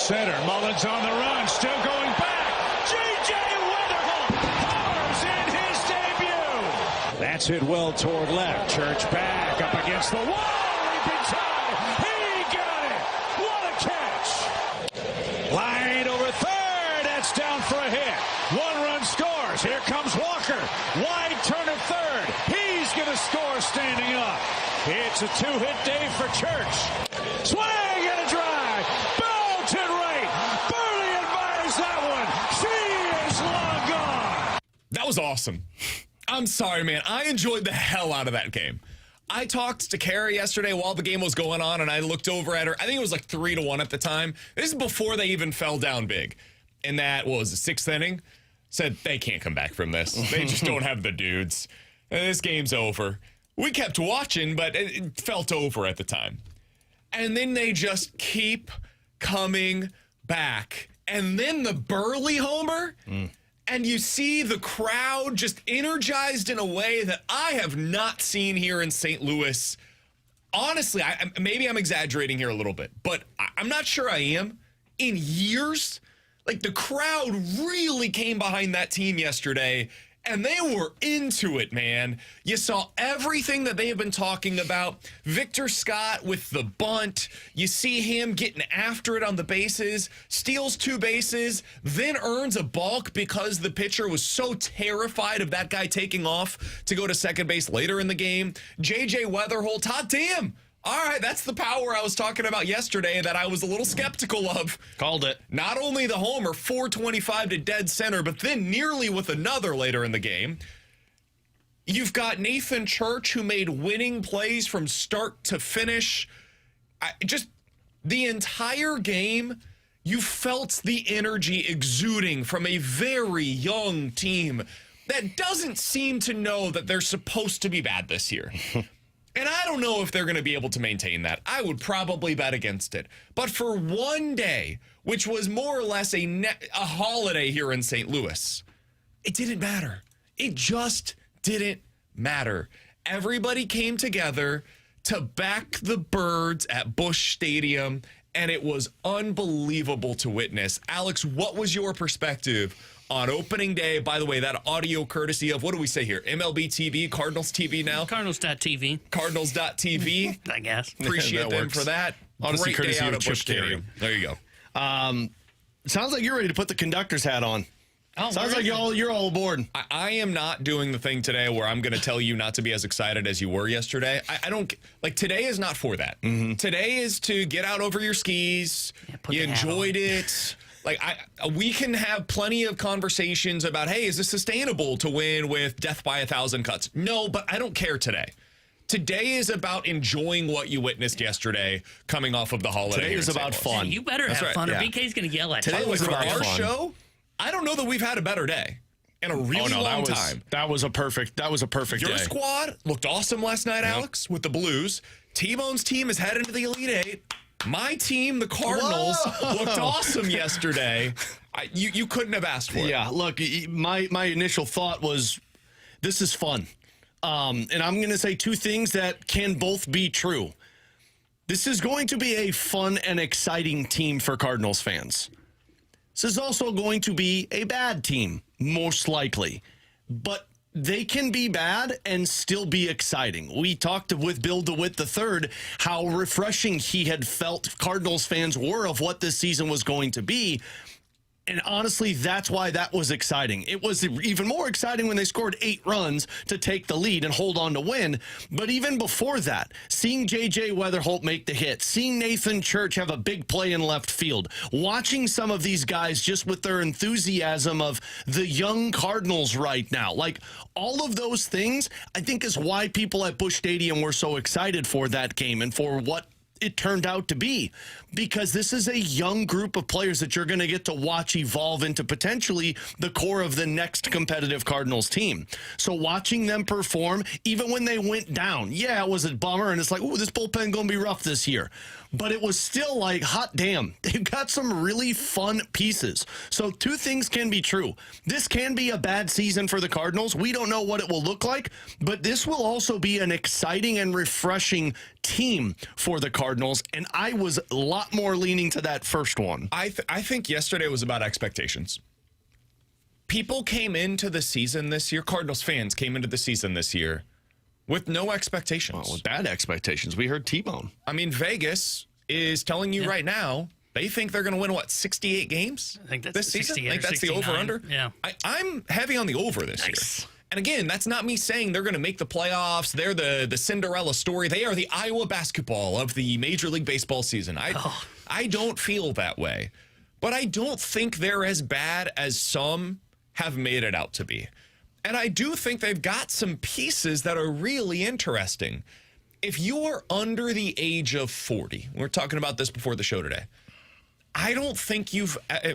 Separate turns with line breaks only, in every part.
center. Mullins on the run, still going back. JJ Wetherholt homers in his debut. That's hit well toward left. Church back up against the wall. Leaping tie. He got it. What a catch. Line over third. That's down for a hit. One run scores. Here comes Walker. Wide turn at third. He's going to score standing up. It's a two-hit day for Church. Swing and a drive. Belted right. Burley admires that one. She is long gone.
That was awesome. I'm sorry, man. I enjoyed the hell out of that game. I talked to Carrie yesterday while the game was going on, and I looked over at her. I think it was like 3-1 at the time. This is before they even fell down big. And that was the sixth inning. Said they can't come back from this. They just don't have the dudes. And this game's over. We kept watching, but it felt over at the time. And then they just keep coming back. And then the Burley homer, and you see the crowd just energized in a way that I have not seen here in St. Louis. Honestly, maybe I'm exaggerating here a little bit, but I'm not sure I am. In years, like the crowd really came behind that team yesterday. And they were into it, man. You saw everything that they have been talking about. Victor Scott with the bunt. You see him getting after it on the bases. Steals 2 bases. Then earns a balk because the pitcher was so terrified of that guy taking off to go to second base later in the game. JJ Wetherholt, hot damn. All right, that's the power I was talking about yesterday that I was a little skeptical of.
Called it.
Not only the homer, 425 to dead center, but then nearly with another later in the game. You've got Nathan Church, who made winning plays from start to finish. Just the entire game, you felt the energy exuding from a very young team that doesn't seem to know that they're supposed to be bad this year. And I don't know if they're going to be able to maintain that. I would probably bet against it. But for one day, which was more or less a holiday here in St. Louis, it didn't matter. It just didn't matter. Everybody came together to back the Birds at Busch Stadium, and it was unbelievable to witness. Alex, what was your perspective on opening day? By the way, that audio courtesy of, what do we say here? MLB TV, Cardinals TV now?
Cardinals.tv.
Cardinals.tv.
I guess.
Appreciate them for that.
Honestly,
Great
courtesy
day out
of
at
Chip
Busch Stadium. There you go.
Sounds like you're ready to put the conductor's hat on.
Oh,
Sounds like you're all aboard.
I am not doing the thing today where I'm going to tell you not to be as excited as you were yesterday. I don't, like, today is not for that. Today is to get out over your skis. You enjoyed it. Like, we can have plenty of conversations about, hey, is this sustainable to win with death by 1,000 cuts? No, but I don't care today. Today is about enjoying what you witnessed yesterday coming off of the holiday.
Today is about fun.
You better have fun, or BK's going to yell at you.
Today was about
our
fun.
show. I don't know that we've had a better day in a really long time.
That was a perfect day.
Your squad looked awesome last night, Alex, with the Blues. T-Bone's team is heading to the Elite Eight. My team, the Cardinals, looked awesome yesterday. You couldn't have asked for it.
Yeah, look, my initial thought was, this is fun. And I'm going to say 2 things that can both be true. This is going to be a fun and exciting team for Cardinals fans. This is also going to be a bad team, most likely. But they can be bad and still be exciting. We talked with Bill DeWitt III how refreshing he had felt Cardinals fans were of what this season was going to be. And honestly, that's why that was exciting. It was even more exciting when they scored 8 runs to take the lead and hold on to win. But even before that, seeing JJ Wetherholt make the hit, seeing Nathan Church have a big play in left field, watching some of these guys just with their enthusiasm of the young Cardinals right now, like all of those things, I think is why people at Busch Stadium were so excited for that game and for what it turned out to be, because this is a young group of players that you're going to get to watch evolve into potentially the core of the next competitive Cardinals team. So watching them perform, even when they went down, yeah, it was a bummer, and it's like, ooh, this bullpen going to be rough this year. But it was still like, hot damn, they've got some really fun pieces. So 2 things can be true. This can be a bad season for the Cardinals. We don't know what it will look like, but this will also be an exciting and refreshing team for the Cardinals, and I was a lot more leaning to that first one.
I think yesterday was about expectations. People came into the season this year, Cardinals fans came into the season this year with no expectations.
Well, with bad expectations. We heard T-Bone.
I mean, Vegas is telling you right now they think they're going to win, 68 games
I think that's
this season? I think that's the over-under?
Yeah.
I'm heavy on the over this year. And again, that's not me saying they're going to make the playoffs. They're the Cinderella story. They are the Iowa basketball of the Major League Baseball season. I don't feel that way. But I don't think they're as bad as some have made it out to be. And I do think they've got some pieces that are really interesting. If you are under the age of 40, we were talking about this before the show today, I don't think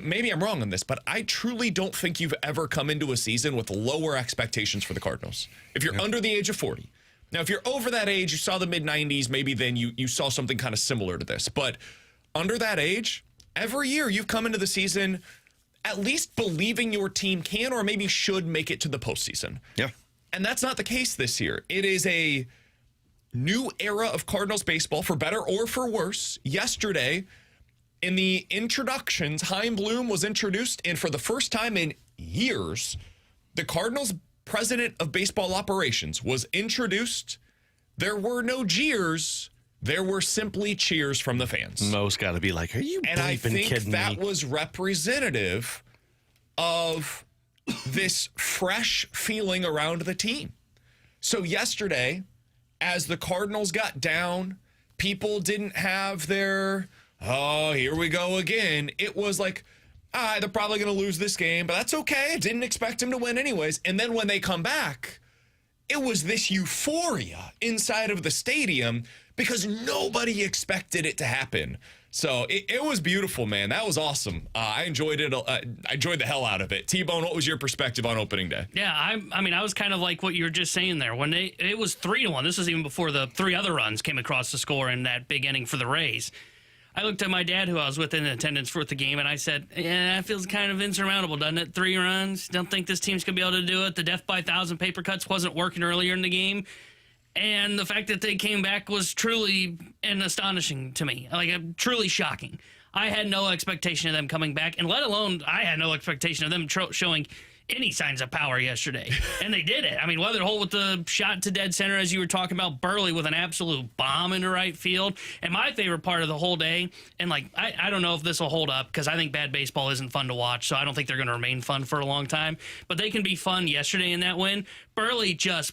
maybe I'm wrong on this, but I truly don't think you've ever come into a season with lower expectations for the Cardinals. If you're under the age of 40. Now, if you're over that age, you saw the mid-90s, maybe then you saw something kind of similar to this. But under that age, every year you've come into the season at least believing your team can or maybe should make it to the postseason.
Yeah.
And that's not the case this year. It is a new era of Cardinals baseball, for better or for worse. Yesterday, in the introductions, Chaim Bloom was introduced, and for the first time in years, the Cardinals president of baseball operations was introduced. There were no jeers. There were simply cheers from the fans.
Mo's got to be like, are you
and I think
kidding
that
me?
was representative of this fresh feeling around the team. So yesterday, as the Cardinals got down, people didn't have their, oh, here we go again. It was like, they're probably going to lose this game, but that's okay. Didn't expect him to win anyways. And then when they come back, it was this euphoria inside of the stadium because nobody expected it to happen. So it was beautiful, man. That was awesome. I enjoyed it. I enjoyed the hell out of it. T-Bone, what was your perspective on opening day?
Yeah, I mean, I was kind of like what you were just saying there. When it was 3-1. This was even before the three other runs came across the score in that big inning for the Rays. I looked at my dad, who I was with in attendance for the game, and I said, yeah, that feels kind of insurmountable, doesn't it? 3 runs. Don't think this team's going to be able to do it. The death by 1,000 paper cuts wasn't working earlier in the game. And the fact that they came back was truly astonishing to me, truly shocking. I had no expectation of them coming back, and let alone I had no expectation of them showing any signs of power yesterday. And they did it. I mean, Wetherholt with the shot to dead center, as you were talking about, Burley with an absolute bomb into right field. And my favorite part of the whole day, and I don't know if this will hold up because I think bad baseball isn't fun to watch, so I don't think they're going to remain fun for a long time. But they can be fun yesterday in that win. Burley just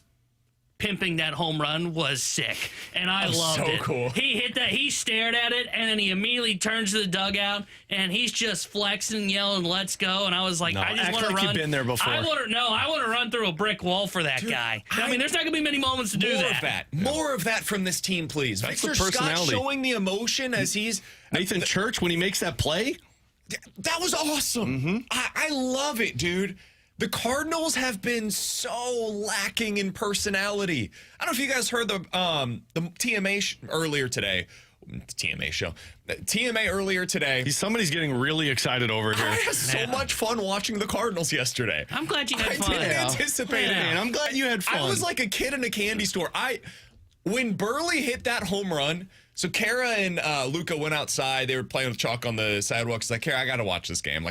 pimping that home run was sick, and I loved it.
Cool.
He hit that, he stared at it, and then he immediately turns to the dugout, and he's just flexing, yelling, "Let's go!" And I was like, I just want to run.
You've been there before.
I want to run through a brick wall for that guy. I mean, there's not gonna be many moments to do that.
More of that from this team, please.
That's
Victor
the personality.
Scott showing the emotion as he's
Nathan Church when he makes that play.
That was awesome.
Mm-hmm.
I love it, dude. The Cardinals have been so lacking in personality. I don't know if you guys heard the TMA earlier today. TMA earlier today.
Somebody's getting really excited over here.
I had so much fun watching the Cardinals yesterday.
I'm glad you had fun.
I didn't anticipate it.
Man, I'm glad you had fun.
I was like a kid in a candy store. When Burley hit that home run, so Kara and Luca went outside. They were playing with chalk on the sidewalk. She's like, Kara, I got to watch this game.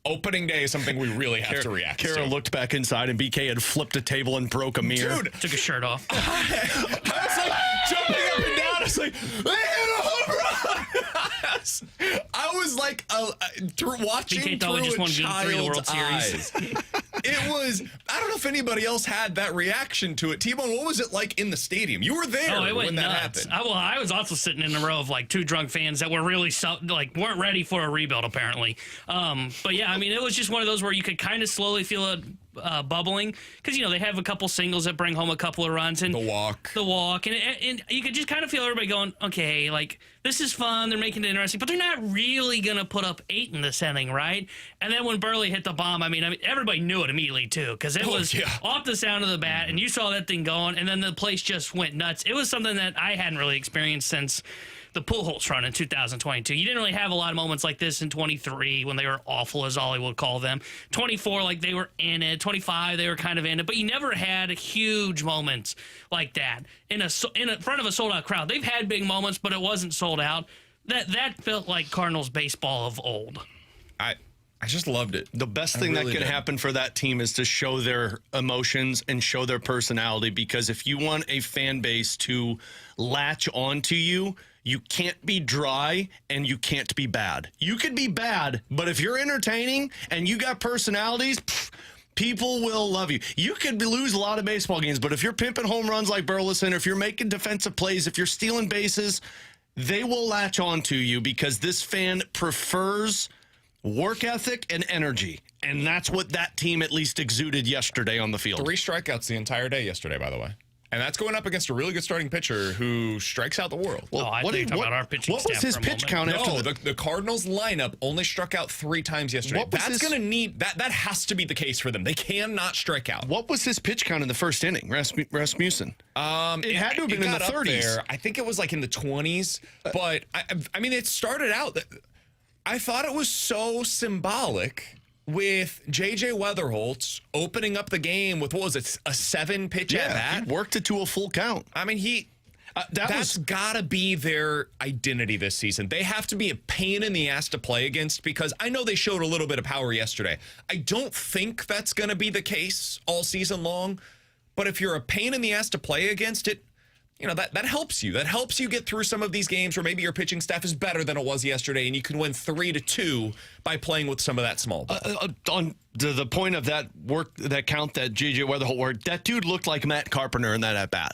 Opening day is something we really have to react to.
Kara looked back inside, and BK had flipped a table and broke a mirror.
Dude.
Took his shirt off.
I was jumping up and down. I was like, they hit a home run. I was watching
BK
through
just
a
won Game 3 of the World
child's
Series.
eyes. It was, I don't know if anybody else had that reaction to it. T-Bone, what was it like in the stadium? You were there
it went
when that
nuts.
happened.
I was also sitting in a row of 2 drunk fans that were really weren't ready for a rebuild apparently. But yeah, I mean, it was just one of those where you could kind of slowly feel it bubbling because they have a couple singles that bring home a couple of runs and
the walk,
and you could just kind of feel everybody going, okay, this is fun. They're making it interesting, but they're not really gonna put up 8 in this inning, right? And then when Burley hit the bomb, I mean everybody knew it immediately too because it was off the sound of the bat, and you saw that thing going, and then the place just went nuts. It was something that I hadn't really experienced since the Pujols run in 2022. You didn't really have a lot of moments like this in 23 when they were awful, as Oli would call them. 24, like they were in it. 25, they were kind of in it. But you never had huge moments like that in front of a sold-out crowd. They've had big moments, but it wasn't sold out. That felt like Cardinals baseball of old.
I just loved it.
The best thing that can happen for that team is to show their emotions and show their personality, because if you want a fan base to latch onto you, you can't be dry and you can't be bad. You could be bad, but if you're entertaining and you got personalities, people will love you. You could lose a lot of baseball games, but if you're pimping home runs like Burleson, or if you're making defensive plays, if you're stealing bases, they will latch onto you, because this fan prefers work ethic and energy. And that's what that team at least exuded yesterday on the field.
3 strikeouts the entire day yesterday, by the way. And that's going up against a really good starting pitcher who strikes out the world.
Well, I think about our pitching
what was his pitch count after
the Cardinals lineup only struck out 3 times yesterday. That's going to need that has to be the case for them. They cannot strike out.
What was his pitch count in the first inning, Rasmussen? It had to have been in the 30s.
There. I think it was like in the 20s. But I mean, it started out that I thought it was so symbolic with JJ Wetherholt opening up the game with, what was it, a 7-pitch at bat?
He worked it to a full count.
I mean, that's got to be their identity this season. They have to be a pain in the ass to play against, because I know they showed a little bit of power yesterday. I don't think that's going to be the case all season long, but if you're a pain in the ass to play against, it, you know, that helps you. That helps you get through some of these games where maybe your pitching staff is better than it was yesterday, and you can win 3-2 by playing with some of that small ball.
On the point of that count that JJ Wetherholt worked, that dude looked like Matt Carpenter in that at bat.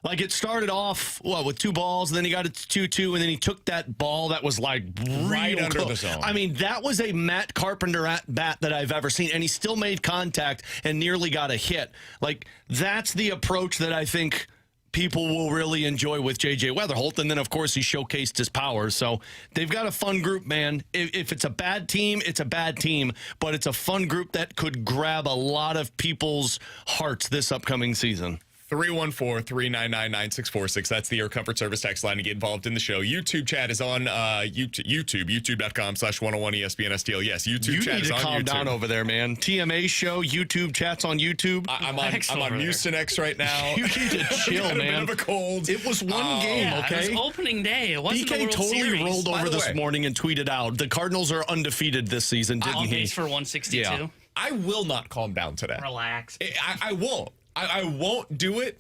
Like, it started off with 2 balls, and then he got it to 2-2, and then he took that ball that was like
right under the zone.
I mean, that was a Matt Carpenter at bat that I've ever seen, and he still made contact and nearly got a hit. Like, that's the approach that I think people will really enjoy with JJ Wetherholt. And then, of course, he showcased his power. So they've got a fun group, man. If it's a bad team, it's a bad team. But it's a fun group that could grab a lot of people's hearts this upcoming season.
314-399-9646. That's the Air Comfort Service text line to get involved in the show. YouTube chat is on youtube.com/101ESPN STL. Yes, YouTube chat is on YouTube. You need to
calm down over there, man. TMA show, YouTube chat's on YouTube.
I'm on Mucinex right now.
You need to chill, man.
A bit of a cold.
It was one game, okay?
It was opening day. It wasn't the
BK
World
totally
Series.
rolled over this morning and tweeted out, the Cardinals are undefeated this season, didn't
on
he?
base for 162.
Yeah.
I will not calm down today.
Relax.
I won't. I won't do it,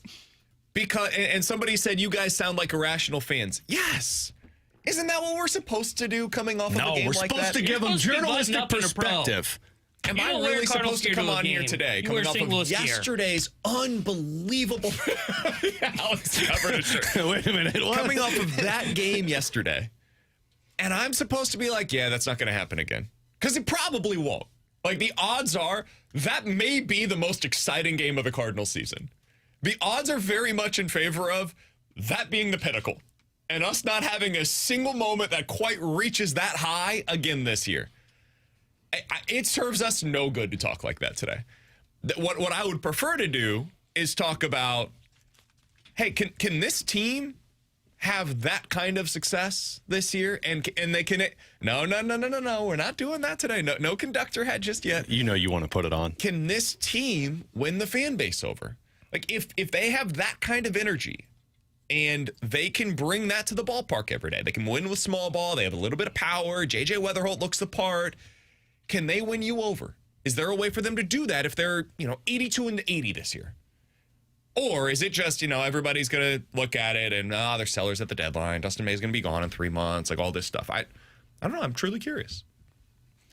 because, and somebody said, you guys sound like irrational fans. Yes. Isn't that what we're supposed to do coming off of a game like that?
No, we're supposed to give them journalistic perspective.
Am I really supposed to come on here today, coming off of yesterday's unbelievable... Alex covered a shirt.
Wait a minute. What?
Coming off of that game yesterday, and I'm supposed to be like, yeah, that's not going to happen again. Because it probably won't. Like, the odds are that may be the most exciting game of the Cardinals season. The odds are very much in favor of that being the pinnacle and us not having a single moment that quite reaches that high again this year. It serves us no good to talk like that today. What I would prefer to do is talk about, hey, can this team have that kind of success this year? And they can... No, we're not doing that today. No conductor hat just yet.
You know you want to put it on.
Can this team win the fan base over? Like, if they have that kind of energy and they can bring that to the ballpark every day, they can win with small ball, they have a little bit of power, JJ Wetherholt looks the part, can they win you over? Is there a way for them to do that if they're, 82-80 this year? Or is it just, everybody's going to look at it and, they're sellers at the deadline, Dustin May's going to be gone in 3 months, like all this stuff. I don't know, I'm truly curious.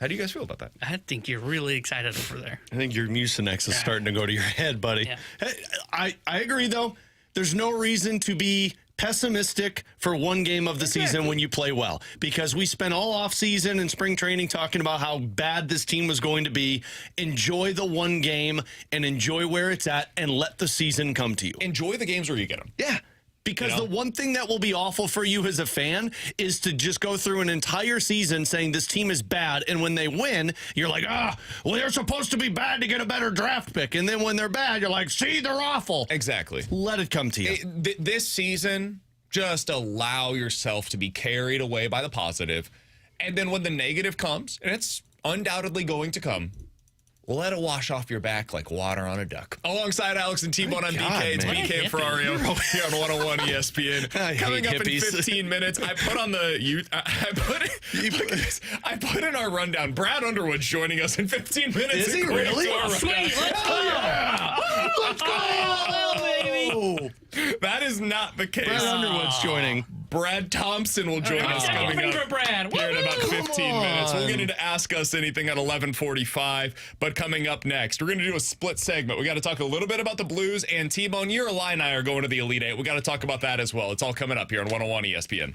How do you guys feel about that?
I think you're really excited over there.
I think your Mucinex is starting to go to your head, buddy.
Yeah.
Hey, I agree, though. There's no reason to be pessimistic for one game of the season when you play well, because we spent all off season and spring training talking about how bad this team was going to be. Enjoy the one game and enjoy where it's at and let the season come to you.
Enjoy the games where you get them.
Yeah. Because the one thing that will be awful for you as a fan is to just go through an entire season saying this team is bad, and when they win, you're like, well, they're supposed to be bad to get a better draft pick. And then when they're bad, you're like, see, they're awful.
Exactly.
Let it come to you.
This season, Just allow yourself to be carried away by the positive. And then when the negative comes, and it's undoubtedly going to come, let it wash off your back like water on a duck. Alongside Alex and T-Bone, I'm BK. It's BK and Ferrario here on 101 ESPN. Coming up in 15 minutes, I put on the youth. I put in our rundown. Brad Underwood's joining us in 15 minutes.
Is he really?
Sweet, let's go!
Let's go, baby!
That is not the case.
Brad Underwood's joining.
Brad Thompson will join us coming up
Brad.
here in about 15 minutes. We'll get into Ask Us Anything at 11:45. But coming up next, we're going to do a split segment. We got to talk a little bit about the Blues, and T-Bone, your Illini are going to the Elite Eight. We got to talk about that as well. It's all coming up here on 101 ESPN.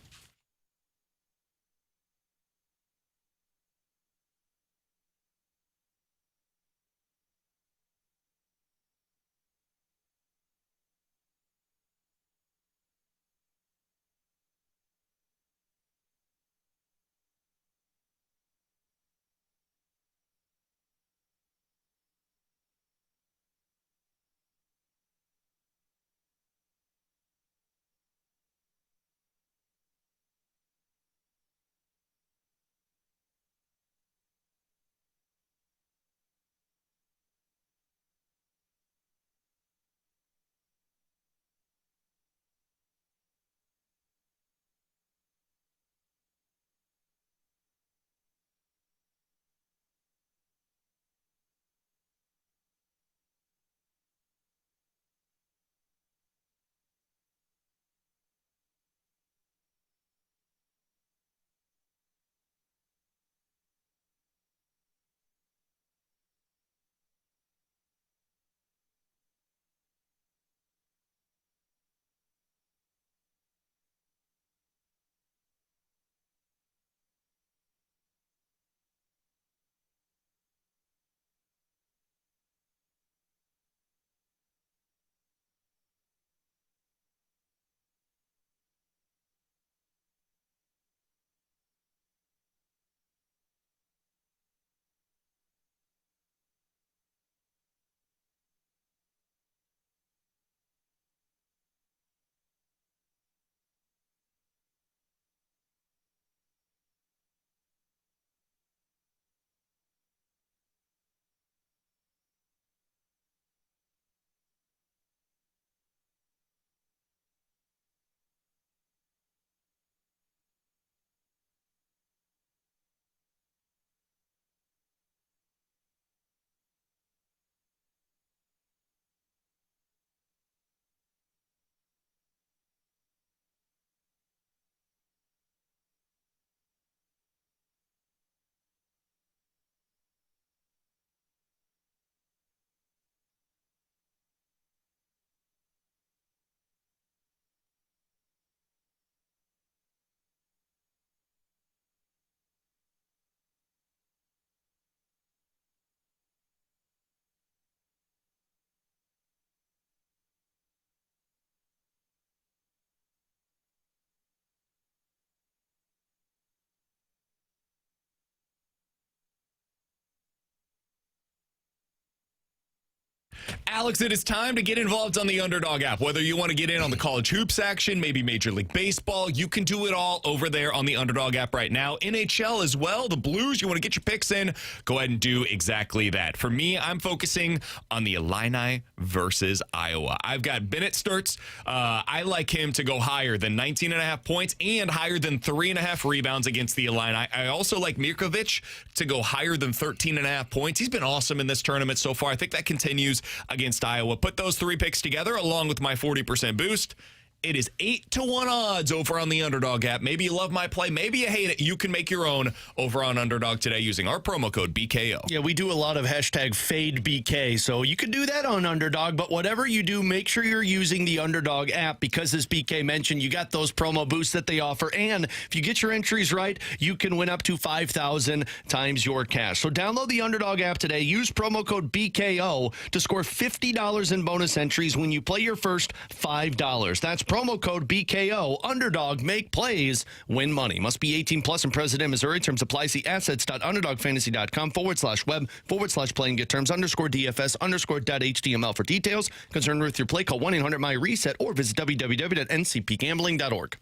Alex, it is time to get involved on the Underdog app. Whether you want to get in on the college hoops action, maybe Major League Baseball, you can do it all over there on the Underdog app right now. NHL as well, the Blues, you want to get your picks in, go ahead and do exactly that. For me, I'm focusing on the Illini versus Iowa. I've got Bennett Schertz. I like him to go higher than 19.5 points and higher than 3.5 rebounds against the Illini. I also like Mirkovic to go higher than 13.5 points. He's been awesome in this tournament so far. I think that continues against Iowa. Put those three picks together along with my 40% boost. It is 8-1 odds over on the Underdog app. Maybe you love my play. Maybe you hate it. You can make your own over on Underdog today using our promo code BKO.
Yeah, we do a lot of #FadeBK, so you can do that on Underdog, but whatever you do, make sure you're using the Underdog app because, as BK mentioned, you got those promo boosts that they offer, and if you get your entries right, you can win up to 5,000 times your cash. So download the Underdog app today. Use promo code BKO to score $50 in bonus entries when you play your first $5. That's promo promo code BKO. Underdog, make plays, win money. Must be 18 plus and present in Missouri. Terms apply. See assets.underdogfantasy.com/web/play and get terms _DFS_.html for details. Concerned with your play, call 1-800-MY-RESET or visit www.ncpgambling.org.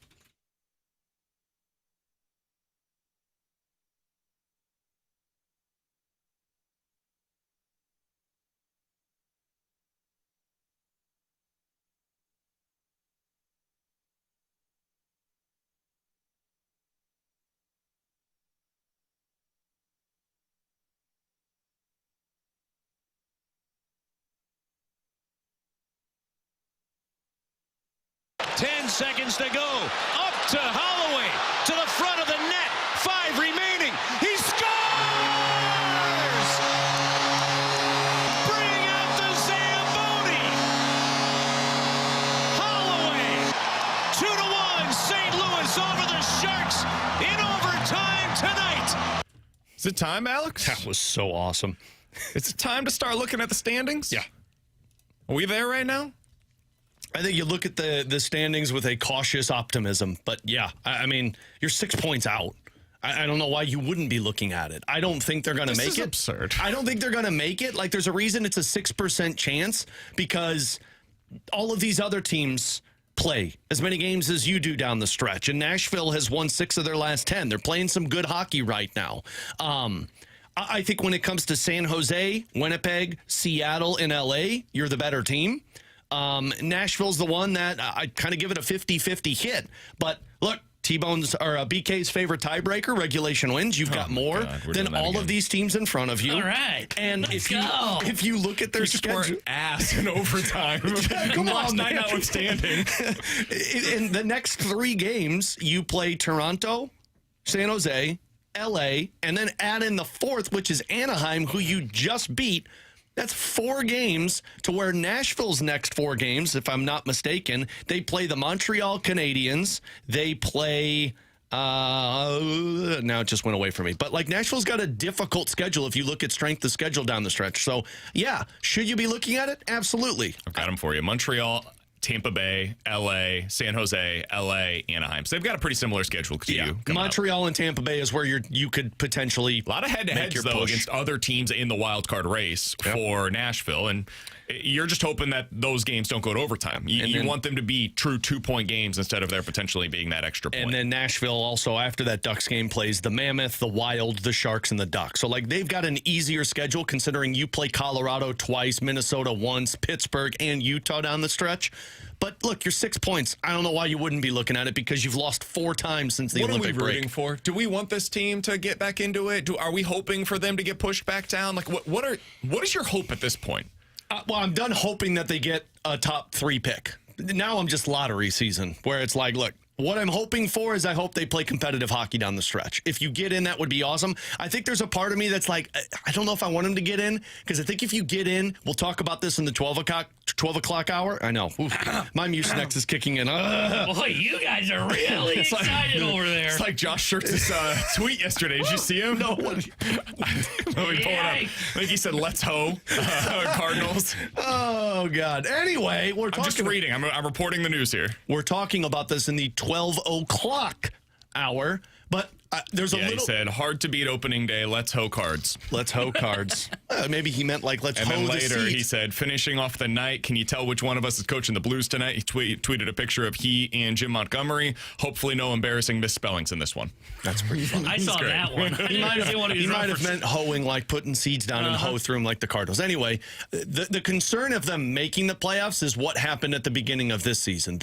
Seconds to go. Up to Holloway. To the front of the net. 5 remaining. He scores! Bring out the Zamboni. Holloway. 2-1. St. Louis over the Sharks in overtime tonight.
Is it time, Alex?
That was so awesome.
It's time to start looking at the standings?
Yeah.
Are we there right now?
I think you look at the standings with a cautious optimism. But, yeah, I mean, you're 6 points out. I don't know why you wouldn't be looking at it. I don't think they're going to make it.
This is absurd.
I don't think they're going to make it. Like, there's a reason it's a 6% chance because all of these other teams play as many games as you do down the stretch. And Nashville has won 6 of their last 10. They're playing some good hockey right now. I think when it comes to San Jose, Winnipeg, Seattle, and L.A., you're the better team. Nashville's the one that I kind of give it a 50-50 hit. But look, T-Bone's or BK's favorite tiebreaker, regulation wins. You've got more than all of these teams in front of you.
All right.
And if you look at their schedule,
ass in overtime.
Come on,
night notwithstanding.
In the next 3 games, you play Toronto, San Jose, LA, and then add in the 4th, which is Anaheim, who you just beat. That's 4 games to where Nashville's next 4 games, if I'm not mistaken, they play the Montreal Canadiens. They play, now it just went away from me. But, like, Nashville's got a difficult schedule if you look at strength of schedule down the stretch. So, yeah, should you be looking at it? Absolutely.
I've got them for you. Montreal, Tampa Bay, L.A., San Jose, L.A., Anaheim. So they've got a pretty similar schedule to you.
Montreal and Tampa Bay is where you could potentially
a lot of head-to-heads, though, against other teams in the wild card race for Nashville. And you're just hoping that those games don't go to overtime. You want them to be true 2-point games instead of there potentially being that extra point.
And then Nashville also, after that Ducks game, plays the Mammoth, the Wild, the Sharks, and the Ducks. So, like, they've got an easier schedule considering you play Colorado twice, Minnesota once, Pittsburgh, and Utah down the stretch. But look, you're 6 points. I don't know why you wouldn't be looking at it because you've lost 4 times since the Olympic break.
What are we rooting for? Do we want this team to get back into it? Are we hoping for them to get pushed back down? Like, what is your hope at this point?
Well, I'm done hoping that they get a top 3 pick. Now I'm just lottery season where it's like, look, what I'm hoping for is I hope they play competitive hockey down the stretch. If you get in, that would be awesome. I think there's a part of me that's like, I don't know if I want them to get in because I think if you get in, we'll talk about this in the 12 o'clock hour. I know. Oof, my Mucinex is kicking in.
Boy, you guys are really excited over there.
It's like Josh Schertz's tweet yesterday. Did you see him?
No.
Let me pull it up. I think he said, let's ho, Cardinals.
Oh, God. Anyway,
I'm just reading. I'm reporting the news here.
We're talking about this in the 12 o'clock hour, but there's a little...
he said, hard to beat opening day. Let's ho Cards.
Let's ho Cards. Maybe he meant like, let's ho the
And then later
seat.
he said, finishing off the night, can you tell which one of us is coaching the Blues tonight? He tweeted a picture of he and Jim Montgomery. Hopefully no embarrassing misspellings in this one.
That's pretty fun.
I saw that one.
He might have meant hoeing, like putting seeds down and hoe through them like the Cardinals. Anyway, the concern of them making the playoffs is what happened at the beginning of this season.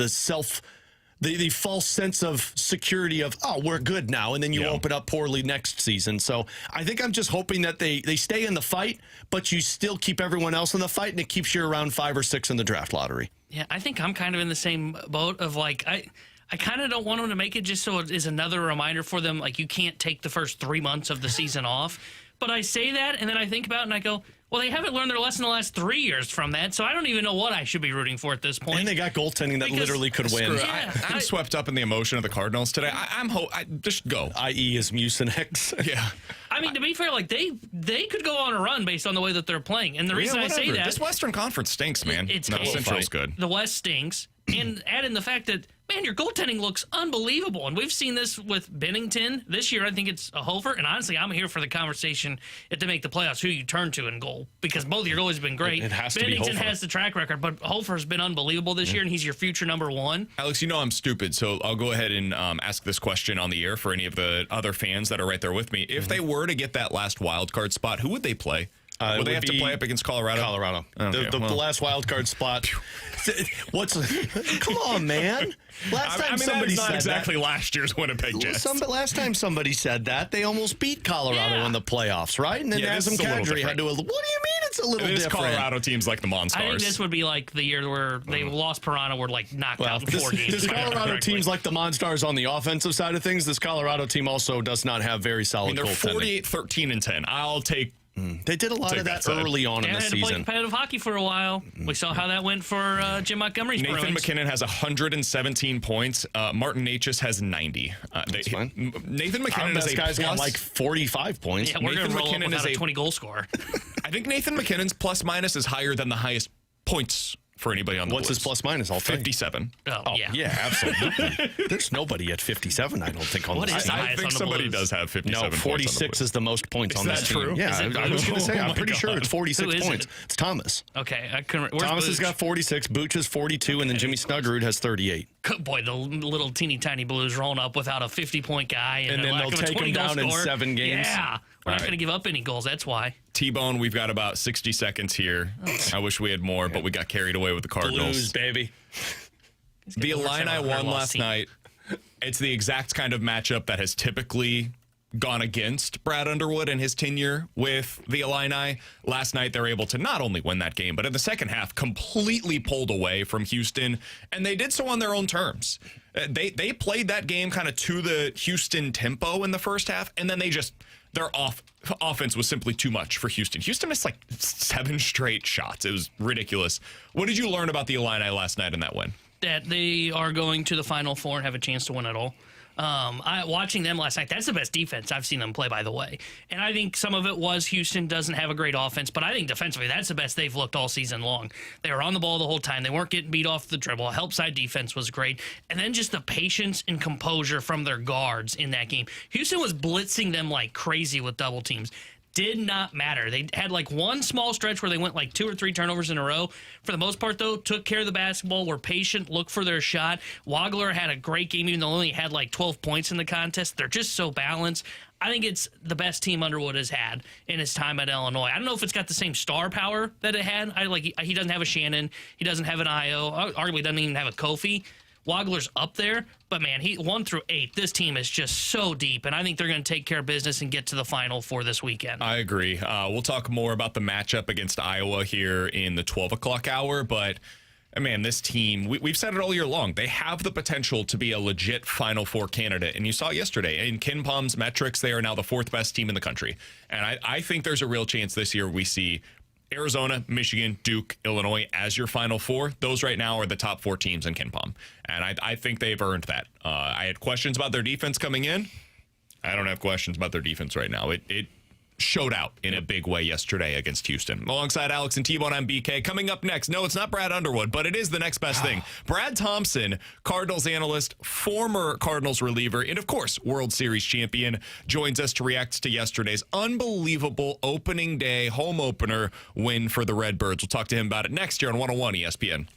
The false sense of security of, oh, we're good now, and then you open up poorly next season. So I think I'm just hoping that they stay in the fight, but you still keep everyone else in the fight, and it keeps you around 5 or 6 in the draft lottery.
Yeah, I think I'm kind of in the same boat of, like, I kind of don't want them to make it just so it is another reminder for them, like, you can't take the first 3 months of the season off. But I say that, and then I think about it, and I go, well, they haven't learned their lesson the last 3 years from that, so I don't even know what I should be rooting for at this point.
And they got goaltending that literally could win.
Yeah,
I'm swept up in the emotion of the Cardinals today. Just go.
I.e. is Mucinex.
Yeah.
I mean, to be fair, like they could go on a run based on the way that they're playing. And the reason I say that,
this Western Conference stinks, man. Central's good.
The West stinks. And add in the fact that, man, your goaltending looks unbelievable. And we've seen this with Bennington. This year, I think it's a Hofer. And honestly, I'm here for the conversation if they make the playoffs, who you turn to in goal. Because both of your goalies have been great.
It has to
Bennington
be Hofer.
has the track record, but Hofer's been unbelievable this year, and he's your future number one.
Alex, you know I'm stupid, so I'll go ahead and ask this question on the air for any of the other fans that are right there with me. If they were to get that last wild card spot, who would they play? Would they have to play up against Colorado?
Colorado.
Okay,
The last wild card spot. Come on, man. Last time somebody
that's not
said
exactly last year's Winnipeg Jets.
Last time somebody said that, they almost beat Colorado in the playoffs, right? And then Nazem Kadri had to. What do you mean it's a little different?
Colorado teams like the Monstars.
I think this would be like the year where they lost Piranha, were like knocked out in 4 games.
This Colorado team's like the Monstars on the offensive side of things. This Colorado team also does not have very solid goaltending.
They're 48-13-10. I'll take.
They did a lot of that early on in the season.
They had to play competitive hockky for a while. We saw how that went for Jim Montgomery's
Nathan
Bruins.
McKinnon has 117 points. Martin Necas has 90.
That's fine.
Nathan McKinnon is a
guy's
plus.
got like 45 points.
Yeah, we're going to roll
McKinnon
without
is
a 20-goal score.
I think Nathan McKinnon's plus minus is higher than the highest points for anybody on the
What's his
Blues.
plus minus? I'll
57.
Oh, yeah.
Yeah, absolutely. There's nobody at 57, I don't think, on
What
the
is
team.
the
I
highest
think
on the
somebody
Blues?
does have 57
No,
points on the
46
Blues.
is the most points
Is
on this
that
team.
true?
Yeah,
Is it
I was going to say,
Oh
I'm
my
pretty sure
God.
it's 46
Who is
points.
it?
It's Thomas.
Okay, I couldn't. Where's
Thomas has
Booch?
got 46, Booch has 42, and then Jimmy Snuggerud has 38.
Boy, the little teeny tiny Blues rolling up without a 50-point guy and,
And then
lack
they'll
of a
take him
20-goal
down in
score.
7 games.
Yeah, we're not going to give up any goals. That's why.
T-Bone, we've got about 60 seconds here. I wish we had more, but we got carried away with the Cardinals.
Blues, baby.
The
Works out
Illini
on her
won
lost
last
team.
night. It's the exact kind of matchup that has typically gone against Brad Underwood and his tenure with the Illini. Last night, they were able to not only win that game, but in the second half, completely pulled away from Houston, and they did so on their own terms. They played that game kind of to the Houston tempo in the first half, and then their offense was simply too much for Houston. Houston missed like 7 straight shots. It was ridiculous. What did you learn about the Illini last night in that win?
That they are going to the Final Four and have a chance to win it all. Watching them last night, that's the best defense I've seen them play, by the way. And I think some of it was Houston doesn't have a great offense, but I think defensively, that's the best they've looked all season long. They were on the ball the whole time. They weren't getting beat off the dribble. Help side defense was great. And then just the patience and composure from their guards in that game. Houston was blitzing them like crazy with double teams. Did not matter. They had like one small stretch where they went like 2 or 3 turnovers in a row. For the most part, though, took care of the basketball, were patient, looked for their shot. Wagler had a great game, even though he only had like 12 points in the contest. They're just so balanced. I think it's the best team Underwood has had in his time at Illinois. I don't know if it's got the same star power that it had. He doesn't have a Shannon. He doesn't have an Io. Arguably doesn't even have a Kofi. Wagler's up there, but man, 1 through 8, this team is just so deep, and I think they're going to take care of business and get to the Final Four this weekend.
I agree. We'll talk more about the matchup against Iowa here in the 12 o'clock hour, but man, this team, we've said it all year long, they have the potential to be a legit Final Four candidate, and you saw it yesterday. In Ken Palm's metrics, they are now the 4th best team in the country, and I think there's a real chance this year we see Arizona, Michigan, Duke, Illinois as your Final Four. Those right now are the top 4 teams in Ken Palm. And I think they've earned that. I had questions about their defense coming in. I don't have questions about their defense right now. It showed out in a big way yesterday against Houston. Alongside Alex and T-Bone, I'm BK. Coming up next, no, it's not Brad Underwood, but it is the next best thing. Brad Thompson, Cardinals analyst, former Cardinals reliever, and of course, World Series champion, joins us to react to yesterday's unbelievable opening day home opener win for the Redbirds. We'll talk to him about it next year on 101 ESPN.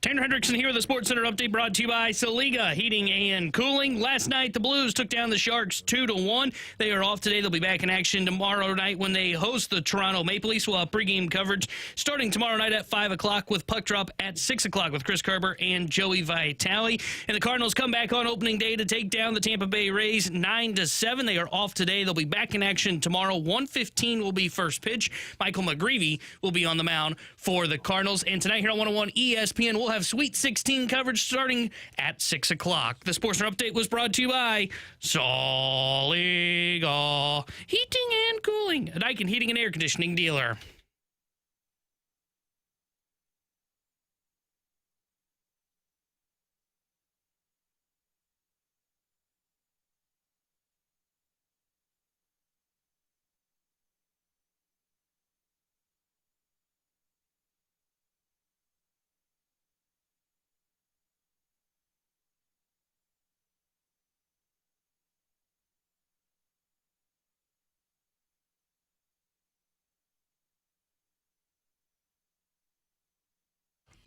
Tanner Hendrickson here with the Sports Center update brought to you by Saliga Heating and Cooling. Last night, the Blues took down the Sharks 2-1. They are off today. They'll be back in action tomorrow night when they host the Toronto Maple Leafs. We'll have pregame coverage starting tomorrow night at 5 o'clock with puck drop at 6 o'clock with Chris Kerber and Joey Vitale. And the Cardinals come back on opening day to take down the Tampa Bay Rays 9-7. They are off today. They'll be back in action tomorrow. 1:15 will be first pitch. Michael McGreevy will be on the mound for the Cardinals. And tonight here on 101 ESPN, we'll have Sweet 16 coverage starting at 6 o'clock. The Sports Center update was brought to you by Saliga Heating and Cooling, a Daikin heating and air conditioning dealer.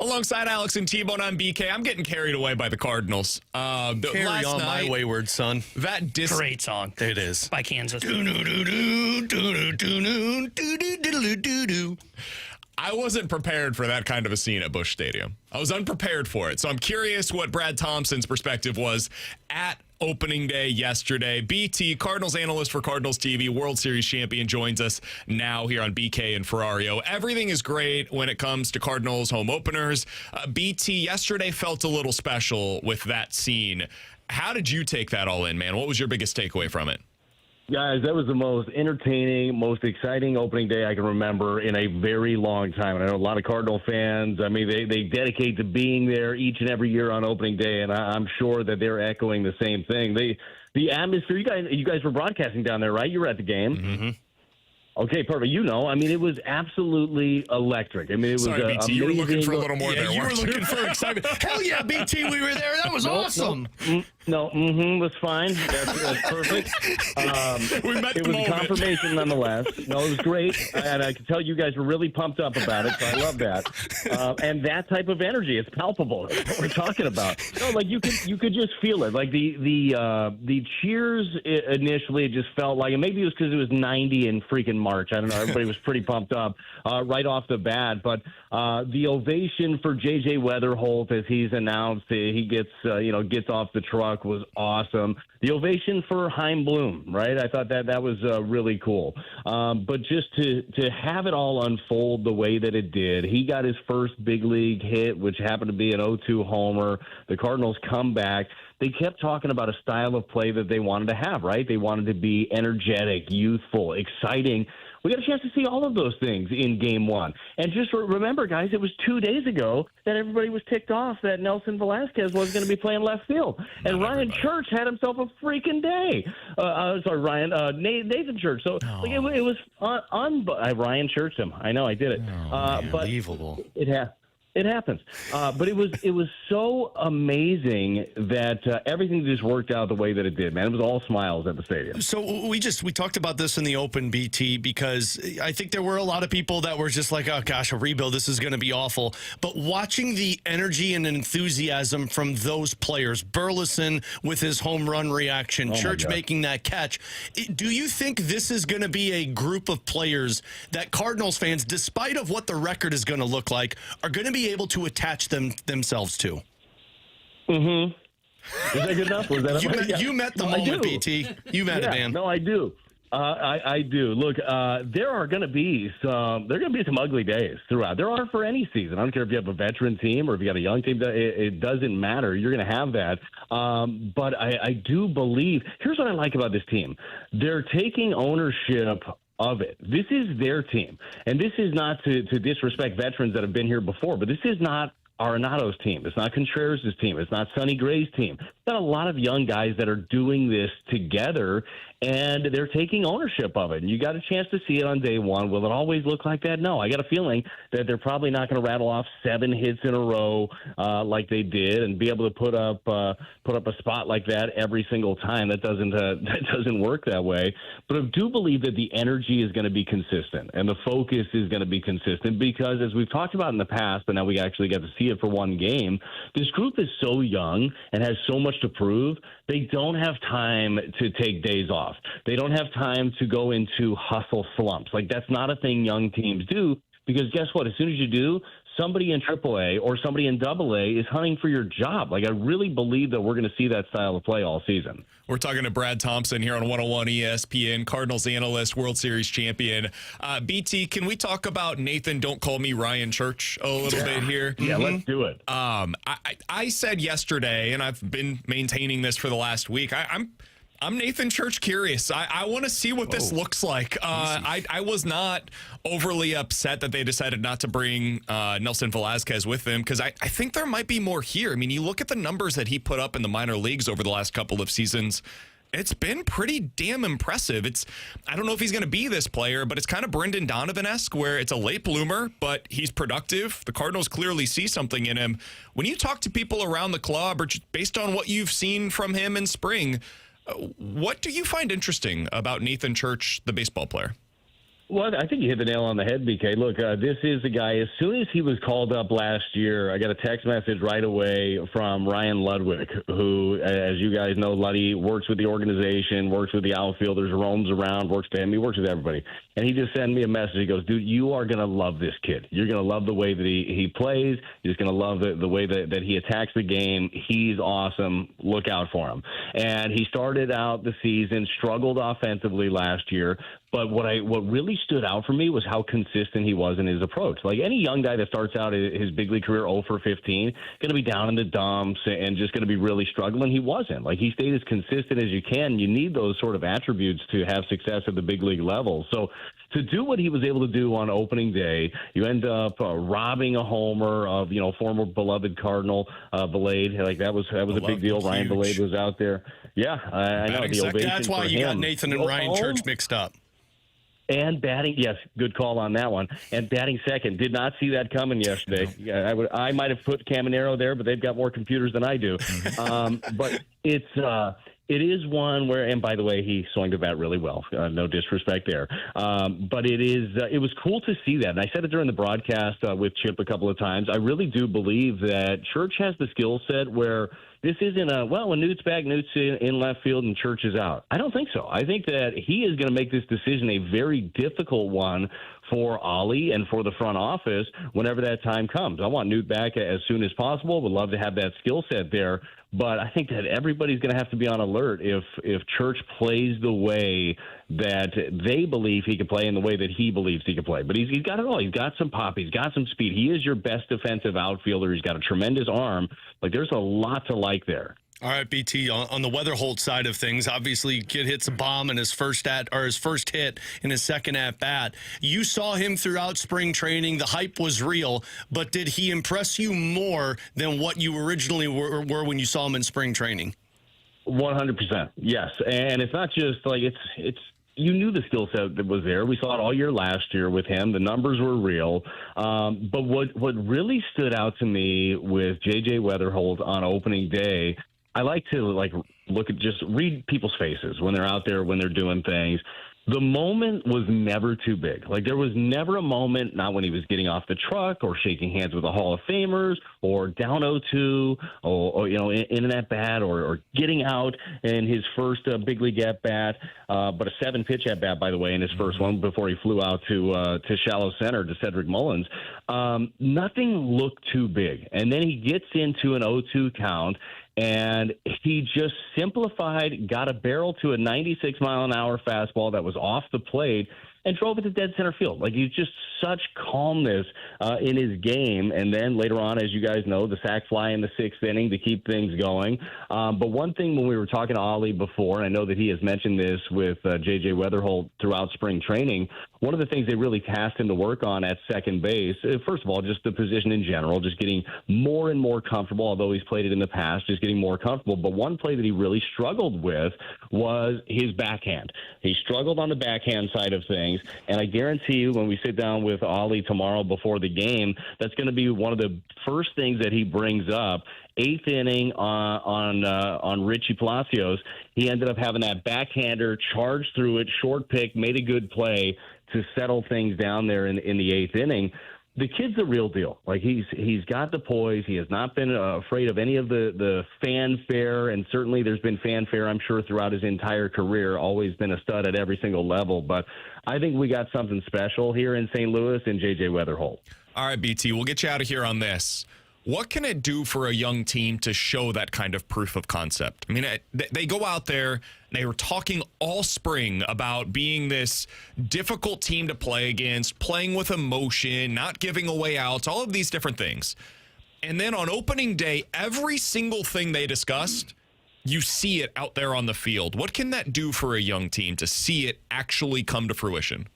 Alongside Alex and T-Bone on BK, I'm getting carried away by the Cardinals.
Carry
last
on
night,
my wayward son.
That
Great song.
It is.
By Kansas.
I wasn't prepared for that kind of a scene at Busch Stadium. I was unprepared for it. So I'm curious what Brad Thompson's perspective was at opening day yesterday. BT, Cardinals analyst for Cardinals TV, World Series champion, joins us now here on BK and Ferrario. Everything is great when it comes to Cardinals home openers. BT, yesterday felt a little special with that scene. How did you take that all in, man? What was your biggest takeaway from it?
Guys, that was the most entertaining, most exciting opening day I can remember in a very long time. And I know a lot of Cardinal fans, I mean, they dedicate to being there each and every year on opening day, and I'm sure that they're echoing the same thing. The atmosphere, you guys were broadcasting down there, right? You were at the game.
Mm-hmm.
Okay, perfect. You know, I mean, it was absolutely electric. I mean, it was
Sorry, BT, you were looking for a little more there,
You were
weren't you?
looking for excitement. Hell yeah, BT, we were there. That was awesome.
Was fine. That's perfect.
We met
it
the
was
moment.
a confirmation nonetheless. No, it was great, and I could tell you guys were really pumped up about it, so I love that. And that type of energy, it's palpable. That's what we're talking about. No, like you could just feel it. Like the cheers initially, it just felt like, and maybe it was because it was 90 in freaking March. I don't know. Everybody was pretty pumped up right off the bat, but the ovation for JJ Wetherholt as he's announced he gets off the truck was awesome. The ovation for Chaim Bloom, right? I thought that was really cool. But just to have it all unfold the way that it did, he got his first big league hit, which happened to be an 0-2 homer. The Cardinals come back. They kept talking about a style of play that they wanted to have, right? They wanted to be energetic, youthful, exciting. We got a chance to see all of those things in Game 1. And just remember, guys, it was 2 days ago that everybody was ticked off that Nelson Velasquez was going to be playing left field. And Ryan Church had himself a freaking day. Nathan Church. So it was I Ryan Churched him. I know, I did it.
Unbelievable.
But it happens. But it was so amazing that everything just worked out the way that it did, man. It was all smiles at the stadium.
So we talked about this in the open, BT, because I think there were a lot of people that were just like, oh gosh, a rebuild, this is going to be awful. But watching the energy and enthusiasm from those players, Burleson with his home run reaction, Church making that catch, do you think this is going to be a group of players that Cardinals fans, despite of what the record is going to look like, are going to be able to attach themselves to?
Mm-hmm. Is that good enough? Was that
you met the moment, BT. You met it, man.
No, I do. I do. Look, there are going to be some ugly days throughout. There are for any season. I don't care if you have a veteran team or if you got a young team. It doesn't matter. You're going to have that. But I do believe. Here's what I like about this team. They're taking ownership of it. This is their team. And this is not to disrespect veterans that have been here before, but this is not Arenado's team. It's not Contreras' team. It's not Sonny Gray's team. Got a lot of young guys that are doing this together, and they're taking ownership of it. And you got a chance to see it on day one. Will it always look like that? No. I got a feeling that they're probably not going to rattle off 7 hits in a row like they did and be able to put up a spot like that every single time. That doesn't work that way. But I do believe that the energy is going to be consistent and the focus is going to be consistent because, as we've talked about in the past, but now we actually got to see it for one game, this group is so young and has so much to prove. They don't have time to take days off. They don't have time to go into hustle slumps. Like, that's not a thing young teams do, because guess what? As soon as you do, somebody in AAA or somebody in AA is hunting for your job. Like, I really believe that we're going to see that style of play all season.
We're talking to Brad Thompson here on 101 ESPN, Cardinals analyst, World Series champion. BT, can we talk about Nathan, don't call me Ryan Church a little bit here?
Yeah, let's do it.
I said yesterday, and I've been maintaining this for the last week, I'm Nathan Church curious. I want to see what this looks like. I was not overly upset that they decided not to bring Nelson Velazquez with them, because I think there might be more here. I mean, you look at the numbers that he put up in the minor leagues over the last couple of seasons. It's been pretty damn impressive. I don't know if he's going to be this player, but it's kind of Brendan Donovan-esque, where it's a late bloomer, but he's productive. The Cardinals clearly see something in him. When you talk to people around the club, or just based on what you've seen from him in spring, what do you find interesting about Nathan Church, the baseball player?
Well, I think you hit the nail on the head, BK. Look, this is the guy, as soon as he was called up last year, I got a text message right away from Ryan Ludwig, who, as you guys know, Luddy works with the organization, works with the outfielders, roams around, works for him. He works with everybody. And he just sent me a message. He goes, dude, you are going to love this kid. You're going to love the way that he plays. You're just going to love the way that he attacks the game. He's awesome. Look out for him. And he started out the season, struggled offensively last year. But what really stood out for me was how consistent he was in his approach. Like, any young guy that starts out his big league career 0 for 15, going to be down in the dumps and just going to be really struggling. He wasn't. Like, he stayed as consistent as you can. You need those sort of attributes to have success at the big league level. So to do what he was able to do on opening day, you end up robbing a homer of, former beloved Cardinal, Belade. Like, that was a big deal. Ryan Belade was out there. Yeah, I know. The ovation.
That's why you got Nathan and Ryan Church mixed up.
And batting, yes, good call on that one. And batting second, did not see that coming yesterday. Yeah, I might have put Caminero there, but they've got more computers than I do. But it is one where, and by the way, he swung the bat really well. No disrespect there. But it was cool to see that. And I said it during the broadcast with Chip a couple of times. I really do believe that Church has the skill set where this isn't when Newt's back, Newt's in left field and Church is out. I don't think so. I think that he is going to make this decision a very difficult one for Oli and for the front office whenever that time comes. I want Newt back as soon as possible. Would love to have that skill set there. But I think that everybody's going to have to be on alert if Church plays the way that they believe he can play and the way that he believes he can play. But he's got it all. He's got some pop. He's got some speed. He is your best defensive outfielder. He's got a tremendous arm. Like, there's a lot to like there.
All right, BT, on the Wetherholt side of things, obviously kid hits a bomb in his first hit in his second at-bat. You saw him throughout spring training. The hype was real, but did he impress you more than what you originally were when you saw him in spring training?
100%, yes. And it's not just like it's you knew the skill set that was there. We saw it all year last year with him. The numbers were real. But what really stood out to me with JJ Wetherholt on opening day, I like to read people's faces when they're out there, when they're doing things. The moment was never too big. Like, there was never a moment, not when he was getting off the truck or shaking hands with the Hall of Famers or down 0-2 or in an at-bat or getting out in his first big league at-bat, but a 7-pitch at-bat, by the way, in his first one before he flew out to shallow center to Cedric Mullins. Nothing looked too big. And then he gets into an 0-2 count, and he just simplified, got a barrel to a 96-mile-an-hour fastball that was off the plate and drove it to dead center field. Like, he's just such calmness in his game. And then later on, as you guys know, the sac fly in the 6th inning to keep things going. But one thing when we were talking to Oli before, and I know that he has mentioned this with JJ Wetherholt throughout spring training, one of the things they really tasked him to work on at second base, first of all, just the position in general, just getting more and more comfortable, although he's played it in the past, just getting more comfortable. But one play that he really struggled with was his backhand. He struggled on the backhand side of things, and I guarantee you when we sit down with Oli tomorrow before the game, that's going to be one of the first things that he brings up. Eighth inning on Richie Palacios, he ended up having that backhander, charged through it, short pick, made a good play to settle things down there in the eighth inning. The kid's the real deal. Like he's got the poise. He has not been afraid of any of the fanfare, and certainly there's been fanfare, I'm sure, throughout his entire career. Always been a stud at every single level. But I think we got something special here in St. Louis in JJ Wetherholt.
All right, BT, we'll get you out of here on this. What can it do for a young team to show that kind of proof of concept? I mean, they go out there, they were talking all spring about being this difficult team to play against, playing with emotion, not giving away outs, all of these different things. And then on opening day, every single thing they discussed, you see it out there on the field. What can that do for a young team to see it actually come to fruition?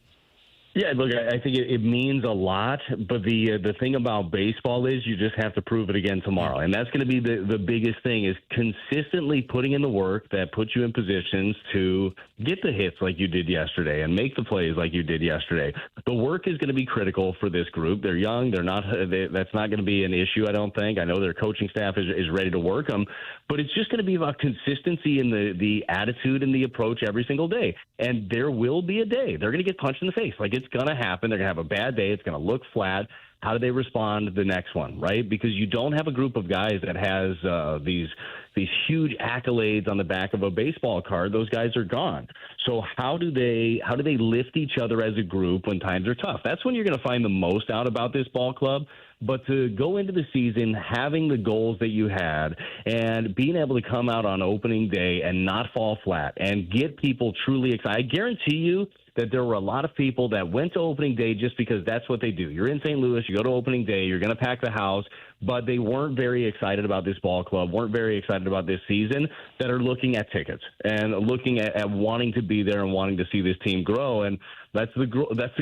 Yeah, look, I think it means a lot, but the thing about baseball is you just have to prove it again tomorrow, and that's going to be the biggest thing is consistently putting in the work that puts you in positions to get the hits like you did yesterday and make the plays like you did yesterday. The work is going to be critical for this group. They're young. That's not going to be an issue, I don't think. I know their coaching staff is ready to work them, but it's just going to be about consistency in the attitude and the approach every single day. And there will be a day they're going to get punched in the face. Like, it's going to happen. They're going to have a bad day. It's going to look flat. How do they respond the next one, right? Because you don't have a group of guys that has these huge accolades on the back of a baseball card. Those guys are gone. So how do they lift each other as a group when times are tough? That's when you're going to find the most out about this ball club. But to go into the season having the goals that you had and being able to come out on opening day and not fall flat and get people truly excited, I guarantee you that there were a lot of people that went to opening day just because that's what they do. You're in St. Louis, you go to opening day, you're going to pack the house, but they weren't very excited about this ball club, weren't very excited about this season, that are looking at tickets and looking at wanting to be there and wanting to see this team grow. And that's the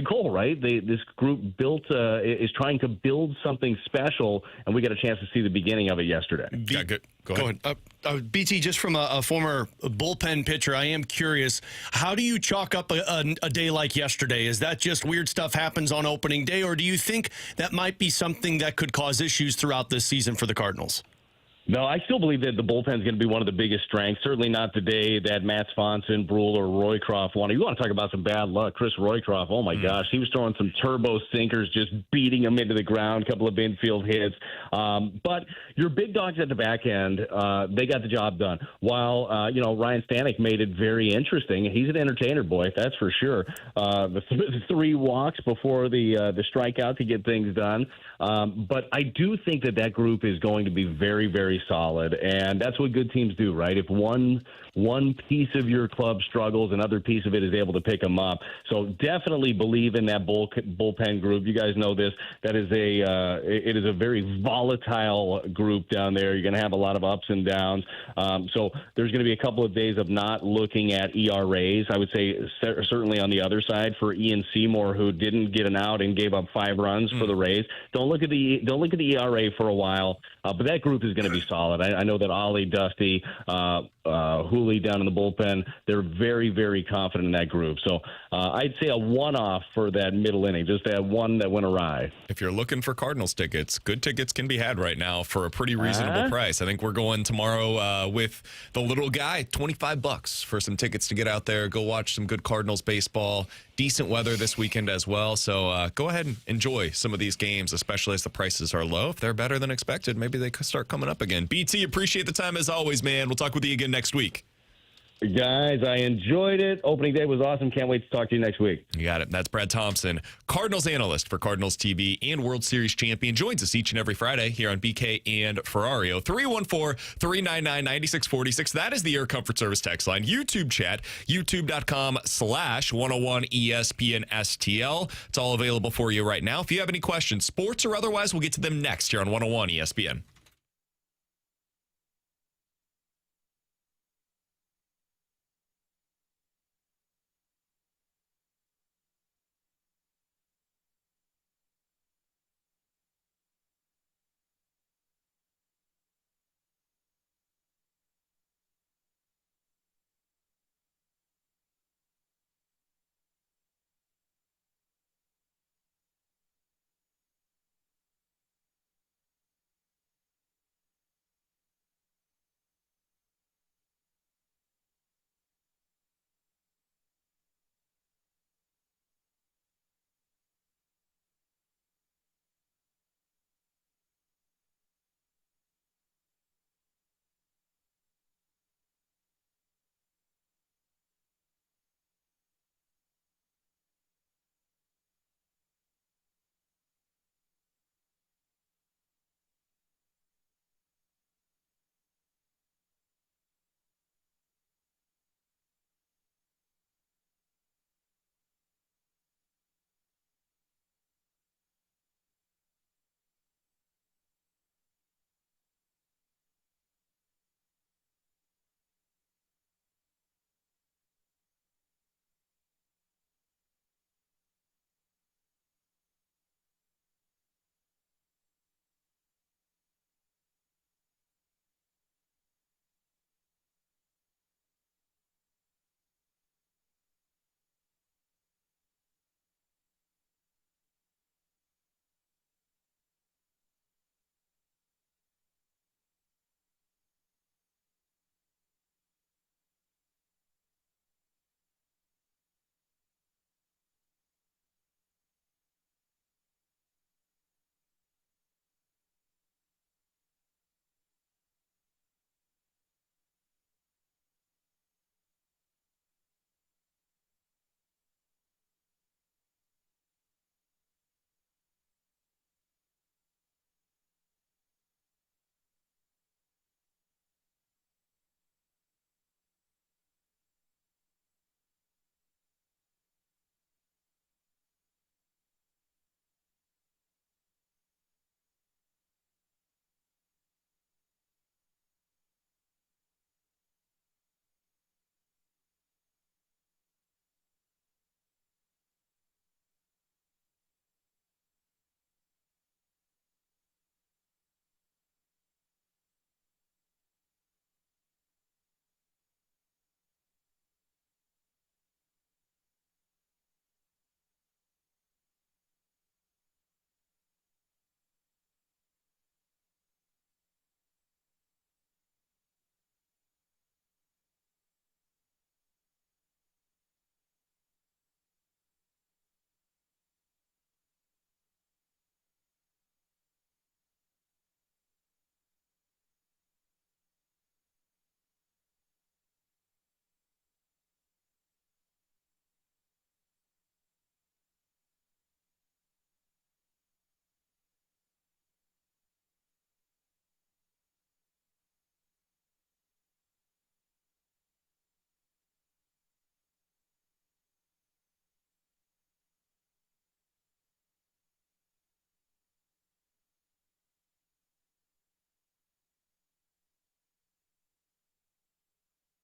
goal, right? This group is trying to build something special, and we got a chance to see the beginning of it yesterday.
Yeah, good. Go ahead.
BT, just from a former bullpen pitcher, I am curious, how do you chalk up a day like yesterday? Is that just weird stuff happens on opening day, or do you think that might be something that could cause issues throughout this season for the Cardinals?
No, I still believe that the bullpen is going to be one of the biggest strengths. Certainly not today that Matt Swanson, Brule, or Roycroft won. You want to talk about some bad luck. Chris Roycroft, oh my gosh, he was throwing some turbo sinkers, just beating them into the ground, a couple of infield hits. But your big dogs at the back end, they got the job done. While, Ryan Stanek made it very interesting. He's an entertainer, boy, that's for sure. The three walks before the strikeout to get things done. But I do think that group is going to be very, very solid, and that's what good teams do, right? If one piece of your club struggles, another piece of it is able to pick them up. So definitely believe in that bullpen group. You guys know this. That is it is a very volatile group down there. You're going to have a lot of ups and downs. So there's going to be a couple of days of not looking at ERAs. I would say certainly on the other side for Ian Seymour, who didn't get an out and gave up 5 runs for the Rays. Don't look at the ERA for a while. But that group is going to be solid. I know that Oli, Dusty, Hooley down in the bullpen, they're very, very confident in that group. So I'd say a one-off for that middle inning, just that one that went awry.
If you're looking for Cardinals tickets, good tickets can be had right now for a pretty reasonable price. I think we're going tomorrow with the little guy, $25 for some tickets to get out there, go watch some good Cardinals baseball. Decent weather this weekend as well. So go ahead and enjoy some of these games, especially as the prices are low. If they're better than expected, maybe they could start coming up again. BT, appreciate the time as always, man. We'll talk with you again next week.
Guys, I enjoyed it. Opening day was awesome. Can't wait to talk to you next week.
You got it. That's Brad Thompson, Cardinals analyst for Cardinals TV and World Series champion. Joins us each and every Friday here on BK and Ferrario. 314-399-9646. That is the Air Comfort Service text line. YouTube chat, youtube.com/101ESPN-STL. It's all available for you right now. If you have any questions, sports or otherwise, we'll get to them next here on 101 ESPN.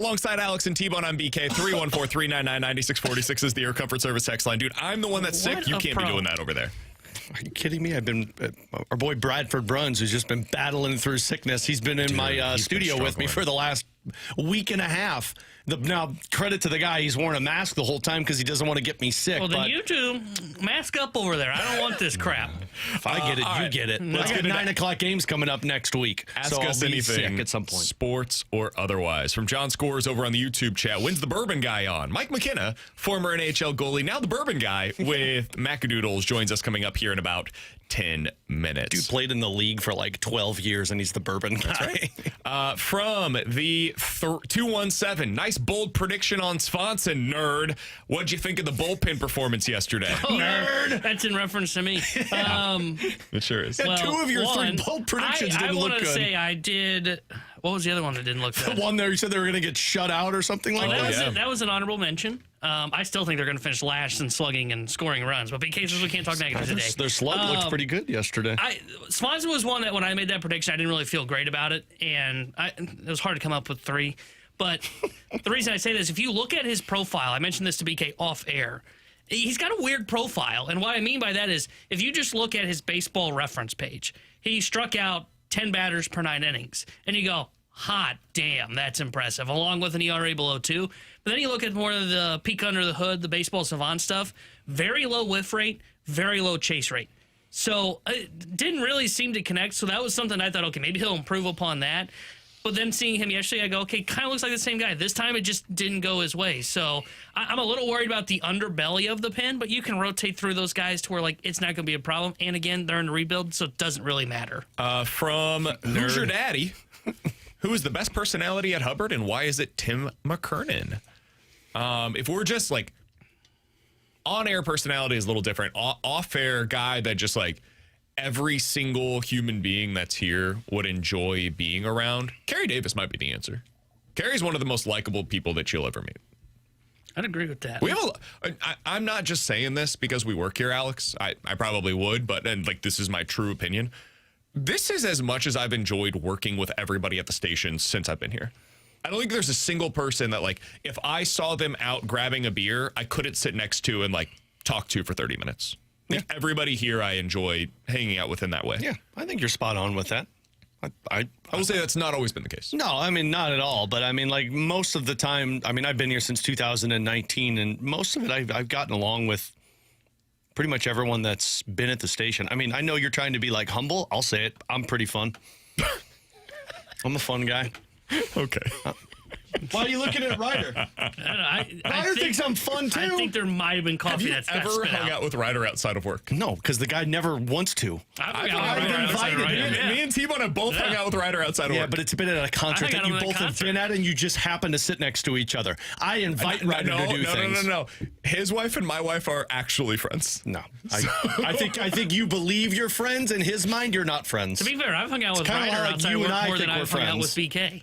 Alongside Alex and T-Bone, I'm BK. 314-399-9646 is the Air Comfort Service text line. Dude, I'm the one that's sick. You can't be doing that over there.
Are you kidding me? I've been our boy Bradford Bruns, who's just been battling through sickness. He's been in my studio with me for the last week and a half. Now, credit to the guy, he's worn a mask the whole time because he doesn't want to get me sick.
Well, then you two, mask up over there. I don't want this crap.
If I get it, you get it. Let's get 9 o'clock games coming up next week.
Ask us anything
at some point,
sports or otherwise. From John Scores over on the YouTube chat, when's the bourbon guy on? Mike McKenna, former NHL goalie, now the bourbon guy with Macadoodles, joins us coming up here in about 10 minutes.
Dude played in the league for like 12 years, and he's the bourbon guy.
Right. From the 217, nice bold prediction on Swanson, nerd. What'd you think of the bullpen performance yesterday?
Oh, nerd! That's in reference to me.
It sure is.
Well, 2 of your 3 bold predictions didn't look good.
I want to say I did. What was the other one that didn't look good?
The one there you said they were going to get shut out or something like that?
That was an honorable mention. I still think they're going to finish last in slugging and scoring runs, but in cases we can't talk negative today.
Their slug looked pretty good yesterday.
Swanson was one that when I made that prediction, I didn't really feel great about it, and it was hard to come up with 3. But the reason I say this, if you look at his profile, I mentioned this to BK off air, he's got a weird profile. And what I mean by that is if you just look at his baseball reference page, he struck out 10 batters per 9 innings. And you go, hot damn, that's impressive, along with an ERA below 2. But then you look at more of the peek under the hood, the baseball savant stuff, very low whiff rate, very low chase rate. So it didn't really seem to connect. So that was something I thought, okay, maybe he'll improve upon that. But then seeing him yesterday, I go, okay, kind of looks like the same guy. This time it just didn't go his way. So I'm a little worried about the underbelly of the pen, but you can rotate through those guys to where, like, it's not going to be a problem. And again, they're in rebuild, so it doesn't really matter.
From Who's Your Daddy? Who is the best personality at Hubbard, and why is it Tim McKernan? If we're just, like, on-air personality is a little different. Off-air guy that just, like, every single human being that's here would enjoy being around. Kerry Davis might be the answer. Kerry's one of the most likable people that you'll ever meet.
I'd agree with that.
I'm not just saying this because we work here, Alex. I probably would, but this is my true opinion. This is as much as I've enjoyed working with everybody at the station since I've been here. I don't think there's a single person that, like, if I saw them out grabbing a beer, I couldn't sit next to and, like, talk to for 30 minutes. Yeah. Everybody here I enjoy hanging out with in that way.
Yeah, I think you're spot on with that.
I will say that's not always been the case.
No, I mean, not at all. But I mean, like, most of the time, I mean, I've been here since 2019, and most of it I've gotten along with pretty much everyone that's been at the station. I mean, I know you're trying to be, like, humble. I'll say it. I'm pretty fun. I'm a fun guy.
Okay.
Why are you looking at Ryder? Ryder thinks I'm fun, too.
I think there might have been coffee that's
Have you ever hung out with Ryder outside of work?
No, because the guy never wants to.
I've invited him. Me and T-Bone have both hung out with Ryder outside of work.
Yeah, but it's been at a concert that you both have been at, and you just happen to sit next to each other. I invite Ryder to do things.
No. His wife and my wife are actually friends.
No. I think you believe you're friends. In his mind, you're not friends.
To be fair, I've hung out with Ryder outside work more than I've hung out with BK.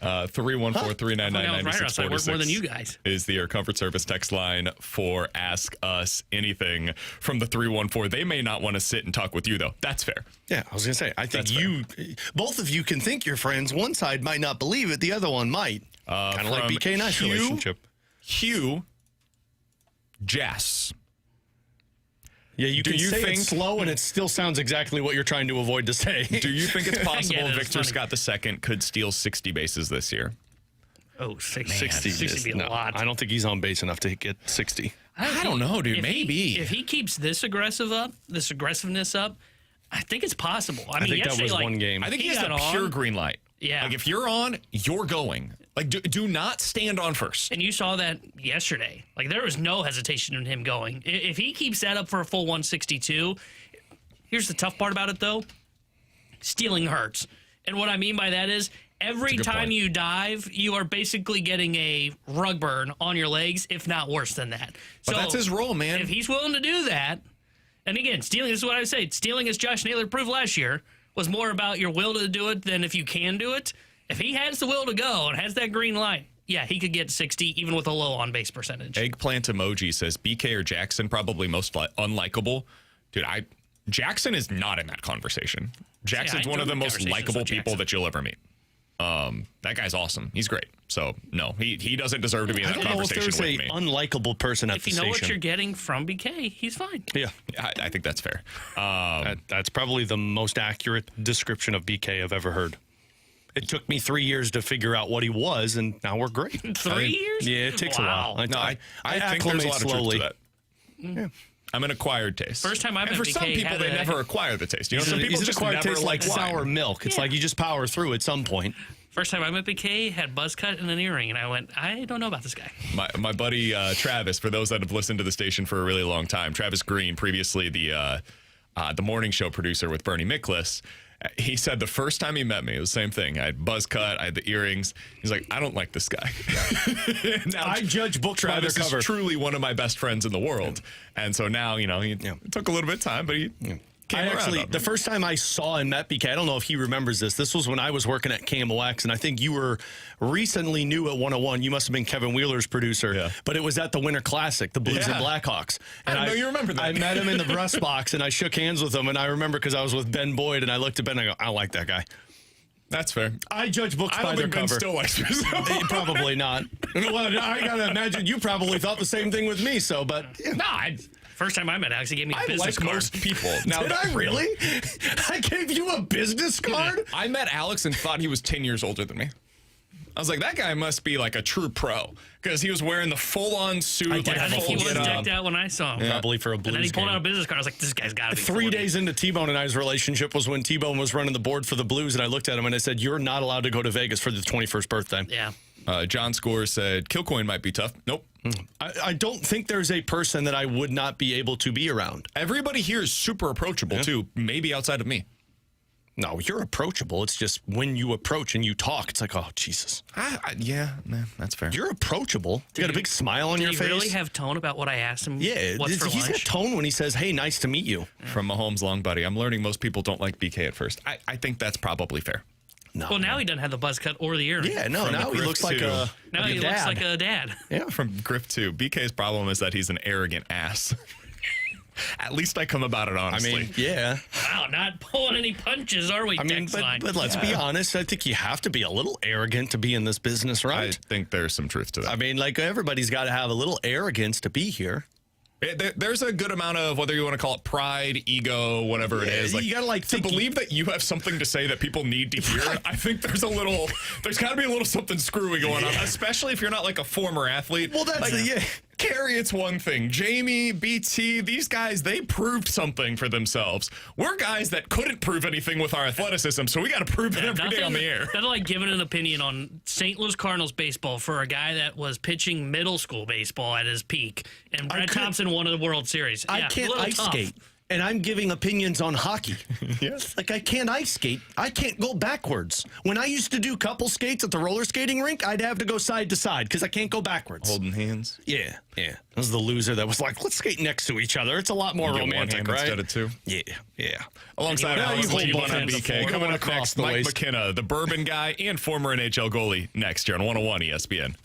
314-399-9646
more than you guys
is the Air Comfort Service text line for Ask Us Anything from the 314. They may not want to sit and talk with you, though. That's fair.
Yeah, I was going to say, I think both of you can think you're friends. One side might not believe it. The other one might. Kind of like BK and I's relationship.
Hugh Jass.
Yeah, you can say it slow, and it still sounds exactly what you're trying to avoid to say.
Do you think it's possible Victor Scott II could steal 60 bases this year?
Oh, 60
60
would be a lot.
I don't think he's on base enough to get 60.
I don't know, dude. Maybe.
If he keeps this aggressiveness up, I think it's possible. I mean,
think that was one game.
I think he has a pure green light.
Yeah.
Like, if you're on, you're going. Like, do not stand on first.
And you saw that yesterday. Like, there was no hesitation in him going. If he keeps that up for a full 162, here's the tough part about it, though. Stealing hurts. And what I mean by that is every time you dive, you are basically getting a rug burn on your legs, if not worse than that.
But that's his role, man.
If he's willing to do that, and again, stealing, this is what I say, stealing, as Josh Naylor proved last year, was more about your will to do it than if you can do it. If he has the will to go and has that green light, yeah, he could get 60 even with a low on-base percentage.
Eggplant emoji says BK or Jackson probably most unlikable. Dude, Jackson is not in that conversation. Jackson's one of the most likable people that you'll ever meet. That guy's awesome. He's great. So, no, he doesn't deserve to be in that
I don't know if
conversation
there's
with
a
me.
unlikable person at
If
the
you know
station.
what you're getting from BK, he's fine.
Yeah.
I think that's fair.
That's probably the most accurate description of BK I've ever heard. It took me 3 years to figure out what he was, and now we're great.
3 years?
Yeah, it takes a while.
No, I think
acclimate
there's a lot of
slowly.
truth to that. Yeah. I'm an acquired taste.
First time I
and
met
for
BK
some people,
had
they
a-
never acquire the taste. You know, some people
He's an
just
acquired
never
taste like
wine.
sour milk. It's
Yeah.
like you just power through at some point.
First time I met BK, had buzz cut and an earring, and I went, I don't know about this guy.
My buddy Travis, for those that have listened to the station for a really long time, Travis Green, previously the morning show producer with Bernie Miklas, he said the first time he met me, it was the same thing. I had buzz cut, I had the earrings. He's like, I don't like this guy. Now,
I judge books by their
Travis
cover.
is truly one of my best friends in the world. And so now, it took a little bit of time, but he came around.
The first time I saw and met BK, I don't know if he remembers this. This was when I was working at KMOX, and I think you were recently new at 101. You must have been Kevin Wheeler's producer.
Yeah.
But it was at the Winter Classic, the Blues and Blackhawks. And
I didn't know you remember that.
I met him in the press box, and I shook hands with him. And I remember because I was with Ben Boyd, and I looked at Ben, and I go, I don't like that guy.
That's fair.
I judge books
I
by
don't
their
think Ben
cover.
still likes yourself.
Probably not. Well, I got to imagine you probably thought the same thing with me, but...
First time I met Alex, he gave me a
I
business
like
card.
most people. Now,
Did I really? I gave you a business card?
I met Alex and thought he was 10 years older than me. I was like, that guy must be like a true pro because he was wearing the full-on suit.
I
like
did
I
a
think he
full
was
get-up.
decked out when I saw him.
Probably for a Blues
And then he pulled
game.
out a business card. I was like, this guy's got to be
3
40.
days into T-Bone and I's relationship was when T-Bone was running the board for the Blues, and I looked at him and I said, you're not allowed to go to Vegas for the 21st birthday.
Yeah.
John Scores said, Kilcoin might be tough. Nope.
I don't think there's a person that I would not be able to be around.
Everybody here is super approachable, too, maybe outside of me.
No, you're approachable. It's just when you approach and you talk, it's like, oh, Jesus.
That's fair.
You're approachable. You got a big smile on your
Did
face.
he really have tone about what I asked him?
Yeah,
What's for
he's got
lunch?
tone when he says, hey, nice to meet you.
From Mahomes' long buddy. I'm learning most people don't like BK at first. I think that's probably fair.
No.
Well, now he doesn't have the buzz cut or the earring.
Yeah, no,
From
now
the
he
Griff
looks like
too.
Now
a
he
dad.
looks like a dad.
Yeah.
From Griff 2. BK's problem is that he's an arrogant ass. At least I come about it
I
honestly.
mean, yeah.
Wow, not pulling any punches, are we?
I mean,
text line?
but let's be honest. I think you have to be a little arrogant to be in this business,
I
right?
think there's some truth to that.
I mean, like everybody's got to have a little arrogance to be here.
There's a good amount of whether you want to call it pride, ego, whatever it is.
you gotta, like,
to
think-
believe that you have something to say that people need to hear. I think there's got to be a little something screwy going on, especially if you're not like a former athlete.
Well, that's
like, Carrie, it's one thing. Jamie, BT, these guys, they proved something for themselves. We're guys that couldn't prove anything with our athleticism, so we got to prove it every day on the air.
That's like giving an opinion on St. Louis Cardinals baseball for a guy that was pitching middle school baseball at his peak, and Brad Thompson won the World Series.
I
Yeah,
can't
a little
ice
tough.
skate, and I'm giving opinions on hockey.
Yes.
Like I can't ice skate. I can't go backwards. When I used to do couple skates at the roller skating rink, I'd have to go side to side because I can't go backwards.
Holding hands.
Yeah. I was the loser that was like, let's skate next to each other. It's a lot more
You get one
romantic,
hand
right?
instead of two.
Yeah.
Alongside
Yeah,
Alex
you hold
T1
both
on
hands
BK.
before.
Coming up
Across
next,
the
Mike
waist.
McKenna, the bourbon guy and former NHL goalie, next year on 101 ESPN.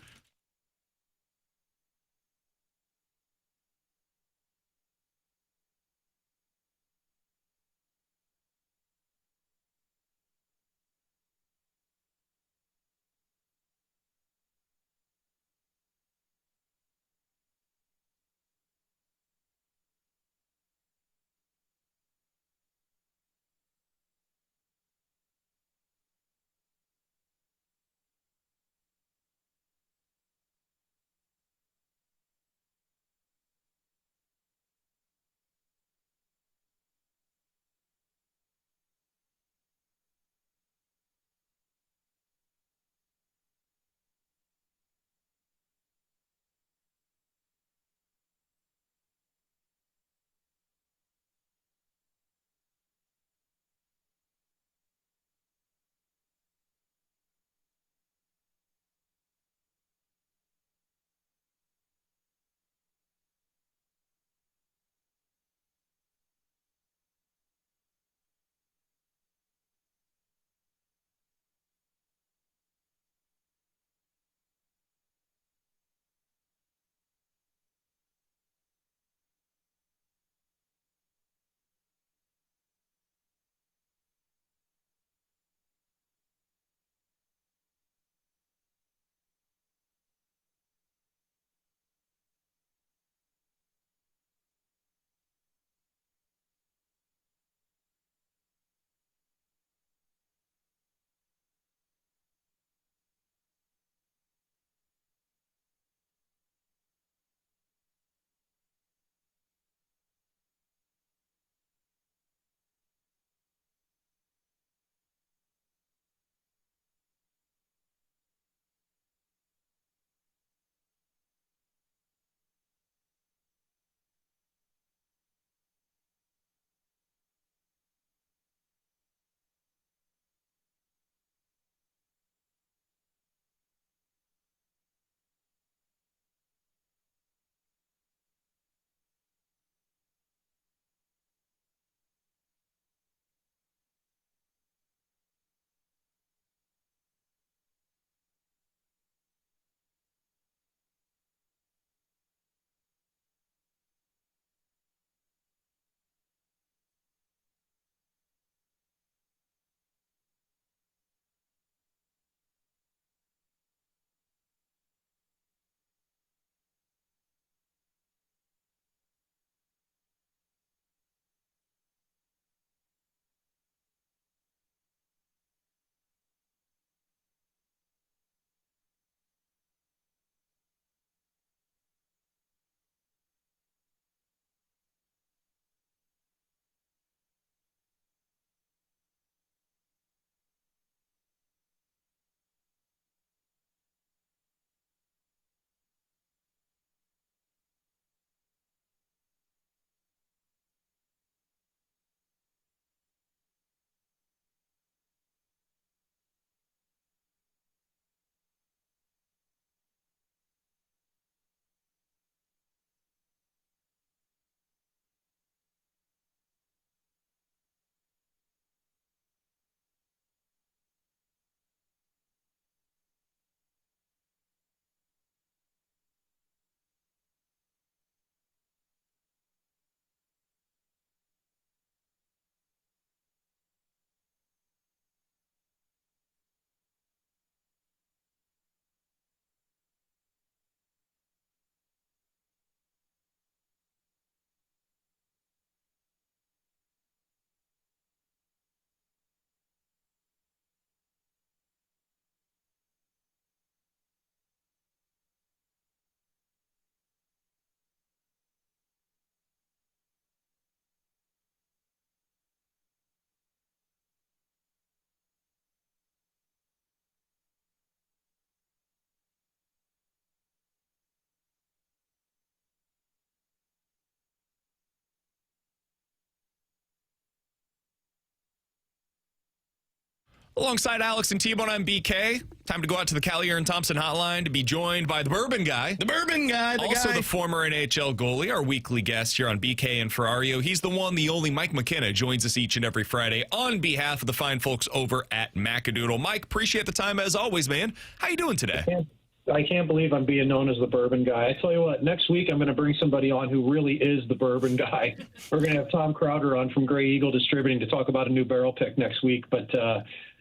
Alongside Alex and T-Bone, I'm BK. Time to go out to the Callier and Thompson hotline to be joined by the Bourbon Guy.
The Bourbon Guy,
The former NHL goalie, our weekly guest here on BK and Ferrario. He's the one, the only Mike McKenna joins us each and every Friday on behalf of the fine folks over at Macadoodle. Mike, appreciate the time as always, man. How you doing today?
I can't believe I'm being known as the Bourbon Guy. I tell you what, next week I'm going to bring somebody on who really is the Bourbon Guy. We're going to have Tom Crowder on from Gray Eagle Distributing to talk about a new barrel pick next week. But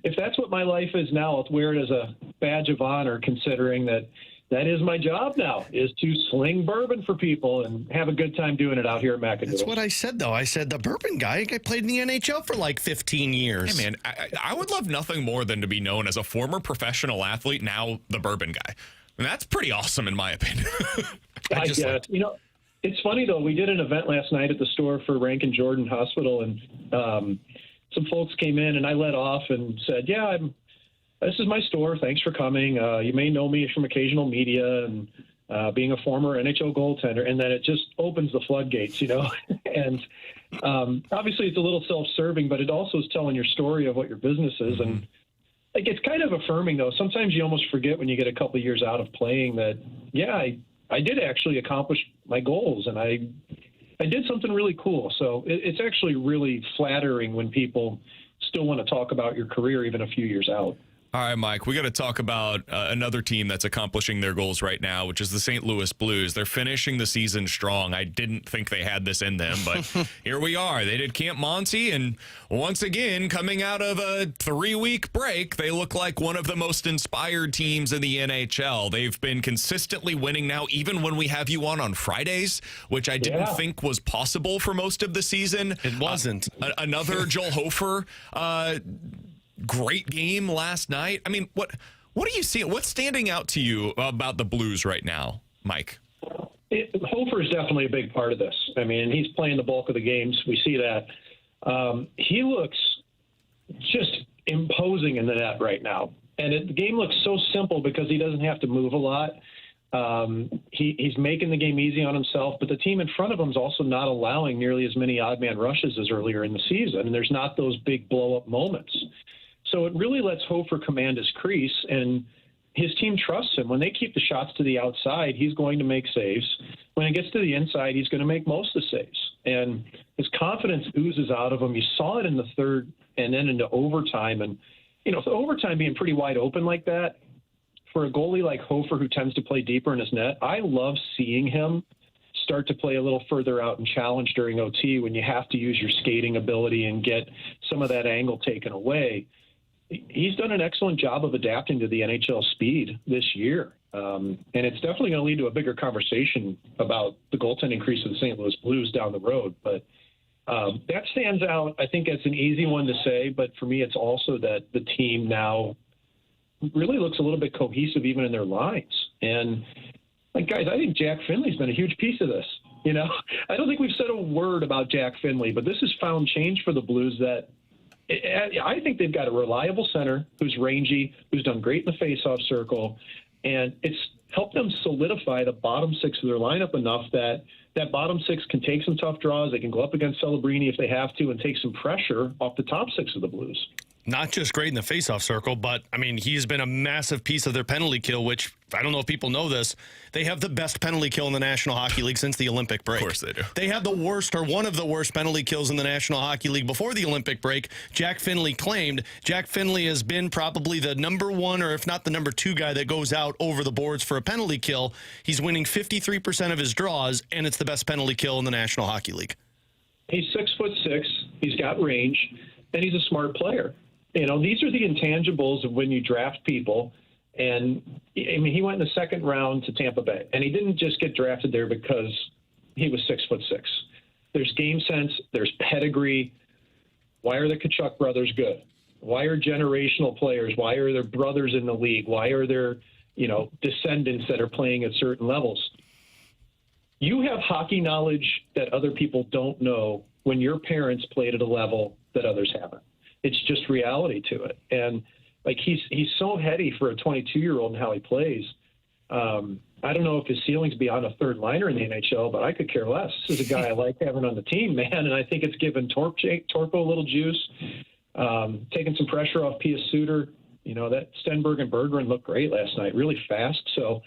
if that's what my life is now, I'll wear it as a badge of honor, considering that is my job now, is to sling bourbon for people and have a good time doing it out here at Macadoodle.
That's what I said, though. I said the Bourbon Guy. I played in the NHL for like 15 years.
Hey, man, I would love nothing more than to be known as a former professional athlete, now the Bourbon Guy. And that's pretty awesome, in my opinion.
I guess. You know, it's funny, though. We did an event last night at the store for Rankin Jordan Hospital, and some folks came in, and I led off and said, this is my store. Thanks for coming. You may know me from occasional media and being a former NHL goaltender, and then it just opens the floodgates, you know. And obviously it's a little self-serving, but it also is telling your story of what your business is. And like, it's kind of affirming, though. Sometimes you almost forget when you get a couple of years out of playing that, I did actually accomplish my goals, and I did something really cool. So it's actually really flattering when people still want to talk about your career even a few years out.
All right, Mike, we got to talk about another team that's accomplishing their goals right now, which is the St. Louis Blues. They're finishing the season strong. I didn't think they had this in them, but here we are. They did Camp Monty, and once again, coming out of a 3-week break, they look like one of the most inspired teams in the NHL. They've been consistently winning now, even when we have you on Fridays, which I didn't think was possible for most of the season.
It wasn't.
Another Joel Hofer great game last night. I mean, what do you see? What's standing out to you about the Blues right now, Mike?
Hofer is definitely a big part of this. I mean, he's playing the bulk of the games. We see that. He looks just imposing in the net right now. And the game looks so simple because he doesn't have to move a lot. He's making the game easy on himself, but the team in front of him is also not allowing nearly as many odd man rushes as earlier in the season. And there's not those big blow up moments. So it really lets Hofer command his crease, and his team trusts him. When they keep the shots to the outside, he's going to make saves. When it gets to the inside, he's going to make most of the saves. And his confidence oozes out of him. You saw it in the third and then into overtime. And, you know, overtime being pretty wide open like that, for a goalie like Hofer who tends to play deeper in his net, I love seeing him start to play a little further out and challenge during OT when you have to use your skating ability and get some of that angle taken away. He's done an excellent job of adapting to the NHL speed this year. And it's definitely going to lead to a bigger conversation about the goaltending crease of the St. Louis Blues down the road. But that stands out. I think it's an easy one to say, but for me, it's also that the team now really looks a little bit cohesive even in their lines. And, like, guys, I think Jack Finley's been a huge piece of this. You know, I don't think we've said a word about Jack Finley, but this has found change for the Blues that I think they've got a reliable center who's rangy, who's done great in the faceoff circle, and it's helped them solidify the bottom six of their lineup enough that that bottom six can take some tough draws. They can go up against Celebrini if they have to and take some pressure off the top six of the Blues.
Not just great in the faceoff circle, but, I mean, he's been a massive piece of their penalty kill, which, I don't know if people know this, they have the best penalty kill in the National Hockey League since the Olympic break.
Of course they do.
They had the worst, or one of the worst, penalty kills in the National Hockey League before the Olympic break. Jack Finley claimed. Jack Finley has been probably the number one, or if not the number two guy that goes out over the boards for a penalty kill. He's winning 53% of his draws, and it's the best penalty kill in the National Hockey League.
He's 6'6", he's got range, and he's a smart player. You know, these are the intangibles of when you draft people. And, I mean, he went in the second round to Tampa Bay, and he didn't just get drafted there because he was 6'6". There's game sense. There's pedigree. Why are the Tkachuk brothers good? Why are generational players? Why are there brothers in the league? Why are there, you know, descendants that are playing at certain levels? You have hockey knowledge that other people don't know when your parents played at a level that others haven't. It's just reality to it. And, like, he's so heady for a 22-year-old and how he plays. I don't know if his ceiling's beyond a third liner in the NHL, but I could care less. This is a guy I like having on the team, man, and I think it's given Torpo a little juice. taking some pressure off Pius Suter. You know, that Stenberg and Berggren looked great last night, really fast. So,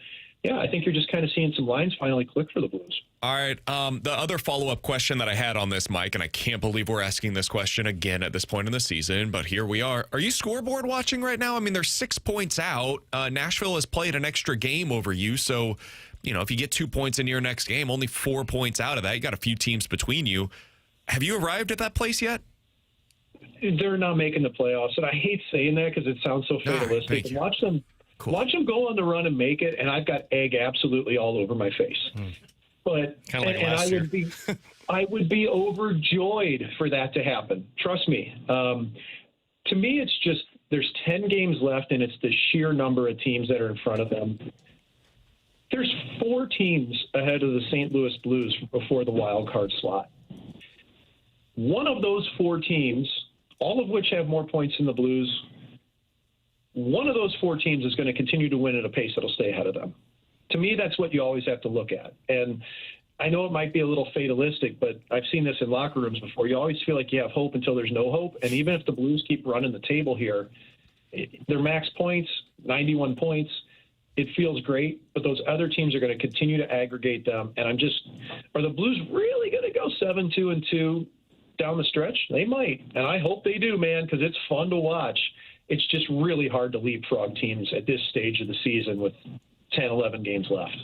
yeah, I think you're just kind of seeing some lines finally click for the Blues.
All right. The other follow-up question that I had on this, Mike, and I can't believe we're asking this question again at this point in the season, but here we are. Are you scoreboard watching right now? I mean, they're 6 points out. Nashville has played an extra game over you, so, you know, if you get 2 points in your next game, only 4 points out of that, you got a few teams between you. Have you arrived at that place yet?
They're not making the playoffs, and I hate saying that because it sounds so fatalistic.
Right,
watch them go on the run and make it, and I've got egg absolutely all over my face. But
kind of like last year.
I would be overjoyed for that to happen. Trust me. To me, it's just there's 10 games left, and it's the sheer number of teams that are in front of them. There's 4 teams ahead of the St. Louis Blues before the wild card slot. One of those 4 teams, all of which have more points than the Blues, one of those 4 teams is going to continue to win at a pace that'll stay ahead of them. To me, that's what you always have to look at. And I know it might be a little fatalistic, but I've seen this in locker rooms before. You always feel like you have hope until there's no hope. And even if the Blues keep running the table here, their max points, 91 points, it feels great, but those other teams are going to continue to aggregate them. And are the Blues really going to go 7-2-2 down the stretch? They might, and I hope they do, man, because it's fun to watch. It's just really hard to leapfrog teams at this stage of the season with 10, 11 games left.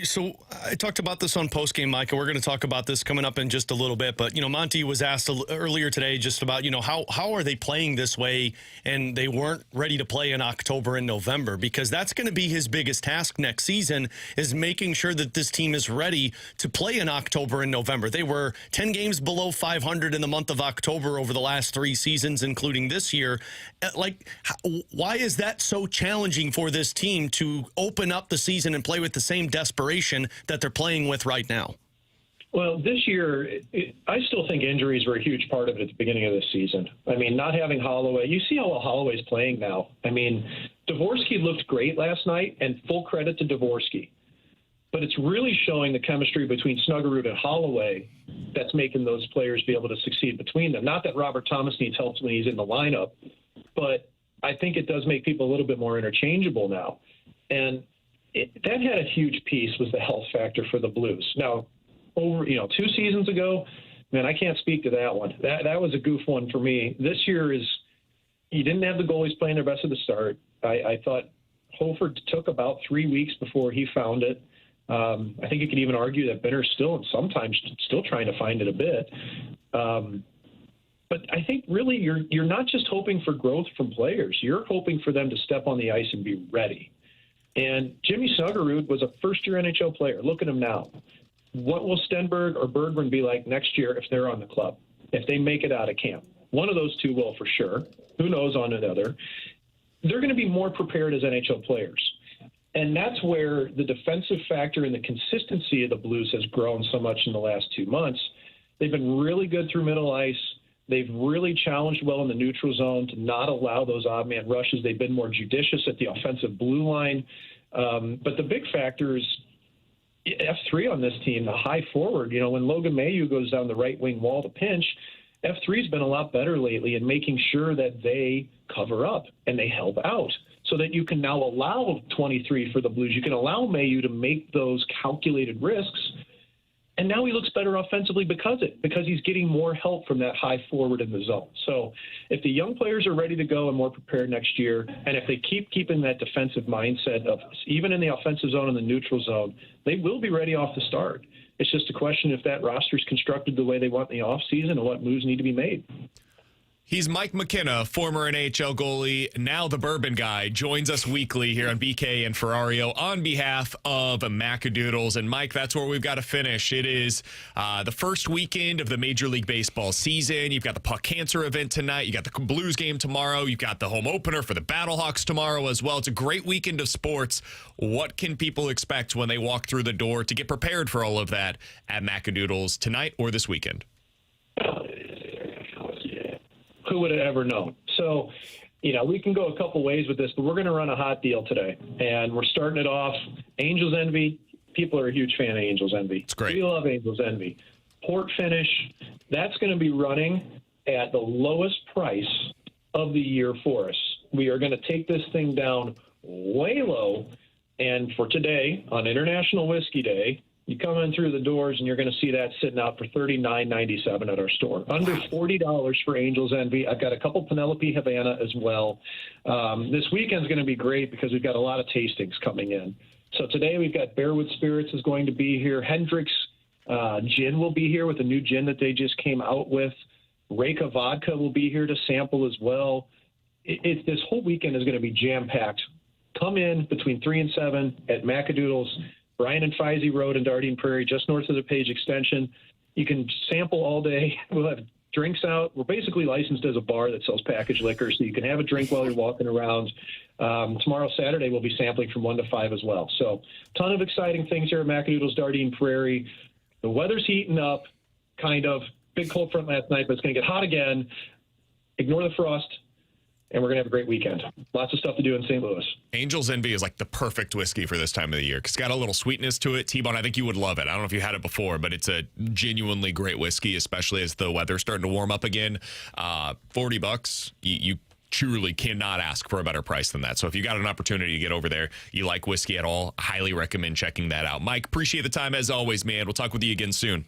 So I talked about this on postgame, Mike, and we're going to talk about this coming up in just a little bit. But, you know, Monty was asked earlier today just about, you know, how are they playing this way and they weren't ready to play in October and November, because that's going to be his biggest task next season, is making sure that this team is ready to play in October and November. They were 10 games below 500 in the month of October over the last 3 seasons, including this year. Like, why is that so challenging for this team to open up the season and play with the same desperation that they're playing with right now?
Well, this year, I still think injuries were a huge part of it at the beginning of this season. I mean, not having Holloway, you see how well Holloway's playing now. I mean, Dvorsky looked great last night, and full credit to Dvorsky. But it's really showing the chemistry between Snuggerud and Holloway that's making those players be able to succeed between them. Not that Robert Thomas needs help when he's in the lineup, but I think it does make people a little bit more interchangeable now. And that had a huge piece, was the health factor for the Blues. Now, over 2 seasons ago, man, I can't speak to that one. That was a goof one for me. This year you didn't have the goalies playing their best at the start. I thought Hofer took about 3 weeks before he found it. I think you could even argue that Benner's still trying to find it a bit. But I think really you're not just hoping for growth from players. You're hoping for them to step on the ice and be ready. And Jimmy Snuggerud was a first-year NHL player. Look at him now. What will Stenberg or Berggren be like next year if they're on the club, if they make it out of camp? One of those two will for sure. Who knows on another? They're going to be more prepared as NHL players. And that's where the defensive factor and the consistency of the Blues has grown so much in the last 2 months. They've been really good through middle ice. They've really challenged well in the neutral zone to not allow those odd man rushes. They've been more judicious at the offensive blue line. But the big factor is F3 on this team, the high forward. When Logan Mailloux goes down the right wing wall to pinch, F3's been a lot better lately in making sure that they cover up and they help out, so that you can now allow 23 for the Blues. You can allow Mailloux to make those calculated risks. And now he looks better offensively because he's getting more help from that high forward in the zone. So if the young players are ready to go and more prepared next year, and if they keeping that defensive mindset of even in the offensive zone and the neutral zone, they will be ready off the start. It's just a question if that roster is constructed the way they want in the offseason and what moves need to be made.
He's Mike McKenna, former NHL goalie, now the Bourbon Guy, joins us weekly here on BK and Ferrario on behalf of Macadoodles. And Mike, that's where we've got to finish. It is the first weekend of the Major League Baseball season. You've got the Puck Cancer event tonight. You got the Blues game tomorrow. You've got the home opener for the Battlehawks tomorrow as well. It's a great weekend of sports. What can people expect when they walk through the door to get prepared for all of that at Macadoodles tonight or this weekend?
Who would have ever known? So, we can go a couple ways with this, but we're going to run a hot deal today. And we're starting it off. Angels Envy. People are a huge fan of Angels Envy.
It's great.
We love Angels Envy. Port Finish. That's going to be running at the lowest price of the year for us. We are going to take this thing down way low. And for today, on International Whiskey Day, you come in through the doors and you're going to see that sitting out for $39.97 at our store. Under $40 for Angel's Envy. I've got a couple Penelope Havana as well. This weekend's going to be great because we've got a lot of tastings coming in. So today we've got Bearwood Spirits is going to be here. Hendrick's Gin will be here with a new gin that they just came out with. Reka Vodka will be here to sample as well. This whole weekend is going to be jam-packed. Come in between 3 and 7 at Macadoodles, Bryan and Feisey Road in Dardine Prairie, just north of the Page Extension. You can sample all day. We'll have drinks out. We're basically licensed as a bar that sells packaged liquor, so you can have a drink while you're walking around. Tomorrow, Saturday, we'll be sampling from 1 to 5 as well. So ton of exciting things here at Macadoodles, Dardine Prairie. The weather's heating up, kind of. Big cold front last night, but it's going to get hot again. Ignore the frost, and we're going to have a great weekend. Lots of stuff to do in St. Louis.
Angel's Envy is like the perfect whiskey for this time of the year because it's got a little sweetness to it. T-Bone, I think you would love it. I don't know if you had it before, but it's a genuinely great whiskey, especially as the weather's starting to warm up again. $40, you truly cannot ask for a better price than that. So if you got an opportunity to get over there, you like whiskey at all, highly recommend checking that out. Mike, appreciate the time as always, man. We'll talk with you again soon.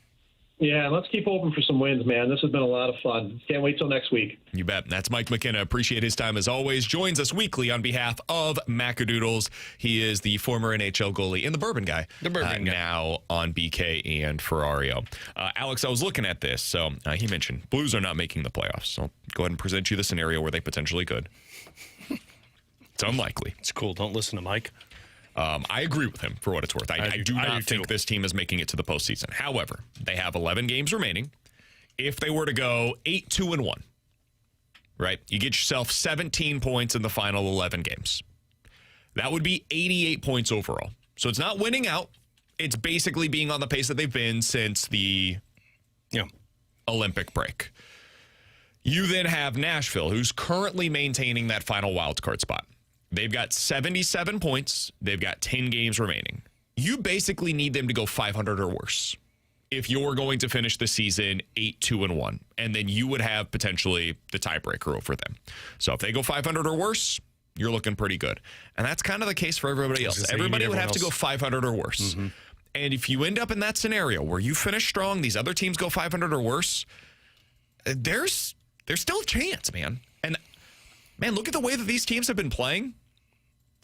Yeah, let's keep hoping for some wins, man. This has been a lot of fun. Can't wait till next week.
You bet. That's Mike McKenna. Appreciate his time as always. Joins us weekly on behalf of Macadoodles. He is the former NHL goalie and the bourbon guy. Now on BK and Ferrario. Alex, I was looking at this. So he mentioned Blues are not making the playoffs. So go ahead and present you the scenario where they potentially could. It's unlikely.
It's cool. Don't listen to Mike.
I agree with him for what it's worth. I do not think this team is making it to the postseason. However, they have 11 games remaining. If they were to go 8-2-1, right, you get yourself 17 points in the final 11 games. That would be 88 points overall. So it's not winning out. It's basically being on the pace that they've been since the Olympic break. You then have Nashville, who's currently maintaining that final wild card spot. They've got 77 points. They've got 10 games remaining. You basically need them to go 500 or worse if you're going to finish the season 8-2-1. And then you would have potentially the tiebreaker over them. So if they go 500 or worse, you're looking pretty good. And that's kind of the case for everybody else. Everybody would have to go 500 or worse. Mm-hmm. And if you end up in that scenario where you finish strong, these other teams go 500 or worse, there's still a chance, man. And, man, look at the way that these teams have been playing.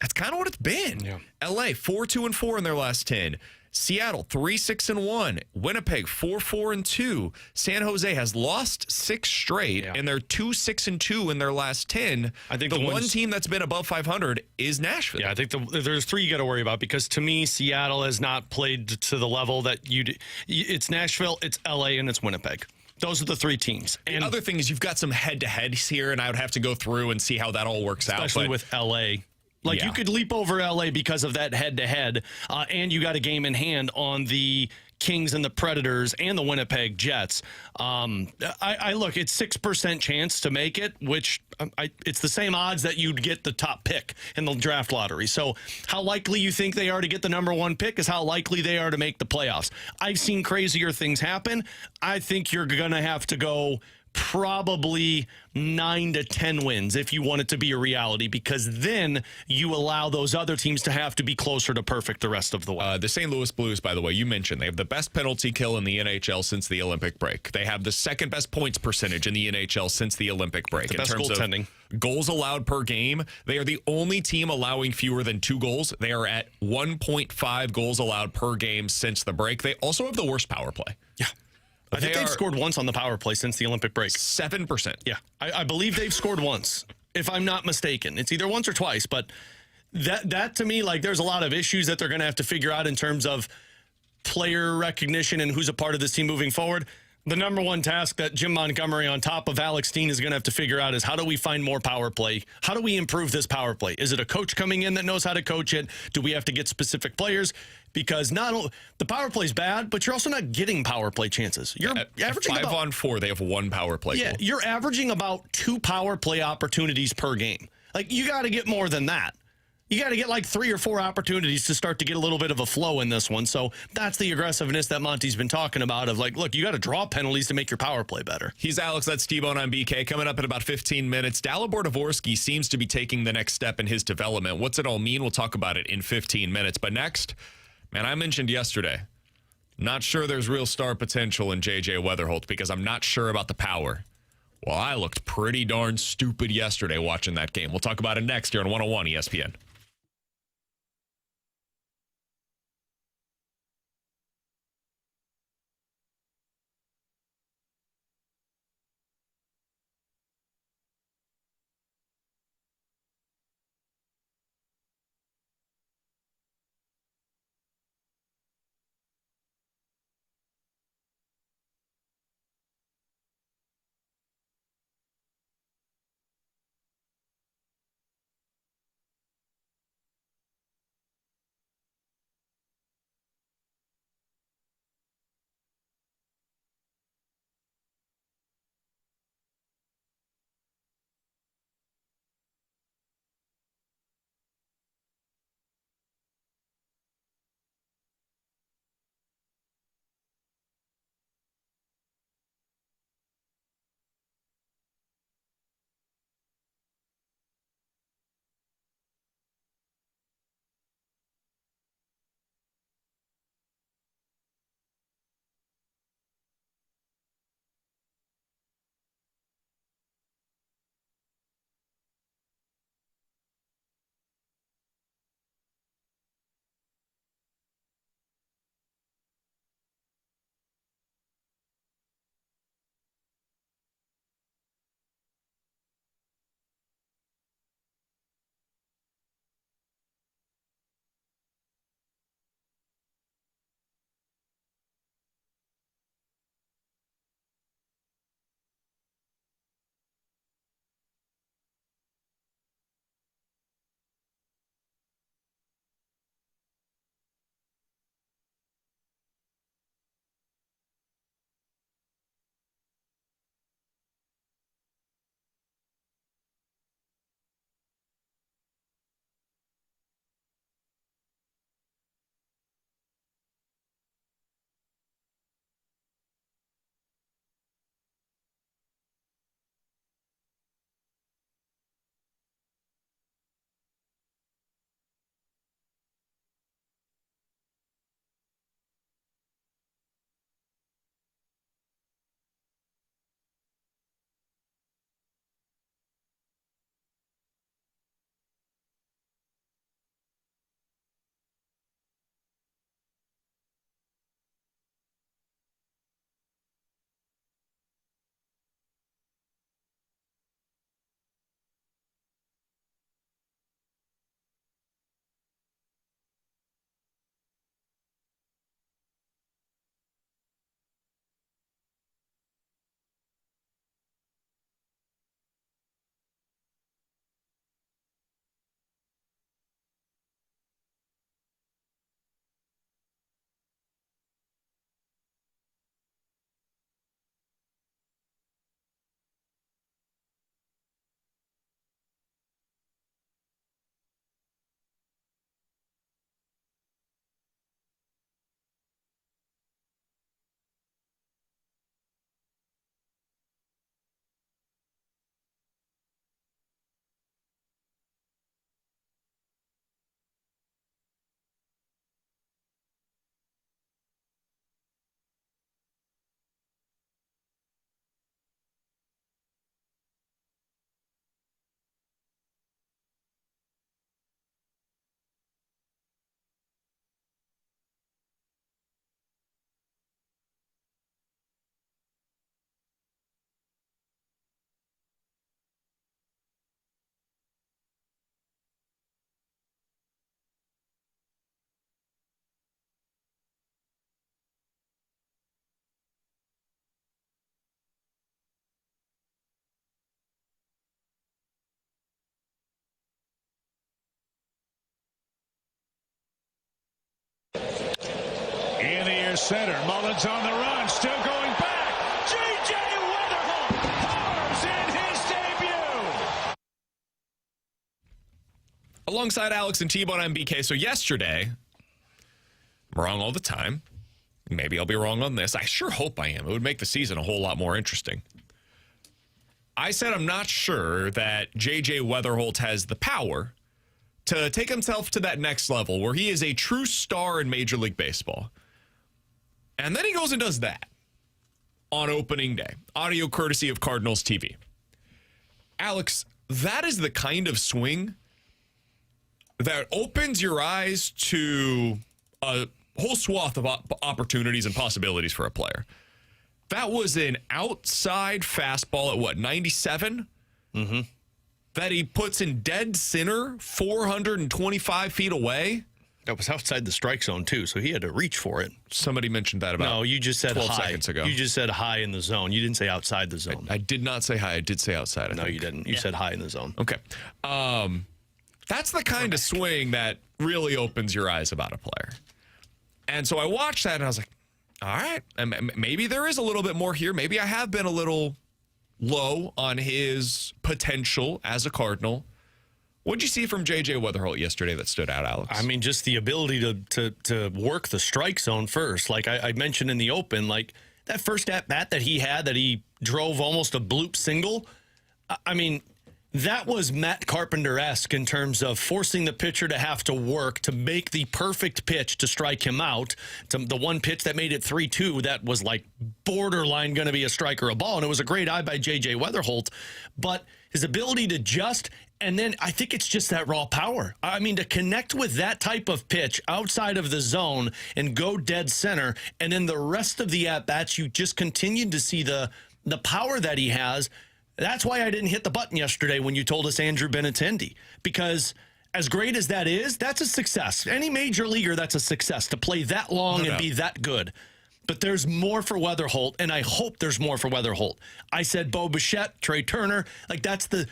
That's kind of what it's been. Yeah. LA, 4-2-4 in their last 10. Seattle, 3-6-1. Winnipeg, 4-4-2. San Jose has lost 6 straight, and they're 2-6-2 in their last 10. I think the one team that's been above 500 is Nashville.
Yeah, I think there's 3 you got to worry about because to me, Seattle has not played to the level that it's Nashville, it's LA, and it's Winnipeg. Those are the 3 teams.
And the other thing is you've got some head-to-heads here, and I would have to go through and see how that all works out.
Especially with LA. You could leap over LA because of that head-to-head, and you got a game in hand on the Kings and the Predators and the Winnipeg Jets. I look, it's 6% chance to make it, which it's the same odds that you'd get the top pick in the draft lottery. So how likely you think they are to get the number 1 pick is how likely they are to make the playoffs. I've seen crazier things happen. I think you're going to have to go probably 9 to 10 wins if you want it to be a reality, because then you allow those other teams to have to be closer to perfect the rest of the way.
The St. Louis Blues, by the way, you mentioned they have the best penalty kill in the NHL since the Olympic break. They have the second best points percentage in the NHL since the Olympic break.
The best goaltending.
Goals allowed per game, they are the only team allowing fewer than 2 goals. They are at 1.5 goals allowed per game since the break. They also have the worst power play.
Yeah. I think they've scored once on the power play since the Olympic break.
7%.
Yeah. I believe they've scored once, if I'm not mistaken. It's either once or twice, but that to me, there's a lot of issues that they're going to have to figure out in terms of player recognition and who's a part of this team moving forward. The number 1 task that Jim Montgomery on top of Alex Steen is going to have to figure out is how do we find more power play? How do we improve this power play? Is it a coach coming in that knows how to coach it? Do we have to get specific players? Because the power play is bad, but you're also not getting power play chances. You're averaging
5 on 4. They have 1 power play goal.
You're averaging about 2 power play opportunities per game. You got to get more than that. You got to get like 3 or 4 opportunities to start to get a little bit of a flow in this one. So that's the aggressiveness that Monty's been talking about of like, look, you got to draw penalties to make your power play better.
He's Alex, that's T-Bone on BK. Coming up in about 15 minutes, Dalibor Dvorsky seems to be taking the next step in his development. What's it all mean? We'll talk about it in 15 minutes. But next, man, I mentioned yesterday, not sure there's real star potential in JJ Wetherholt because I'm not sure about the power. Well, I looked pretty darn stupid yesterday watching that game. We'll talk about it next here on 101 ESPN.
In the air center. Mullins on the run. Still going back. JJ Wetherholt homers in his debut.
Alongside Alex and T-Bone, I'm BK. So yesterday, I'm wrong all the time. Maybe I'll be wrong on this. I sure hope I am. It would make the season a whole lot more interesting. I said I'm not sure that JJ Wetherholt has the power to take himself to that next level where he is a true star in Major League Baseball. And then he goes and does that on opening day. Audio courtesy of Cardinals TV. Alex, that is the kind of swing that opens your eyes to a whole swath of opportunities and possibilities for a player. That was an outside fastball at what, 97?
Mm-hmm.
That he puts in dead center 425 feet away.
That was outside the strike zone, too, so he had to reach for it.
Somebody mentioned that about
No, you just said
12
high.
seconds ago.
You just said high in the zone. You didn't say outside the zone.
I did not say high. I did say outside.
No, you didn't. You said high in the zone.
Okay. That's the kind of swing that really opens your eyes about a player. And so I watched that, and I was like, all right, maybe there is a little bit more here. Maybe I have been a little low on his potential as a Cardinal. What did you see from JJ Wetherholt yesterday that stood out, Alex?
I mean, just the ability to work the strike zone first. Like I mentioned in the open, like that first at-bat that he drove almost a bloop single. I mean, that was Matt Carpenter-esque in terms of forcing the pitcher to have to work to make the perfect pitch to strike him out. To the one pitch that made it 3-2 that was like borderline going to be a strike or a ball. And it was a great eye by JJ Wetherholt. But his ability to and then I think it's just that raw power. I mean, to connect with that type of pitch outside of the zone and go dead center, and then the rest of the at-bats, you just continued to see the power that he has. That's why I didn't hit the button yesterday when you told us Andrew Benintendi, because as great as that is, that's a success. Any major leaguer, that's a success to play that long and be that good. But there's more for Wetherholt, and I hope there's more for Wetherholt. I said Bo Bichette, Trey Turner, like that's the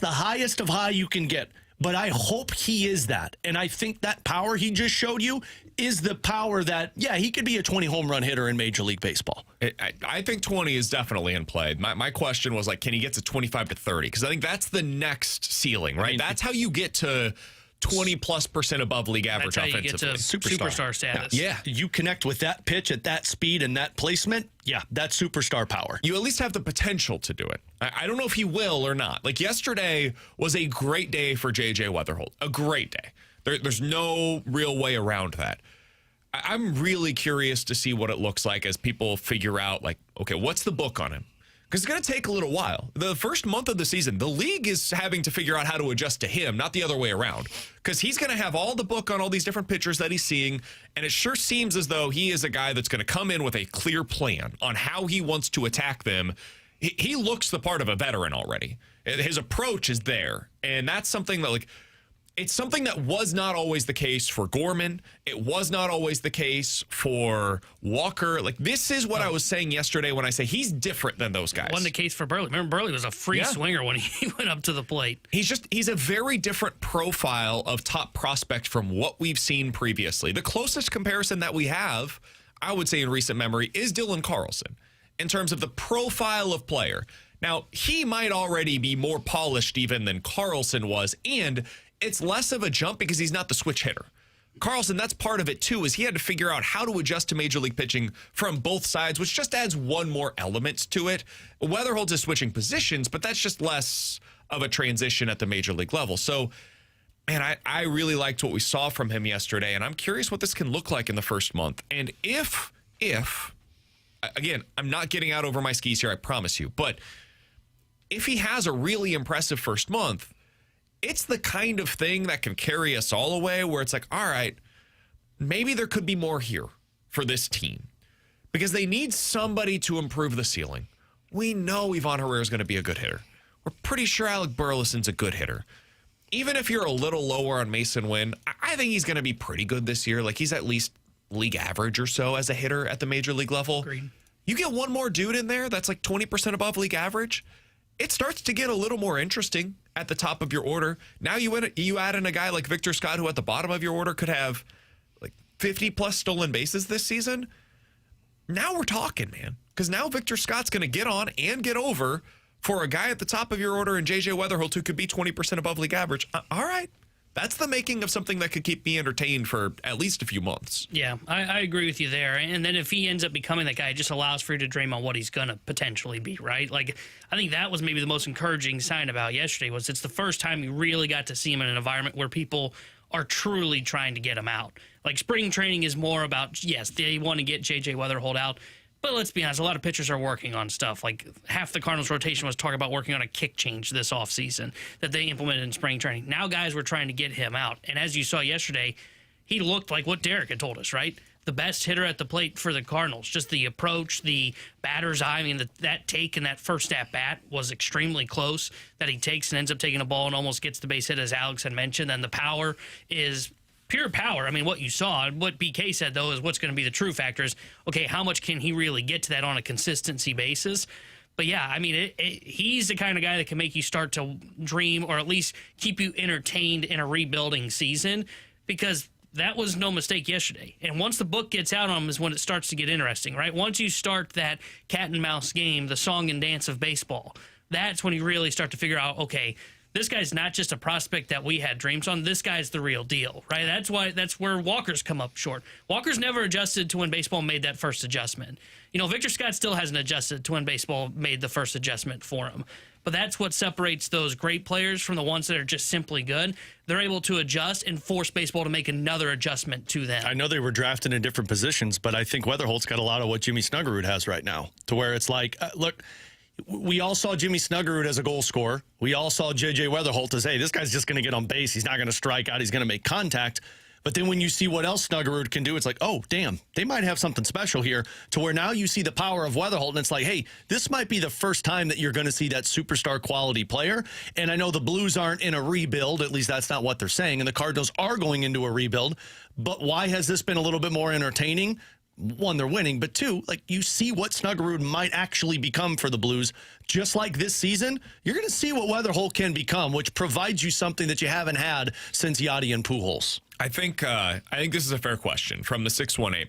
highest of high you can get. But I hope he is that. And I think that power he just showed you is the power that, he could be a 20 home run hitter in Major League Baseball.
I think 20 is definitely in play. My question was, like, can he get to 25 to 30? Because I think that's the next ceiling, right? I mean, that's how you get to 20+% above league average offensively.
That's how you get to superstar status.
Yeah.
You connect with that pitch at that speed and that placement, that's superstar power.
You at least have the potential to do it. I don't know if he will or not. Like, yesterday was a great day for JJ Wetherholt. A great day. There's no real way around that. I'm really curious to see what it looks like as people figure out, like, okay, what's the book on him? Because it's going to take a little while. The first month of the season, the league is having to figure out how to adjust to him, not the other way around. Because he's going to have all the book on all these different pitchers that he's seeing, and it sure seems as though he is a guy that's going to come in with a clear plan on how he wants to attack them. He looks the part of a veteran already. His approach is there, and that's something that, like, it's something that was not always the case for Gorman. It was not always the case for Walker. Like, this is what I was saying yesterday when I say he's different than those guys.
Wasn't the case for Burley. Remember, Burley was a free swinger when he went up to the plate.
He's a very different profile of top prospect from what we've seen previously. The closest comparison that we have, I would say in recent memory, is Dylan Carlson in terms of the profile of player. Now, he might already be more polished even than Carlson was, and it's less of a jump because he's not the switch hitter. Carlson, that's part of it too, is he had to figure out how to adjust to Major League pitching from both sides, which just adds one more element to it. Wetherholt is switching positions, but that's just less of a transition at the Major League level. So, man, I really liked what we saw from him yesterday, and I'm curious what this can look like in the first month. And if, again, I'm not getting out over my skis here, I promise you, but if he has a really impressive first month, it's the kind of thing that can carry us all away where it's like, all right, maybe there could be more here for this team because they need somebody to improve the ceiling. We know Ivan Herrera is going to be a good hitter. We're pretty sure Alec Burleson's a good hitter. Even if you're a little lower on Mason Wynn, I think he's going to be pretty good this year. Like, he's at least league average or so as a hitter at the major league level.
Agreed.
You get one more dude in there that's like 20% above league average, it starts to get a little more interesting at the top of your order. Now you add in a guy like Victor Scott, who at the bottom of your order could have like 50+ stolen bases this season. Now we're talking, man. Because now Victor Scott's going to get on and get over for a guy at the top of your order in JJ Wetherholt who could be 20% above league average. All right. That's the making of something that could keep me entertained for at least a few months.
Yeah, I agree with you there. And then if he ends up becoming that guy, it just allows for you to dream on what he's going to potentially be, right? Like, I think that was maybe the most encouraging sign about yesterday was it's the first time you really got to see him in an environment where people are truly trying to get him out. Like, spring training is more about, yes, they want to get JJ Wetherholt out. But let's be honest, a lot of pitchers are working on stuff. Like half the Cardinals rotation was talking about working on a kick change this offseason that they implemented in spring training. Now guys were trying to get him out. And as you saw yesterday, he looked like what Derek had told us, right? The best hitter at the plate for the Cardinals. Just the approach, the batter's eye. I mean, that take and that first at-bat was extremely close that he takes and ends up taking a ball and almost gets the base hit, as Alex had mentioned. And the power is pure power. I mean, what you saw, what BK said, though, is what's going to be the true factor is, okay, how much can he really get to that on a consistency basis? But, yeah, I mean, he's the kind of guy that can make you start to dream or at least keep you entertained in a rebuilding season because that was no mistake yesterday. And once the book gets out on him is when it starts to get interesting, right? Once you start that cat and mouse game, the song and dance of baseball, that's when you really start to figure out, okay, this guy's not just a prospect that we had dreams on. This guy's the real deal, right? That's where Walker's come up short. Walker's never adjusted to when baseball made that first adjustment. You know, Victor Scott still hasn't adjusted to when baseball made the first adjustment for him. But that's what separates those great players from the ones that are just simply good. They're able to adjust and force baseball to make another adjustment to them.
I know they were drafted in different positions, but I think Wetherholt's got a lot of what Jimmy Snuggerud has right now, to where it's like, look, we all saw Jimmy Snuggerud as a goal scorer. We all saw JJ Wetherholt as, hey, this guy's just going to get on base. He's not going to strike out. He's going to make contact. But then when you see what else Snuggerud can do, it's like, oh, damn, they might have something special here, to where now you see the power of Wetherholt, and it's like, hey, this might be the first time that you're going to see that superstar quality player. And I know the Blues aren't in a rebuild. At least that's not what they're saying. And the Cardinals are going into a rebuild. But why has this been a little bit more entertaining? One, they're winning, but two, like, you see what Snuggerud might actually become for the Blues. Just like this season, you're going to see what Wetherholt can become, which provides you something that you haven't had since Yachty and Pujols.
I think this is a fair question from the 618.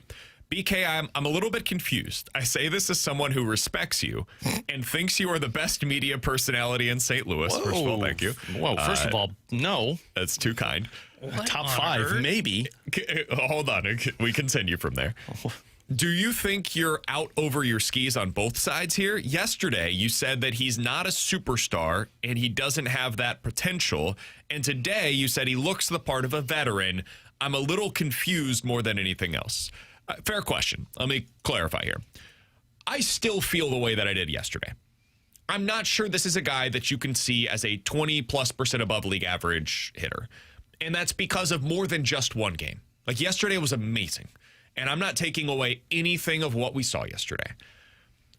BK, I'm a little bit confused. I say this as someone who respects you and thinks you are the best media personality in St. Louis.
Whoa.
First of all, thank you.
Whoa, first of all, no.
That's too kind.
Top five, maybe.
Hold on. We continue from there. Do you think you're out over your skis on both sides here? Yesterday, you said that he's not a superstar and he doesn't have that potential. And today, you said he looks the part of a veteran. I'm a little confused more than anything else. Fair question. Let me clarify here. I still feel the way that I did yesterday. I'm not sure this is a guy that you can see as a 20+% above league average hitter. And that's because of more than just one game. Like, yesterday was amazing. And I'm not taking away anything of what we saw yesterday.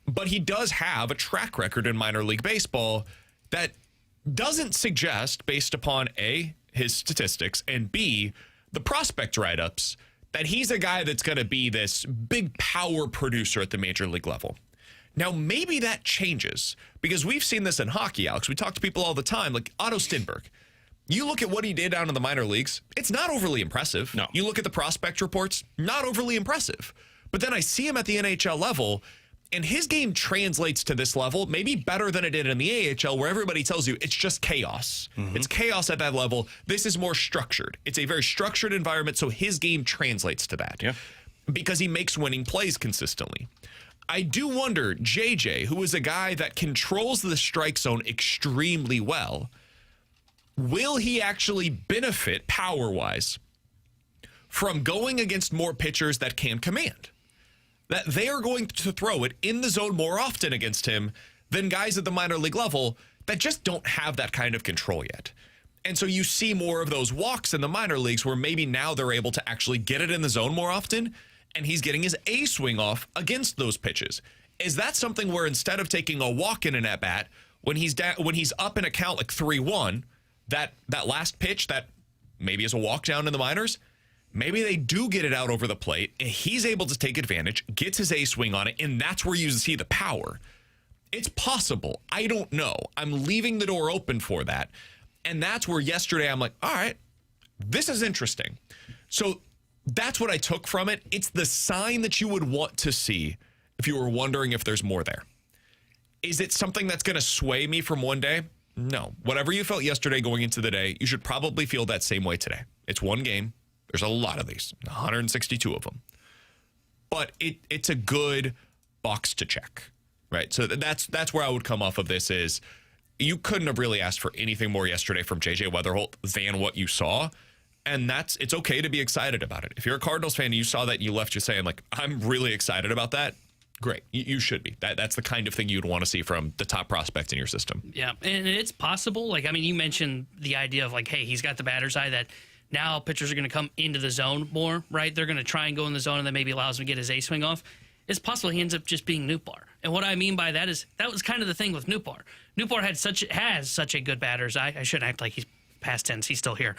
But he does have a track record in minor league baseball that doesn't suggest, based upon A, his statistics, and B, the prospect write-ups, that he's a guy that's going to be this big power producer at the major league level. Now, maybe that changes, because we've seen this in hockey, Alex. We talk to people all the time, like Otto Stenberg. You look at what he did down in the minor leagues, it's not overly impressive.
No.
You look at the prospect reports, not overly impressive. But then I see him at the NHL level, and his game translates to this level maybe better than it did in the AHL, where everybody tells you it's just chaos. Mm-hmm. It's chaos at that level. This is more structured. It's a very structured environment, so his game translates to that.
Yeah.
Because he makes winning plays consistently. I do wonder, JJ, who is a guy that controls the strike zone extremely well, will he actually benefit power-wise from going against more pitchers that can command? That they are going to throw it in the zone more often against him than guys at the minor league level that just don't have that kind of control yet. And so you see more of those walks in the minor leagues where maybe now they're able to actually get it in the zone more often, and he's getting his A swing off against those pitches. Is that something where instead of taking a walk in an at-bat, when he's up in a count like 3-1, that last pitch that maybe is a walk down in the minors, maybe they do get it out over the plate, and he's able to take advantage, gets his A swing on it, and that's where you see the power. It's possible. I don't know. I'm leaving the door open for that. And that's where yesterday I'm like, all right, this is interesting. So that's what I took from it. It's the sign that you would want to see if you were wondering if there's more there. Is it something that's going to sway me from one day? No. Whatever you felt yesterday going into the day, you should probably feel that same way today. It's one game. There's a lot of these, 162 of them. But it's a good box to check, right? So that's where I would come off of this is you couldn't have really asked for anything more yesterday from JJ Wetherholt than what you saw. And it's okay to be excited about it. If you're a Cardinals fan and you saw that and you left you saying, like, I'm really excited about that, great. You should be. That's the kind of thing you'd want to see from the top prospect in your system.
Yeah, and it's possible. Like, I mean, you mentioned the idea of, like, hey, he's got the batter's eye that now pitchers are going to come into the zone more, right? They're going to try and go in the zone, and that maybe allows him to get his A swing off. It's possible he ends up just being Nootbaar. And what I mean by that is that was kind of the thing with Nootbaar. Nootbaar has such a good batter's eye. I shouldn't act like he's past tense. He's still here.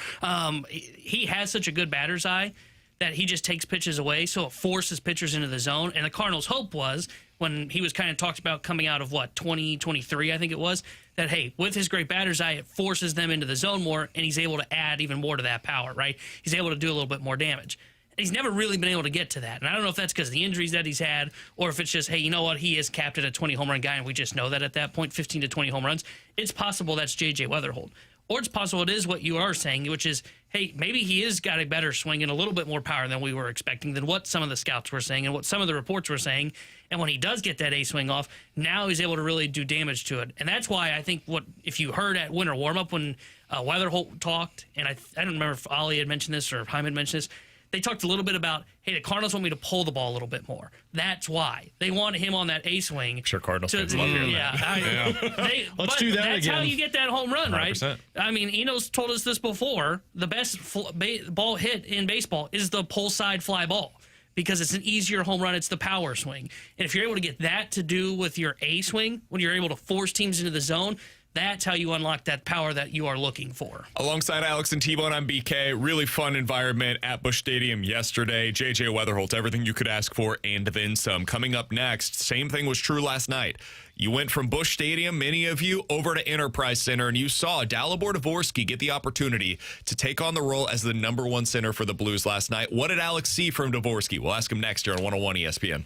He has such a good batter's eye that he just takes pitches away, so it forces pitchers into the zone. And the Cardinals' hope was, when he was kind of talked about coming out of, 2023, I think it was, that, hey, with his great batter's eye, it forces them into the zone more, and he's able to add even more to that power, right? He's able to do a little bit more damage. He's never really been able to get to that. And I don't know if that's because of the injuries that he's had, or if it's just, hey, you know what, he is capped at a 20 home run guy, and we just know that at that point, 15 to 20 home runs. It's possible that's JJ Wetherholt. Or it's possible it is what you are saying, which is, hey, maybe he is got a better swing and a little bit more power than we were expecting, than what some of the scouts were saying and what some of the reports were saying. And when he does get that A swing off, now he's able to really do damage to it. And that's why I think if you heard at winter warmup when Wetherholt talked, and I don't remember if Oli had mentioned this or if Hyman mentioned this, they talked a little bit about, hey, the Cardinals want me to pull the ball a little bit more. That's why. They want him on that A swing.
Sure, Cardinals fans love hearing that.
Let's do that
that's
again.
how you get that home run,
100%.
right? I mean, Eno's told us this before. The best ball hit in baseball is the pull side fly ball because it's an easier home run. It's the power swing. And if you're able to get that to do with your A swing, when you're able to force teams into the zone, that's how you unlock that power that you are looking for.
Alongside Alex and T-Bone, I'm BK. Really fun environment at Busch Stadium yesterday. JJ Wetherholt, everything you could ask for and then some. Coming up next, same thing was true last night. You went from Busch Stadium, many of you, over to Enterprise Center, and you saw Dalibor Dvorsky get the opportunity to take on the role as the #1 center for the Blues last night. What did Alex see from Dvorsky? We'll ask him next here on 101 ESPN.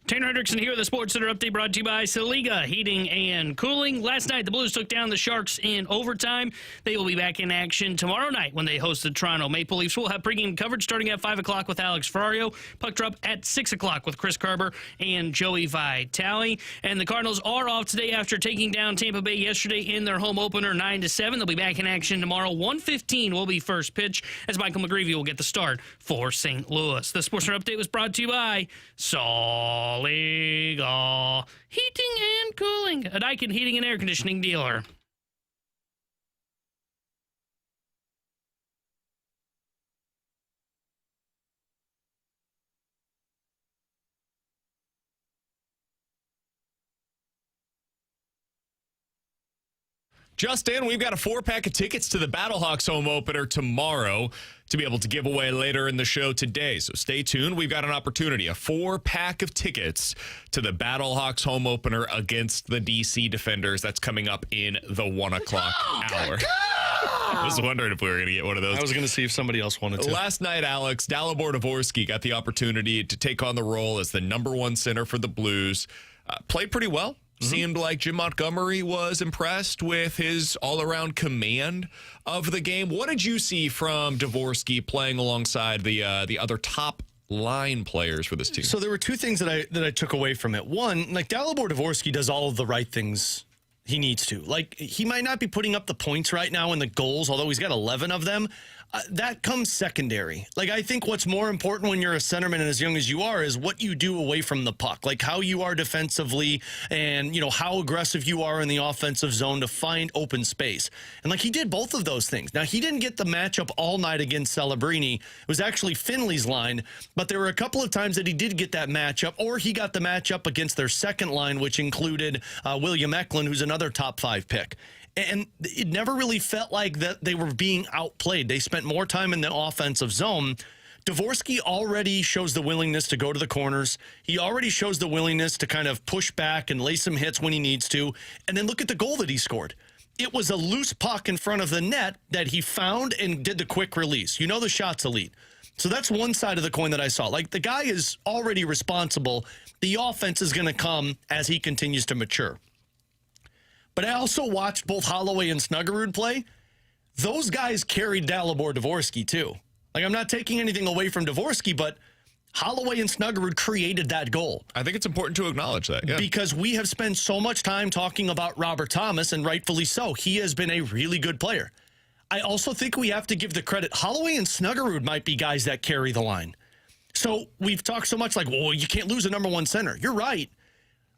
Tanner Hendrickson here with the Sports Center update brought to you by Saliga Heating and Cooling. Last night, the Blues took down the Sharks in overtime. They will be back in action tomorrow night when they host the Toronto Maple Leafs. We'll have pregame coverage starting at 5 o'clock with Alex Ferrario. Puck drop at 6 o'clock with Chris Carber and Joey Vitale. And the Cardinals are off today after taking down Tampa Bay yesterday in their home opener 9-7. They'll be back in action tomorrow. 1:15 will be first pitch as Michael McGreevy will get the start for St. Louis. The Sports Center update was brought to you by Saliga Heating and Cooling, a Daikin heating and air conditioning dealer.
Just in, we've got a 4-pack of tickets to the Battlehawks home opener tomorrow to be able to give away later in the show today. So stay tuned. We've got an opportunity, a 4-pack of tickets to the Battlehawks home opener against the DC Defenders. That's coming up in the 1 o'clock hour. I was wondering if we were going to get one of those.
I was going to see if somebody else wanted to.
Last night, Alex, Dalibor Dvorsky got the opportunity to take on the role as the number 1 center for the Blues. Played pretty well. Seemed like Jim Montgomery was impressed with his all-around command of the game. What did you see from Dvorsky playing alongside the other top line players for this team?
So there were two things that I took away from it. One, like Dalibor Dvorsky does all of the right things he needs to. Like, he might not be putting up the points right now and the goals, although he's got 11 of them. That comes secondary. Like, I think what's more important when you're a centerman and as young as you are is what you do away from the puck, like how you are defensively and, you know, how aggressive you are in the offensive zone to find open space. And, like, he did both of those things. Now, he didn't get the matchup all night against Celebrini. It was actually Finley's line, but there were a couple of times that he did get that matchup, or he got the matchup against their second line, which included William Eklund, who's another top 5 pick. And it never really felt like that they were being outplayed. They spent more time in the offensive zone. Dvorsky already shows the willingness to go to the corners. He already shows the willingness to kind of push back and lay some hits when he needs to. And then look at the goal that he scored. It was a loose puck in front of the net that he found and did the quick release. You know the shot's elite. So that's one side of the coin that I saw. Like, the guy is already responsible. The offense is going to come as he continues to mature. But I also watched both Holloway and Snuggerud play. Those guys carried Dalibor Dvorsky, too. Like, I'm not taking anything away from Dvorsky, but Holloway and Snuggerud created that goal.
I think it's important to acknowledge that, yeah.
Because we have spent so much time talking about Robert Thomas, and rightfully so. He has been a really good player. I also think we have to give the credit. Holloway and Snuggerud might be guys that carry the line. So we've talked so much like, well, you can't lose a number 1 center. You're right.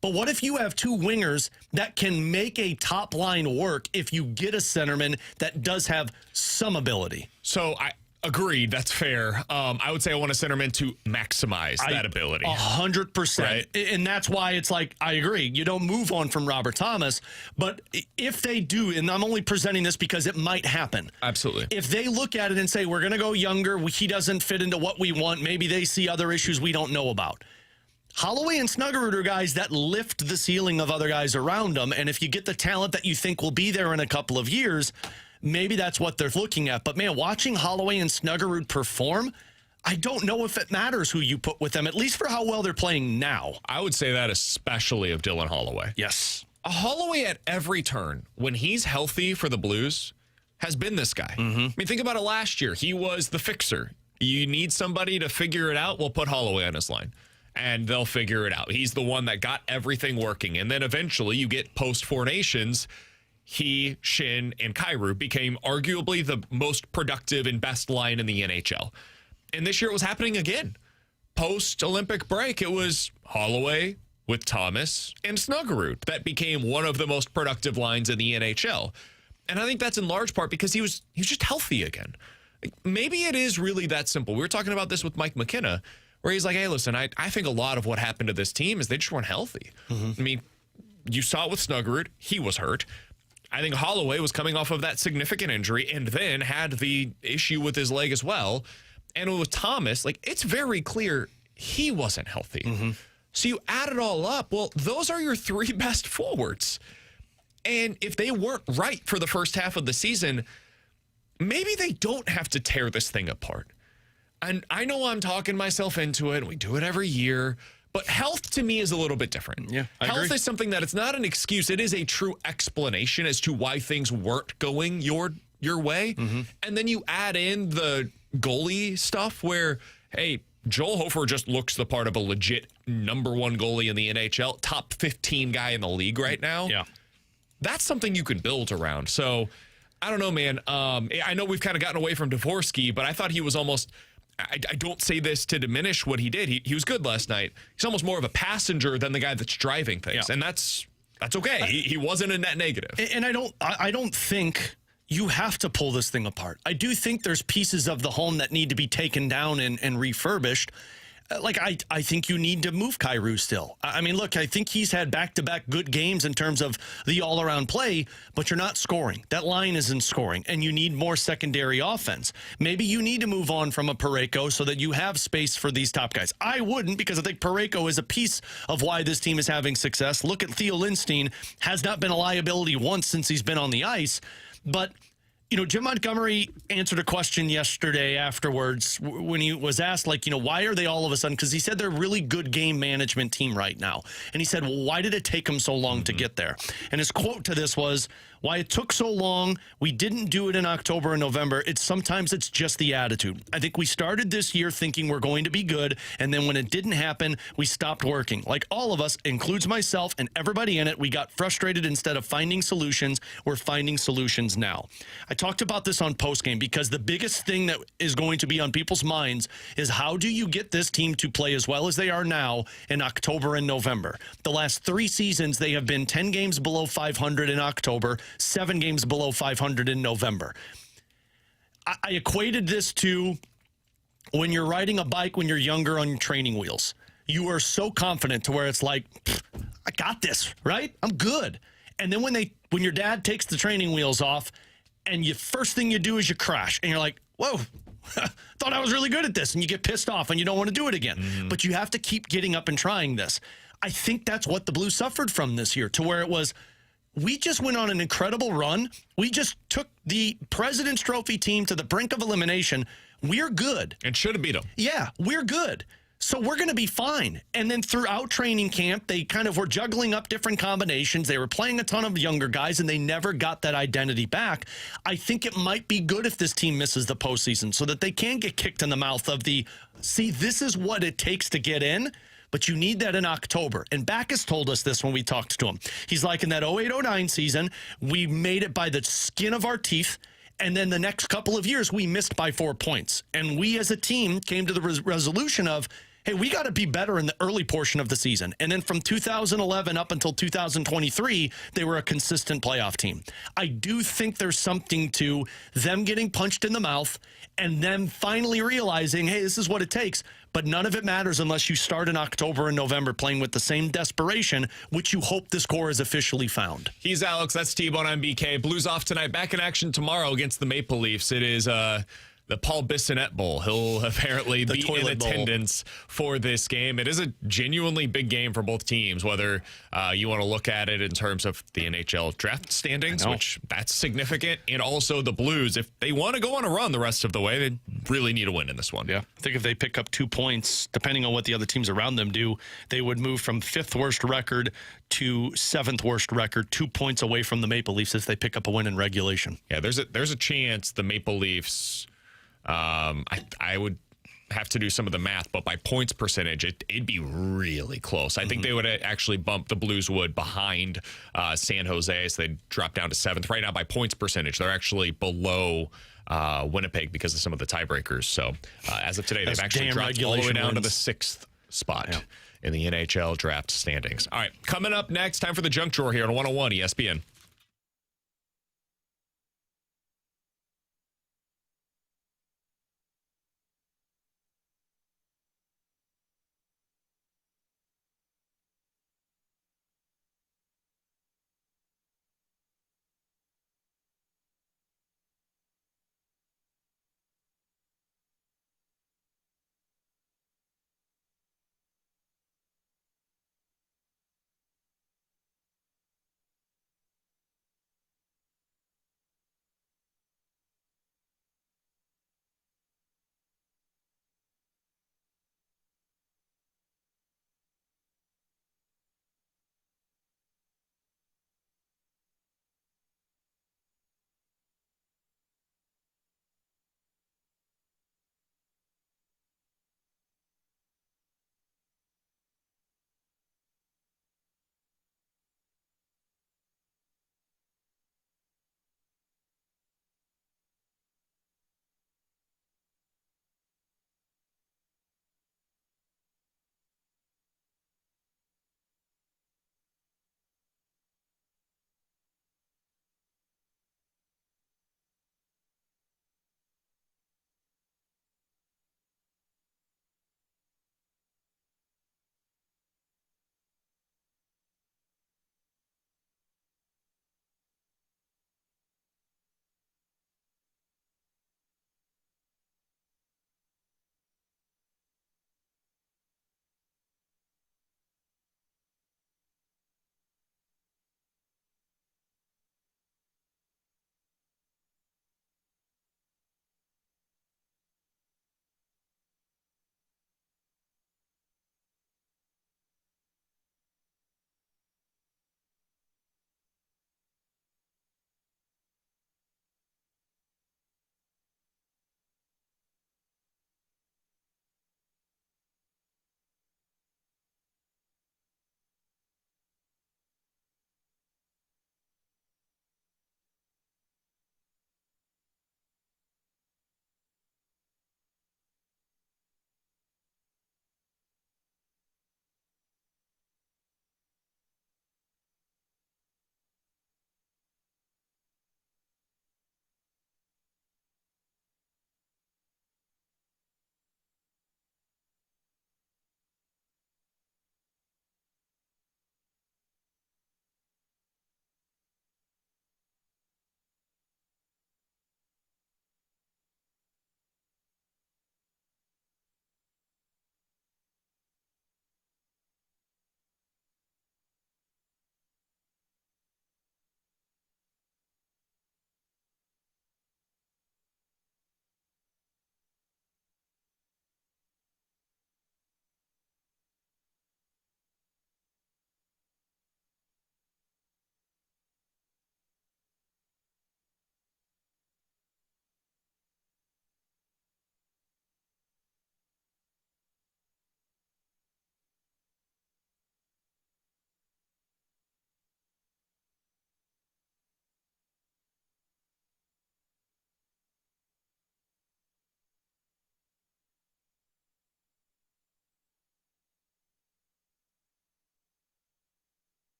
But what if you have 2 wingers that can make a top line work if you get a centerman that does have some ability?
So I agreed. That's fair. I would say I want a centerman to maximize that ability.
100%.
Right?
And that's why it's like, I agree. You don't move on from Robert Thomas. But if they do, and I'm only presenting this because it might happen.
Absolutely.
If they look at it and say, we're going to go younger, he doesn't fit into what we want, maybe they see other issues we don't know about. Holloway and Snuggerud are guys that lift the ceiling of other guys around them, and if you get the talent that you think will be there in a couple of years, maybe that's what they're looking at. But, man, watching Holloway and Snuggerud perform, I don't know if it matters who you put with them, at least for how well they're playing now.
I would say that especially of Dylan Holloway.
Yes.
Holloway at every turn, when he's healthy for the Blues, has been this guy. I mean, think about it last year. He was the fixer. You need somebody to figure it out, we'll put Holloway on his line. And they'll figure it out. He's the one that got everything working. And then eventually you get post-Four Nations. He, Shin, and Kyrou became arguably the most productive and best line in the NHL. And this year it was happening again. Post-Olympic break, it was Holloway with Thomas and Snuggerud that became one of the most productive lines in the NHL. And I think that's in large part because he was just healthy again. Maybe it is really that simple. We were talking about this with Mike McKenna, where he's like, hey, listen, I think a lot of what happened to this team is they just weren't healthy. I mean, you saw it with Snuggerud. He was hurt. I think Holloway was coming off of that significant injury and then had the issue with his leg as well. And with Thomas, like, it's very clear he wasn't healthy. So you add it all up. Well, those are your 3 best forwards. And if they weren't right for the first half of the season, maybe they don't have to tear this thing apart. And I know I'm talking myself into it. We do it every year. But health to me is a little bit different.
Yeah, I
health
agree.
is something that it's not an excuse. It is a true explanation as to why things weren't going your way. And then you add in the goalie stuff where, hey, Joel Hofer just looks the part of a legit number one goalie in the NHL, top 15 guy in the league right now.
Yeah.
That's something you can build around. So I don't know, man. I know we've kind of gotten away from Dvorsky, but I thought he was almost, I don't say this to diminish what he did. He was good last night. He's almost more of a passenger than the guy that's driving things.
Yeah.
And that's okay. He wasn't a net negative.
And I don't think you have to pull this thing apart. I do think there's pieces of the home that need to be taken down and refurbished. Like, I think you need to move Kyrou still. I mean, look, I think he's had back-to-back good games in terms of the all-around play, but you're not scoring. That line isn't scoring, and you need more secondary offense. Maybe you need to move on from a Parayko so that you have space for these top guys. I wouldn't, because I think Parayko is a piece of why this team is having success. Look at Theo Lindstein, has not been a liability once since he's been on the ice, but Jim Montgomery answered a question yesterday afterwards when he was asked, why are they all of a sudden? Because he said they're a really good game management team right now. And he said, well, why did it take them so long to get there? And his quote to this was, why it took so long, we didn't do it in October and November. Sometimes it's just the attitude. I think we started this year thinking we're going to be good, and then when it didn't happen, we stopped working. Like all of us, includes myself and everybody in it, we got frustrated. Instead of finding solutions, we're finding solutions now. I talked about this on postgame because the biggest thing that is going to be on people's minds is how do you get this team to play as well as they are now in October and November? The last 3 seasons, they have been 10 games below 500 in October, 7 games below 500 in November. I equated this to when you're riding a bike when you're younger on your training wheels. You are so confident to where it's like, I got this, right? I'm good. And then when your dad takes the training wheels off and first thing you do is you crash and you're like, whoa, thought I was really good at this. And you get pissed off and you don't want to do it again. But you have to keep getting up and trying this. I think that's what the Blues suffered from this year, to where it was, we just went on an incredible run. We just took the President's Trophy team to the brink of elimination. We're good.
And should have beat them.
Yeah, we're good. So we're going to be fine. And then throughout training camp, they kind of were juggling up different combinations. They were playing a ton of younger guys, and they never got that identity back. I think it might be good if this team misses the postseason so that they can get kicked in the mouth of see, this is what it takes to get in. But you need that in October. And Backus told us this when we talked to him. He's like, in that 08-09 season, we made it by the skin of our teeth. And then the next couple of years, we missed by 4 points. And we as a team came to the resolution of, hey, we got to be better in the early portion of the season. And then from 2011 up until 2023, they were a consistent playoff team. I do think there's something to them getting punched in the mouth and them finally realizing, hey, this is what it takes. But none of it matters unless you start in October and November playing with the same desperation, which you hope this core is officially found.
He's Alex. That's T-Bone on BK. Blues off tonight. Back in action tomorrow against the Maple Leafs. It is the Paul Bissonnette Bowl. He'll apparently be in attendance for this game. It is a genuinely big game for both teams, whether you want to look at it in terms of the NHL draft standings, which that's significant, and also the Blues. If they want to go on a run the rest of the way, they really need a win in this one.
Yeah, I think if they pick up 2 points, depending on what the other teams around them do, they would move from 5th worst record to 7th worst record, 2 points away from the Maple Leafs if they pick up a win in regulation.
Yeah, there's a chance the Maple Leafs, I would have to do some of the math, but by points percentage, it'd be really close. I think they would actually bump the Blues would behind San Jose, so they'd drop down to 7th. Right now, by points percentage, they're actually below Winnipeg because of some of the tiebreakers. So as of today, they've actually dropped all the way down to the 6th spot in the NHL draft standings. All right, coming up next, time for the junk drawer here on 101 ESPN.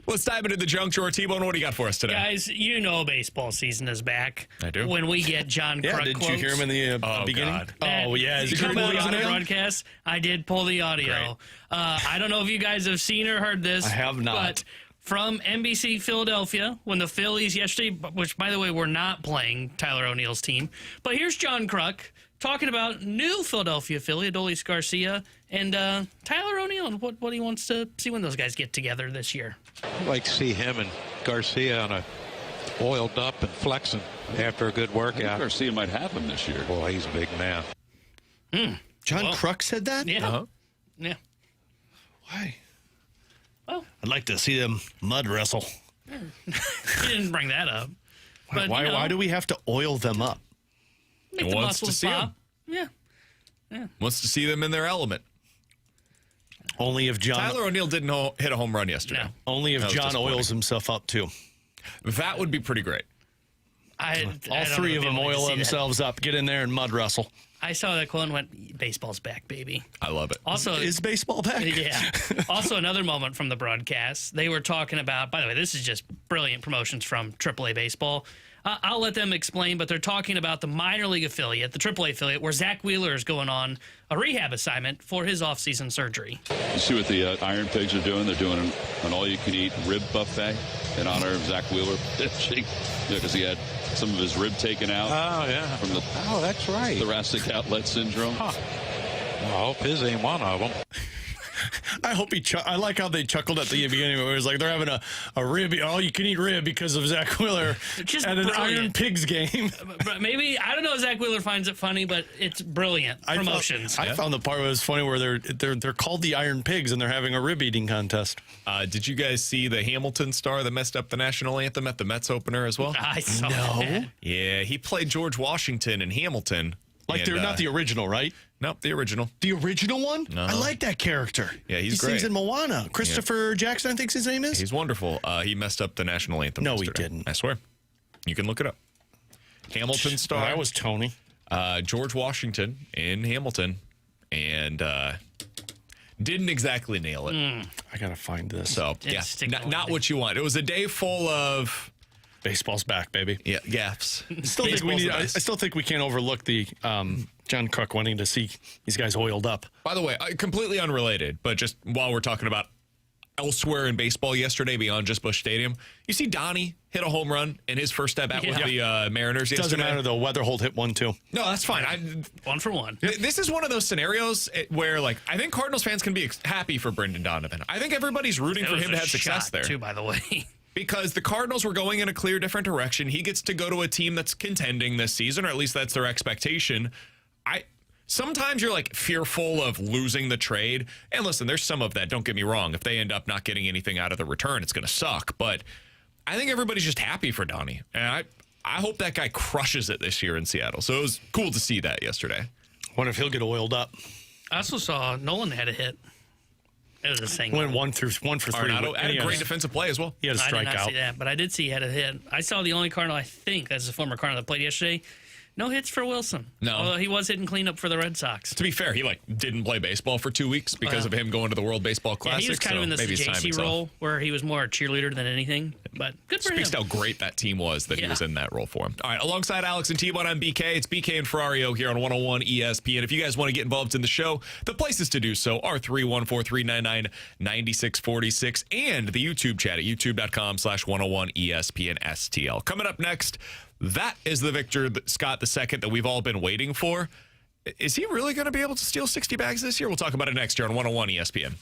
Let's dive into the junk drawer. T-Bone, what do you got for us today?
Guys, you know baseball season is back.
I do.
When we get John Kruk
didn't
quotes.
you hear him in the beginning?
God.
Oh, yeah.
Did
Is
you
he
come
recording
out on the
now?
broadcast? I did pull the audio. I don't know if you guys have seen or heard this.
I have not.
But from NBC Philadelphia, when the Phillies yesterday, which, by the way, we're not playing Tyler O'Neill's team. But here's John Kruk talking about new Philadelphia Philly, Adolis Garcia, and Tyler O'Neill, and what he wants to see when those guys get together this year.
I'd like to see him and Garcia on a oiled up and flexing after a good workout.
Garcia might have him this year.
Boy, he's a big man.
John Kruk said that?
Yeah.
Uh-huh.
Yeah.
Why?
Well,
I'd like to see them mud wrestle.
he didn't bring that up. But,
Why,
you know,
why do we have to oil them up?
make
He
the
wants to
muscles
see 'em.
pop? Yeah.
Wants to see them in their element.
Only if John
Tyler O'Neill didn't hit a home run yesterday.
No.
only if
That was
John
disappointing.
oils himself up too.
That would be pretty great.
I
All
don't
three
know
of
if
them
you'd like to
oil
see that.
themselves up, get in there and mud wrestle.
I saw that quote and went, baseball's back, baby.
I love it.
Also,
Is baseball back?
yeah. Also, another moment from the broadcast. They were talking about, by the way, this is just brilliant promotions from AAA Baseball. I'll let them explain, but they're talking about the minor league affiliate, the AAA affiliate, where Zach Wheeler is going on a rehab assignment for his off-season surgery.
You see what the Iron Pigs are doing? They're doing an all-you-can-eat rib buffet in honor of Zach Wheeler pitching, because he had some of his rib taken out
Oh, yeah.
from the
Oh, that's right.
thoracic outlet syndrome.
Well, I hope his ain't one of them.
I hope I like how they chuckled at the beginning where it was like they're having a rib, all you can eat rib because of Zach Wheeler
Just
at an
brilliant.
Iron Pigs game.
But maybe, I don't know if Zach Wheeler finds it funny, but it's brilliant promotions.
I found the part where it was funny where they're called the Iron Pigs and they're having a rib eating contest.
Did you guys see the Hamilton star that messed up the national anthem at the Mets opener as well?
I saw that.
Yeah, he played George Washington in Hamilton.
Like
and,
they're not the original, right?
Nope, the original.
The original one?
No.
I like that character.
Yeah, he's
he sings
great.
in Moana. Christopher Jackson, I think his name is.
He's wonderful. He messed up the national anthem.
No, he
yesterday.
didn't.
I swear. You can look it up. Hamilton star.
That was Tony.
George Washington in Hamilton, and didn't exactly nail it.
I gotta find this.
So
Didn't
yeah,
stick the
not what you want. It was a day full of
Baseball's back, baby.
gaffes.
I still think we can't overlook the John Kruk wanting to see these guys oiled up.
By the way, completely unrelated, but just while we're talking about elsewhere in baseball yesterday beyond just Busch Stadium, you see Donnie hit a home run in his first at bat with the Mariners yesterday.
Doesn't matter though. Wetherholt hit one too.
No, that's fine.
1 for 1.
This is one of those scenarios where, like, I think Cardinals fans can be happy for Brendan Donovan. I think everybody's rooting
It
for
was
him to
a
have success
shot,
there.
too, by the way.
Because the Cardinals were going in a clear different direction. He gets to go to a team that's contending this season, or at least that's their expectation. Sometimes you're like fearful of losing the trade. And listen, there's some of that. Don't get me wrong. If they end up not getting anything out of the return, it's going to suck. But I think everybody's just happy for Donnie. And I hope that guy crushes it this year in Seattle. So it was cool to see that yesterday.
Wonder if he'll get oiled up.
I also saw Nolan had a hit. It was a single.
Went one for three.
Arenado had
He
a
had
great defensive play as well.
He had a
I did not
strikeout.
see that, but I did see he had a hit. I saw the only Cardinal, I think, that's a former Cardinal that played yesterday. No hits for Wilson.
No.
Although he was hitting cleanup for the Red Sox.
To be fair, he didn't play baseball for 2 weeks because of him going to the World Baseball
Yeah,
Classic.
he was kind
so
of in this
maybe it's time
JC
himself.
role where he was more a cheerleader than anything. But good for
Speaks to
him.
how great that team was that he
Yeah.
was in that role for him. All right, alongside Alex and T-Bone, I'm BK. It's BK and Ferrario here on 101 ESPN. If you guys want to get involved in the show, the places to do so are 314-399-9646 and the YouTube chat at youtube.com/101 ESPN STL. Coming up next, that is the Victor Scott II that we've all been waiting for. Is he really going to be able to steal 60 bags this year? We'll talk about it next year on 101 ESPN.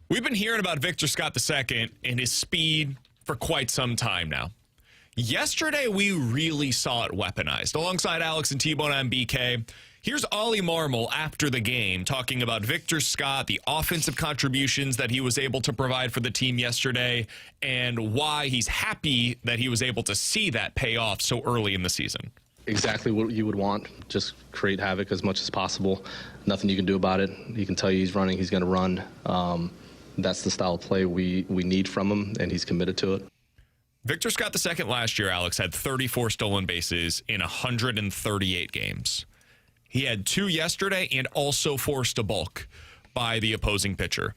We've been hearing about Victor Scott II and his speed for quite some time now. Yesterday, we really saw it weaponized. Alongside Alex and T-Bone and BK, here's Oli Marmol after the game talking about Victor Scott, the offensive contributions that he was able to provide for the team yesterday, and why he's happy that he was able to see that pay off so early in the season.
Exactly what you would want. Just create havoc as much as possible. Nothing you can do about it. He can tell you he's running, he's going to run. That's the style of play we need from him, and he's committed to it.
Victor Scott II last year, Alex, had 34 stolen bases in 138 games. He had 2 yesterday and also forced a balk by the opposing pitcher.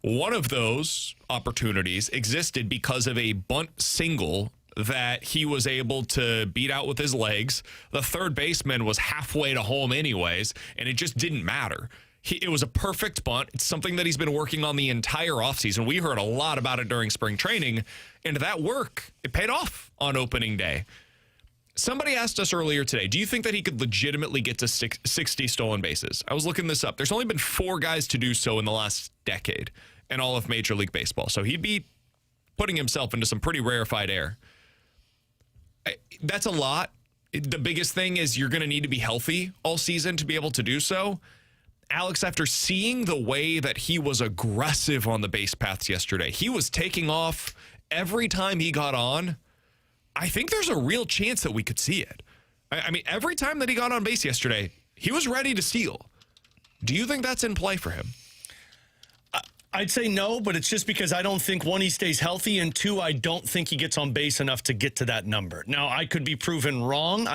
One of those opportunities existed because of a bunt single that he was able to beat out with his legs. The third baseman was halfway to home anyways, and it just didn't matter. It was a perfect bunt. It's something that he's been working on the entire offseason. We heard a lot about it during spring training, and that work, it paid off on opening day. Somebody asked us earlier today, do you think that he could legitimately get to 60 stolen bases? I was looking this up. There's only been 4 guys to do so in the last decade in all of Major League Baseball. So he'd be putting himself into some pretty rarefied air. That's a lot. The biggest thing is you're going to need to be healthy all season to be able to do so. Alex, after seeing the way that he was aggressive on the base paths yesterday, he was taking off every time he got on. I think there's a real chance that we could see it. I mean, every time that he got on base yesterday, he was ready to steal. Do you think that's in play for him?
I'd say no, but it's just because I don't think, 1, he stays healthy, and 2, I don't think he gets on base enough to get to that number. Now, I could be proven wrong.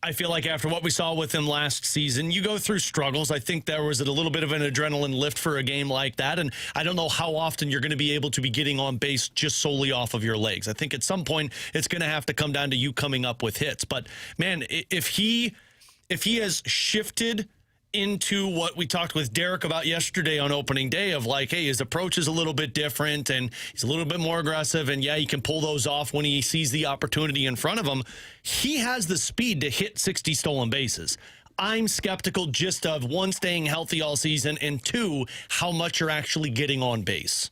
I feel like after what we saw with him last season, you go through struggles. I think there was a little bit of an adrenaline lift for a game like that, and I don't know how often you're going to be able to be getting on base just solely off of your legs. I think at some point it's going to have to come down to you coming up with hits. But, man, if he has shifted into what we talked with Derek about yesterday on opening day of like, hey, his approach is a little bit different and he's a little bit more aggressive, and yeah, he can pull those off when he sees the opportunity in front of him. He has the speed to hit 60 stolen bases. I'm skeptical just of 1, staying healthy all season, and 2, how much you're actually getting on base.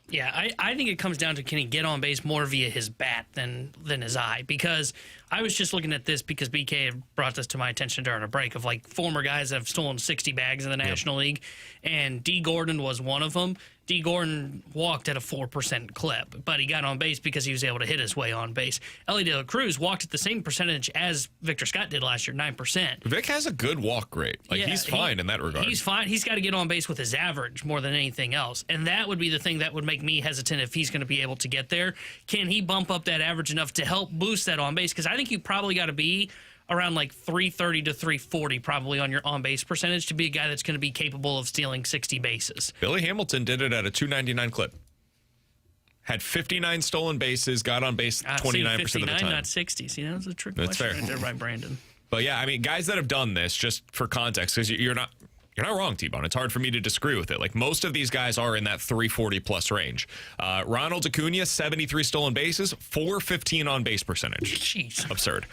Yeah, I think it comes down to, can he get on base more via his bat than his eye? Because I was just looking at this because BK had brought this to my attention during a break of like former guys that have stolen 60 bags in the National League, and D. Gordon was one of them. D. Gordon walked at a 4% clip, but he got on base because he was able to hit his way on base. Elly De La Cruz walked at the same percentage as Victor Scott did last year, 9%.
Vic has a good walk rate. He's fine in that regard.
He's fine. He's got to get on base with his average more than anything else, and that would be the thing that would make me hesitant if he's going to be able to get there. Can he bump up that average enough to help boost that on base? Because I think you probably got to be around like 330 to 340 probably on your on-base percentage to be a guy that's going to be capable of stealing 60 bases.
Billy Hamilton did it at a 299 clip. Had 59 stolen bases, got on base 29% of the time.
Not 60. See, that was a trick
That's
question
fair.
right there by Brandon.
But yeah, I mean, guys that have done this, just for context, because you're not wrong, T-Bone. It's hard for me to disagree with it. Like, most of these guys are in that 340-plus range. Ronald Acuna, 73 stolen bases, 415 on-base percentage.
Jeez.
Absurd.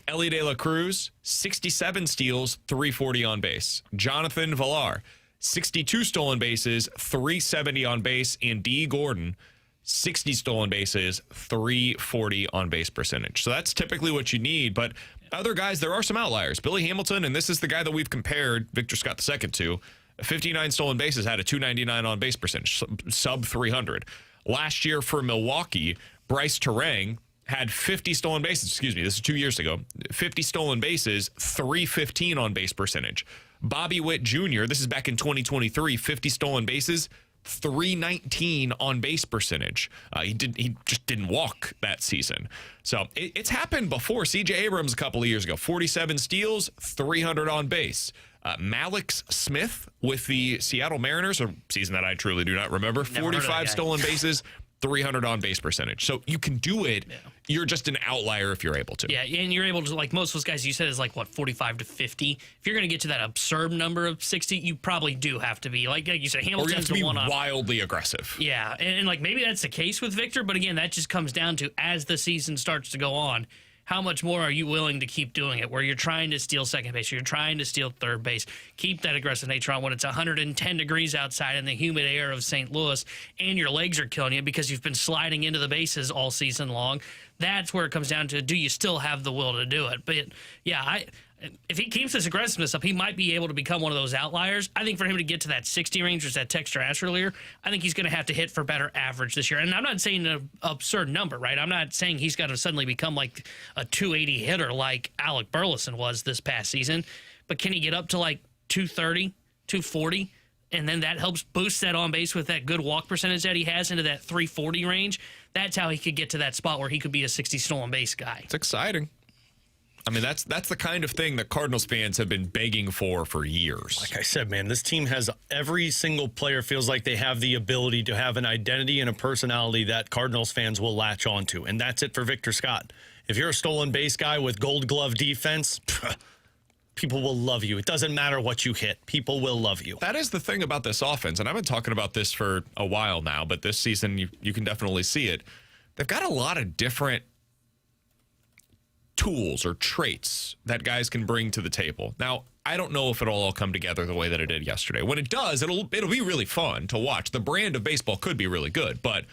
Elly De La Cruz, 67 steals, 340 on base. Jonathan Villar, 62 stolen bases, 370 on base. And D. Gordon, 60 stolen bases, 340 on-base percentage. So that's typically what you need, but other guys, there are some outliers. Billy Hamilton, and this is the guy that we've compared Victor Scott II to, 59 stolen bases, had a 299 on-base percentage, sub 300. Last year for Milwaukee, Bryce Terang had 50 stolen bases. Excuse me, this is 2 years ago. 50 stolen bases, 315 on-base percentage. Bobby Witt Jr., this is back in 2023, 50 stolen bases, 319 on base percentage. He just didn't walk that season. So it's happened before. C.J. Abrams a couple of years ago, 47 steals, 300 on base. Malix Smith with the Seattle Mariners, a season that I truly do not remember, 45 stolen bases, 300 on base percentage. So you can do it. Yeah. You're just an outlier if you're able to.
Yeah, and you're able to, like most of those guys you said is like, what, 45 to 50? If you're going to get to that absurd number of 60, you probably do have to be, like you said, Hamilton's the one-off.
Wildly aggressive.
Yeah, and like maybe that's the case with Victor, but again, that just comes down to as the season starts to go on, how much more are you willing to keep doing it, where you're trying to steal second base, you're trying to steal third base, keep that aggressive nature on when it's 110 degrees outside in the humid air of St. Louis, and your legs are killing you because you've been sliding into the bases all season long. That's where it comes down to, do you still have the will to do it? But, yeah, if he keeps this aggressiveness up, he might be able to become one of those outliers. I think for him to get to that 60 range, which that texter asked earlier, I think he's going to have to hit for better average this year. And I'm not saying an absurd number, right? I'm not saying he's got to suddenly become like a 280 hitter like Alec Burleson was this past season. But can he get up to like 230, 240? And then that helps boost that on base with that good walk percentage that he has into that 340 range. That's how he could get to that spot where he could be a 60 stolen base guy.
It's exciting. I mean, that's the kind of thing that Cardinals fans have been begging for years.
Like I said, man, this team has every single player feels like they have the ability to have an identity and a personality that Cardinals fans will latch onto. And that's it for Victor Scott. If you're a stolen base guy with gold glove defense, people will love you. It doesn't matter what you hit. People will love you.
That is the thing about this offense. And I've been talking about this for a while now, but this season you can definitely see it. They've got a lot of different tools or traits that guys can bring to the table. Now, I don't know if it'll all come together the way that it did yesterday. When it does, it'll be really fun to watch. The brand of baseball could be really good, but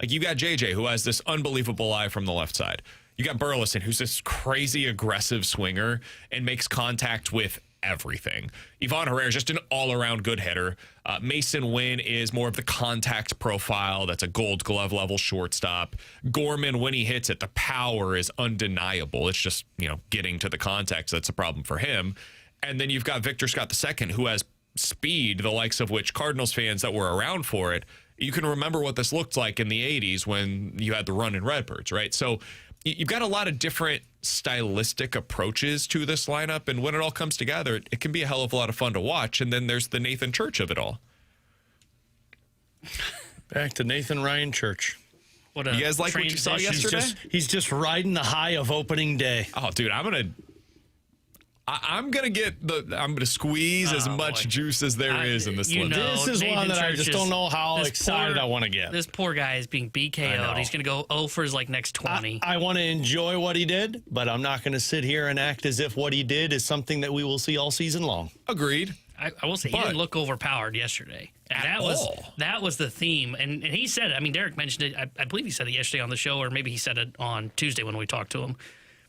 like you got JJ, who has this unbelievable eye from the left side. You got Burleson, who's this crazy aggressive swinger and makes contact with everything. Ivan Herrera is just an all-around good hitter. Mason Wynn is more of the contact profile. That's a gold glove level shortstop. Gorman, when he hits it, the power is undeniable. It's just, getting to the contact. That's a problem for him. And then you've got Victor Scott II, who has speed, the likes of which Cardinals fans that were around for it, you can remember what this looked like in the 80s when you had the run in Redbirds, right? So you've got a lot of different stylistic approaches to this lineup, and when it all comes together, it can be a hell of a lot of fun to watch. And then there's the Nathan Church of it all.
Back to Nathan Ryan Church.
You guys like what you saw yesterday?
He's just riding the high of opening day.
Oh, dude, I'm gonna squeeze as much juice as there is in this one.
This is
Nathan
one that
Church
I just don't know how excited I want to get.
This poor guy is being BKO'd. He's going to go 0 for his next 20.
I want to enjoy what he did, but I'm not going to sit here and act as if what he did is something that we will see all season long.
Agreed.
I will say he didn't look overpowered yesterday. And that was the theme. And he said it. I mean, Derek mentioned it. I believe he said it yesterday on the show, or maybe he said it on Tuesday when we talked to him.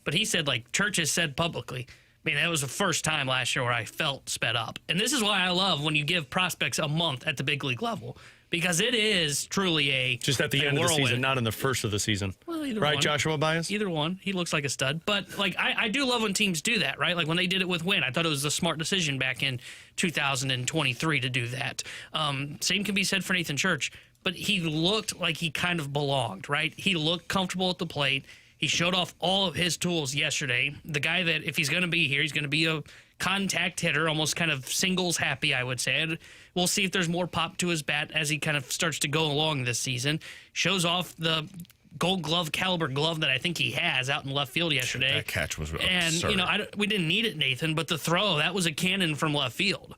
But he said, Church has said publicly, that was the first time last year where I felt sped up. And this is why I love when you give prospects a month at the big league level, because it is truly
just at the end of the season, not in the first of the season.
Well, either
right,
one.
Joshua Bias?
Either one. He looks like a stud. But I do love when teams do that, right? Like when they did it with Wynn, I thought it was a smart decision back in 2023 to do that. Same can be said for Nathan Church, but he looked like he kind of belonged, right? He looked comfortable at the plate. He showed off all of his tools yesterday. The guy that, if he's going to be here, he's going to be a contact hitter, almost kind of singles happy, I would say. And we'll see if there's more pop to his bat as he kind of starts to go along this season. Shows off the gold glove caliber glove that I think he has out in left field yesterday.
That catch was absurd.
And, we didn't need it, Nathan, but the throw, that was a cannon from left field.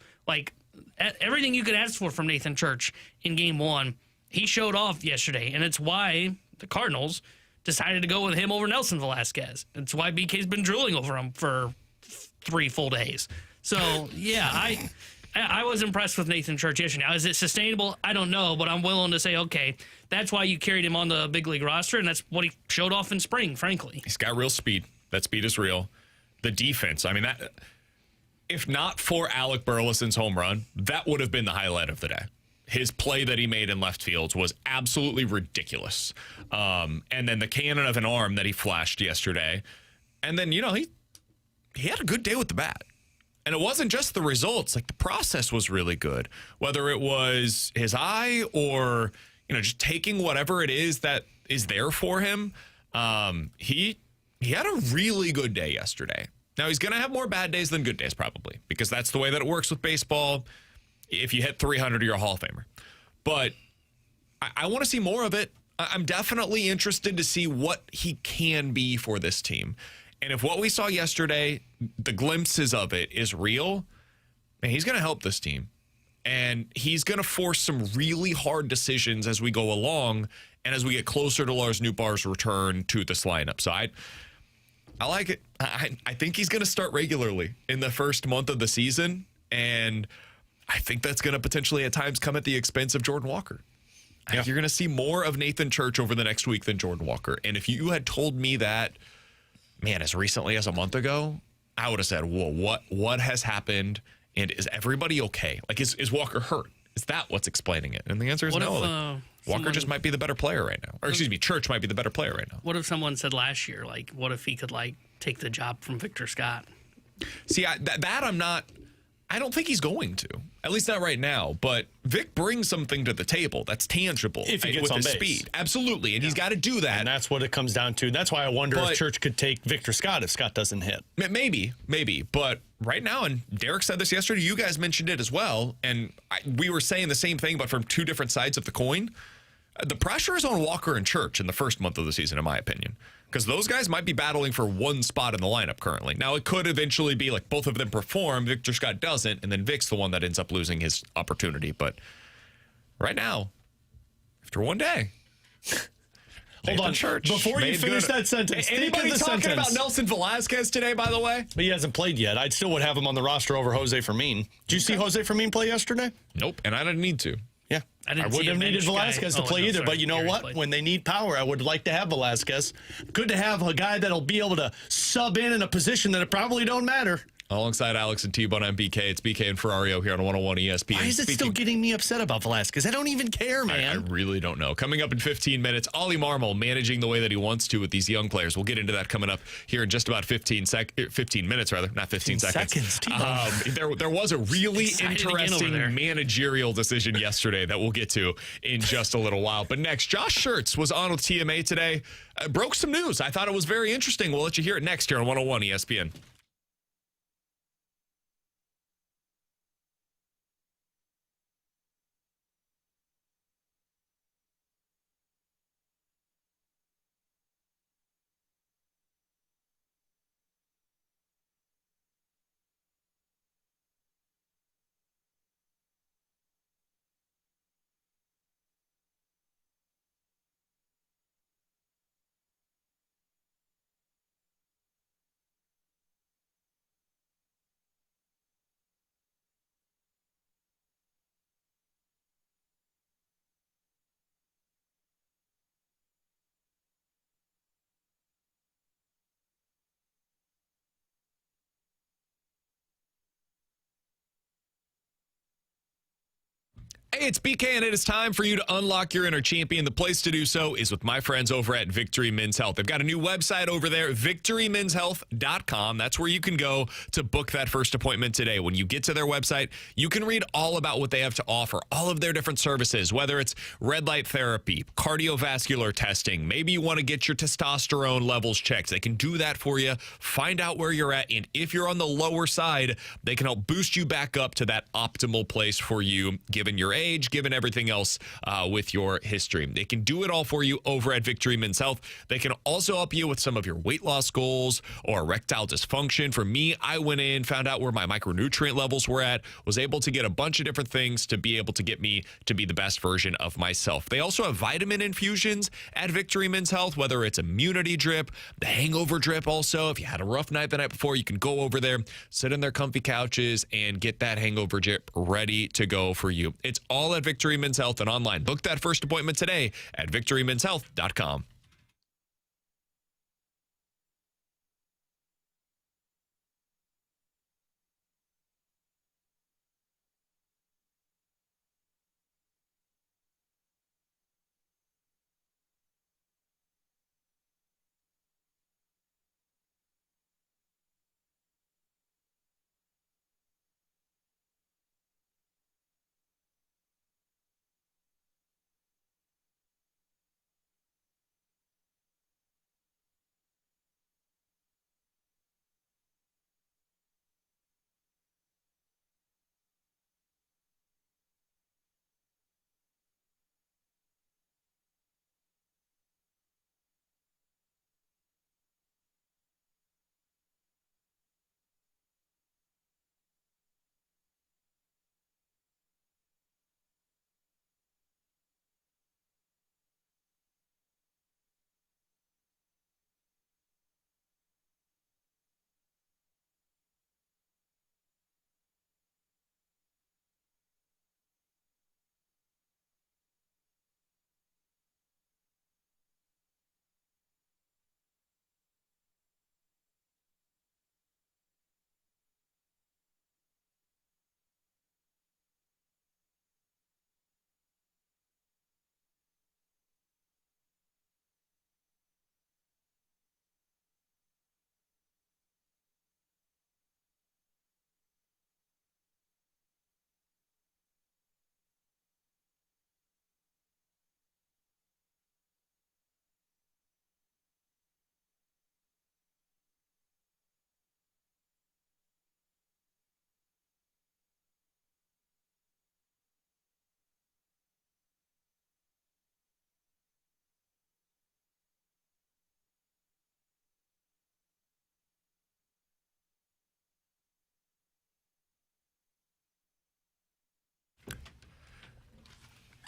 Everything you could ask for from Nathan Church in game one, he showed off yesterday. And it's why the Cardinals decided to go with him over Nelson Velasquez. That's why BK's been drooling over him for 3 full days. So, yeah, I was impressed with Nathan Church yesterday. Now, is it sustainable? I don't know, but I'm willing to say, okay, that's why you carried him on the big league roster, and that's what he showed off in spring, frankly.
He's got real speed. That speed is real. The defense, that if not for Alec Burleson's home run, that would have been the highlight of the day. His play that he made in left field was absolutely ridiculous. And then the cannon of an arm that he flashed yesterday. And then, he had a good day with the bat. And it wasn't just the results. The process was really good. Whether it was his eye or, just taking whatever it is that is there for him. He had a really good day yesterday. Now, he's going to have more bad days than good days probably, because that's the way that it works with baseball. If you hit 300, you're a Hall of Famer. But I want to see more of it. I'm definitely interested to see what he can be for this team. And if what we saw yesterday, the glimpses of it, is real, man, he's going to help this team. And he's going to force some really hard decisions as we go along and as we get closer to Lars Nootbaar's return to this lineup. So I like it. I think he's going to start regularly in the first month of the season, and I think that's going to potentially at times come at the expense of Jordan Walker. I think you're going to see more of Nathan Church over the next week than Jordan Walker. And if you had told me that, man, as recently as a month ago, I would have said, whoa, what has happened? And is everybody okay? Like, is Walker hurt? Is that what's explaining it? And the answer is no. Walker just might be the better player right now. Or excuse me, Church might be the better player right now.
What if someone said last year, like, what if he could, like, take the job from Victor Scott?
See, I don't think he's going to. At least not right now. But Vic brings something to the table that's tangible.
If he gets
with
on
his
base.
speed. Absolutely. And he's got to do that.
And that's what it comes down to. That's why I wonder if Church could take Victor Scott if Scott doesn't hit.
Maybe. But right now, and Derek said this yesterday, you guys mentioned it as well, and we were saying the same thing, but from two different sides of the coin. The pressure is on Walker and Church in the first month of the season, in my opinion, because those guys might be battling for one spot in the lineup currently. Now, it could eventually be like both of them perform, Victor Scott doesn't, and then Vic's the one that ends up losing his opportunity. But right now, after one day,
hold on,
Church
before you finish that sentence,
anybody talking about Nelson Velasquez today, by the way?
But he hasn't played yet. I still would have him on the roster over Jose Fermin. Did you see Jose Fermin play yesterday?
Nope, and I didn't need to.
Yeah, I wouldn't have needed Velasquez to play either. But you know what? When they need power, I would like to have Velasquez. Good to have a guy that'll be able to sub in a position that it probably don't matter.
Alongside Alex and T-Bone on BK, it's BK and Ferrario here on 101 ESPN.
Why is it still getting me upset about Velasquez? I don't even care, man.
I really don't know. Coming up in 15 minutes, Oli Marmol managing the way that he wants to with these young players. We'll get into that coming up here in just about 15 minutes, rather, not 15 seconds. There was a really interesting managerial decision yesterday that we'll get to in just a little while. But next, Josh Schertz was on with TMA today. Broke some news. I thought it was very interesting. We'll let you hear it next here on 101 ESPN. Hey, it's BK, and it is time for you to unlock your inner champion. The place to do so is with my friends over at Victory Men's Health. They've got a new website over there, victorymenshealth.com. That's where you can go to book that first appointment today. When you get to their website, you can read all about what they have to offer, all of their different services, whether it's red light therapy, cardiovascular testing. Maybe you want to get your testosterone levels checked. They can do that for you, find out where you're at, and if you're on the lower side, they can help boost you back up to that optimal place for you, given your age, given everything else with your history. They can do it all for you over at Victory Men's Health. They can also help you with some of your weight loss goals or erectile dysfunction. For me, I went in, found out where my micronutrient levels were at, was able to get a bunch of different things to be able to get me to be the best version of myself. They also have vitamin infusions at Victory Men's Health, whether it's immunity drip, the hangover drip also. If you had a rough night the night before, you can go over there, sit in their comfy couches, and get that hangover drip ready to go for you. It's all at Victory Men's Health and online. Book that first appointment today at victorymenshealth.com.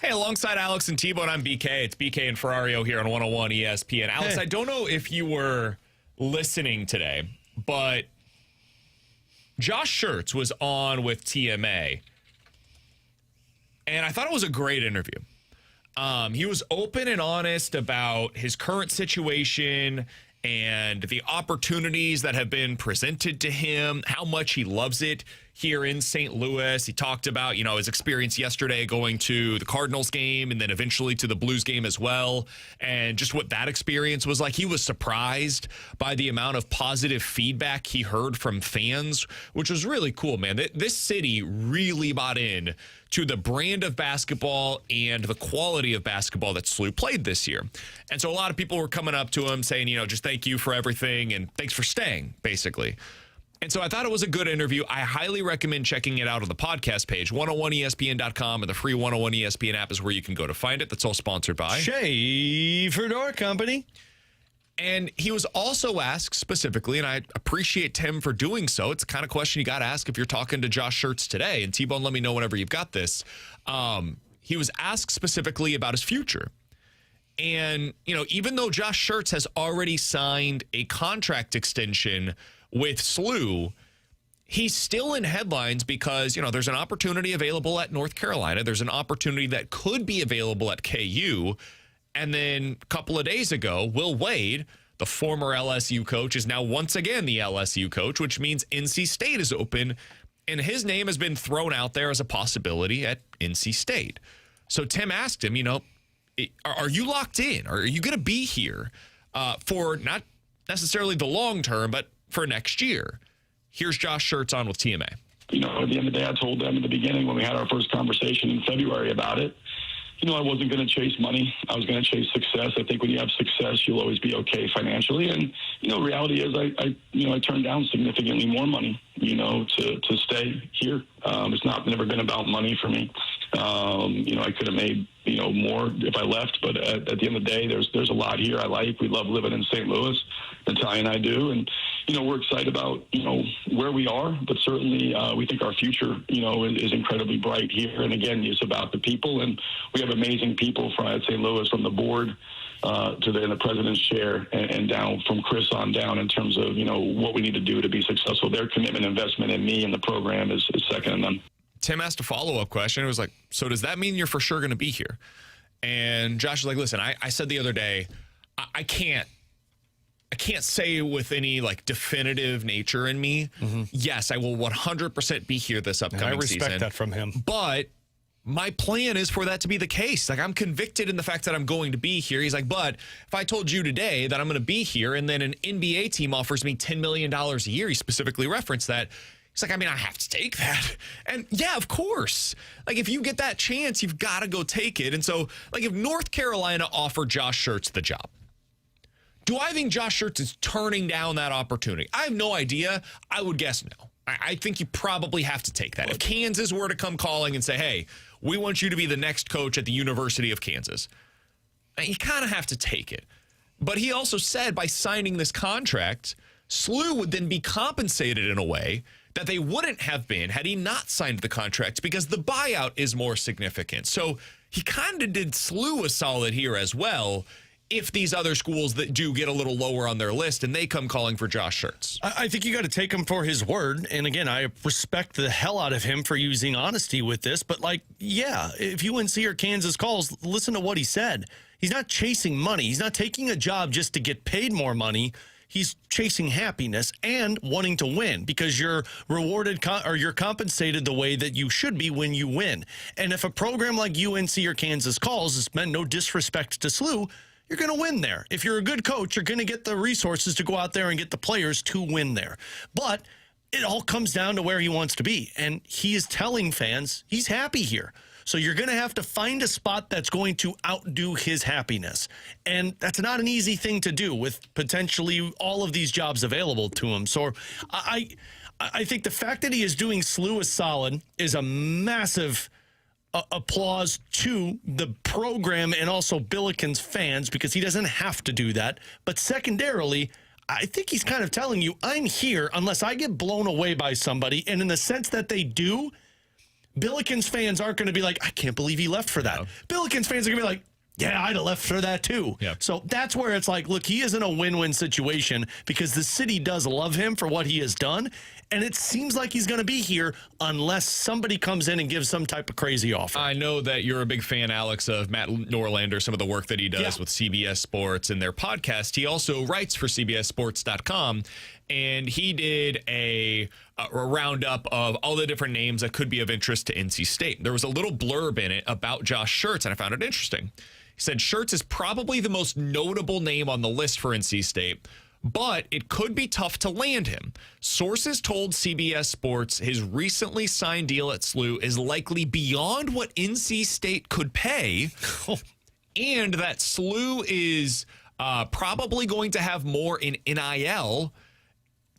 Hey, alongside Alex and T-Bone, I'm BK. It's BK and Ferrario here on 101 ESPN. Alex, I don't know if you were listening today, but Josh Schertz was on with TMA, and I thought it was a great interview. He was open and honest about his current situation and the opportunities that have been presented to him, how much he loves it here in St. Louis. He talked about, his experience yesterday going to the Cardinals game and then eventually to the Blues game as well, and just what that experience was like. He was surprised by the amount of positive feedback he heard from fans, which was really cool, man. This city really bought in to the brand of basketball and the quality of basketball that SLU played this year. And so a lot of people were coming up to him saying, just thank you for everything and thanks for staying, basically. And so I thought it was a good interview. I highly recommend checking it out on the podcast page. 101ESPN.com and the free 101 ESPN app is where you can go to find it. That's all sponsored by
Schaefer Door Company.
And he was also asked specifically, and I appreciate Tim for doing so. It's the kind of question you got to ask if you're talking to Josh Schertz today. And T-Bone, let me know whenever you've got this. He was asked specifically about his future. And, even though Josh Schertz has already signed a contract extension with SLU, he's still in headlines because, there's an opportunity available at North Carolina. There's an opportunity that could be available at KU. And then a couple of days ago, Will Wade, the former LSU coach, is now once again the LSU coach, which means NC State is open. And his name has been thrown out there as a possibility at NC State. So Tim asked him, are you locked in? Are you going to be here for not necessarily the long term, but for next year? Here's Josh Schertz on with TMA.
At the end of the day, I told them in the beginning when we had our first conversation in February about it, I wasn't going to chase money. I was going to chase success. I think when you have success, you'll always be okay financially. And, reality is I turned down significantly more money, to stay here. It's never been about money for me. I could have made, more if I left, but at the end of the day, there's a lot here I like. We love living in St. Louis. Natalia and I do. And, we're excited about, where we are, but certainly we think our future, is incredibly bright here. And again, it's about the people, and we have amazing people at St. Louis, from the board to the president's chair and down from Chris on down in terms of, what we need to do to be successful. Their commitment, investment in me and the program is second to none.
Tim asked a follow-up question. It was like, so does that mean you're for sure going to be here? And Josh was like, listen, I said the other day, I can't say with any definitive nature in me, yes, I will 100% be here this upcoming season.
I respect that from him.
But my plan is for that to be the case. I'm convicted in the fact that I'm going to be here. He's like, but if I told you today that I'm going to be here and then an NBA team offers me $10 million a year, he specifically referenced that. He's like, I have to take that. And yeah, of course. If you get that chance, you've got to go take it. And so, if North Carolina offered Josh Schertz the job, do I think Josh Schertz is turning down that opportunity? I have no idea. I would guess no. I think you probably have to take that. If Kansas were to come calling and say, hey, we want you to be the next coach at the University of Kansas, you kind of have to take it. But he also said by signing this contract, SLU would then be compensated in a way that they wouldn't have been had he not signed the contract, because the buyout is more significant. So he kind of did SLU a solid here as well, if these other schools that do get a little lower on their list and they come calling for Josh Schertz.
I think you got to take him for his word. And again, I respect the hell out of him for using honesty with this. But if UNC or Kansas calls, listen to what he said. He's not chasing money. He's not taking a job just to get paid more money. He's chasing happiness and wanting to win, because you're rewarded or you're compensated the way that you should be when you win. And if a program like UNC or Kansas calls, it's meant no disrespect to SLU, you're going to win there. If you're a good coach, you're going to get the resources to go out there and get the players to win there. But it all comes down to where he wants to be. And he is telling fans he's happy here. So you're going to have to find a spot that's going to outdo his happiness. And that's not an easy thing to do with potentially all of these jobs available to him. So I think the fact that he is doing SLU a solid is a massive applause to the program and also Billikens fans, because he doesn't have to do that. But secondarily, I think he's kind of telling you, I'm here unless I get blown away by somebody. And in the sense that they do, Billikens fans aren't going to be like, I can't believe he left for that. No. Billikens fans are going to be like, yeah, I'd have left for that too.
Yeah.
So that's where it's like, look, he is in a win-win situation because the city does love him for what he has done. And it seems like he's going to be here unless somebody comes in and gives some type of crazy offer.
I know that you're a big fan, Alex, of Matt Norlander, some of the work that he does with CBS Sports and their podcast. He also writes for CBSSports.com, and he did a roundup of all the different names that could be of interest to NC State. There was a little blurb in it about Josh Schertz, and I found it interesting. He said Schertz is probably the most notable name on the list for NC State, but it could be tough to land him. Sources told CBS Sports his recently signed deal at SLU is likely beyond what NC State could pay, and that SLU is probably going to have more in NIL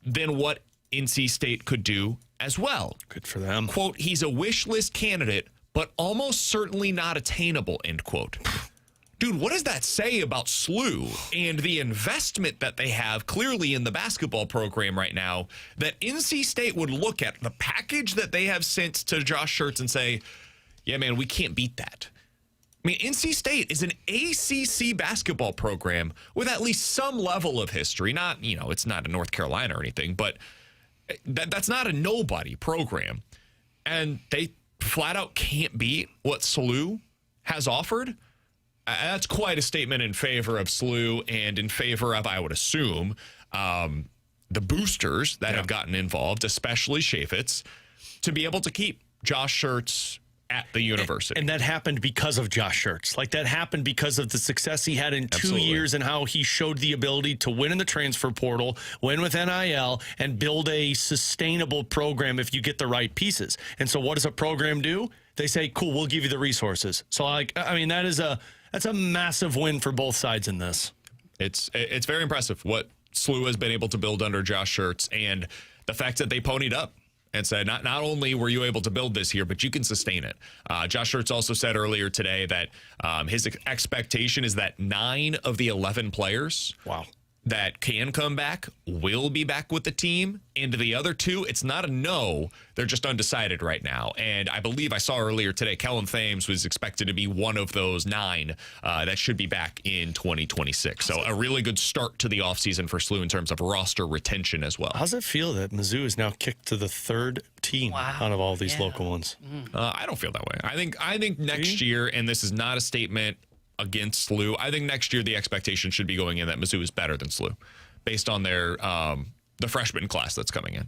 than what NC State could do as well.
Good for them.
Quote, he's a wish list candidate, but almost certainly not attainable, end quote. Dude, what does that say about SLU and the investment that they have clearly in the basketball program right now that NC State would look at the package that they have sent to Josh Schertz and say, yeah, man, we can't beat that. I mean, NC State is an ACC basketball program with at least some level of history. Not, it's not a North Carolina or anything, but that's not a nobody program. And they flat out can't beat what SLU has offered. That's quite a statement in favor of SLU and in favor of, I would assume, the boosters that have gotten involved, especially Chaffetz, to be able to keep Josh Schertz at the university.
And that happened because of Josh Schertz. Like, that happened because of the success he had in 2 years and how he showed the ability to win in the transfer portal, win with NIL, and build a sustainable program if you get the right pieces. And so what does a program do? They say, cool, we'll give you the resources. So, that's a massive win for both sides in this.
It's very impressive what SLU has been able to build under Josh Schertz, and the fact that they ponied up and said, not only were you able to build this here, but you can sustain it. Josh Schertz also said earlier today that his expectation is that 9 of the 11 players that can come back will be back with the team. And the other 2, it's not a no. They're just undecided right now. And I believe I saw earlier today, Kellen Thames was expected to be one of those 9 that should be back in 2026. So a really good start to the offseason for SLU in terms of roster retention as well.
How's it feel that Mizzou is now kicked to the 3rd team out of all these local ones?
I don't feel that way. I think next year, and this is not a statement against SLU, I think next year the expectation should be going in that Mizzou is better than SLU based on their the freshman class that's coming in.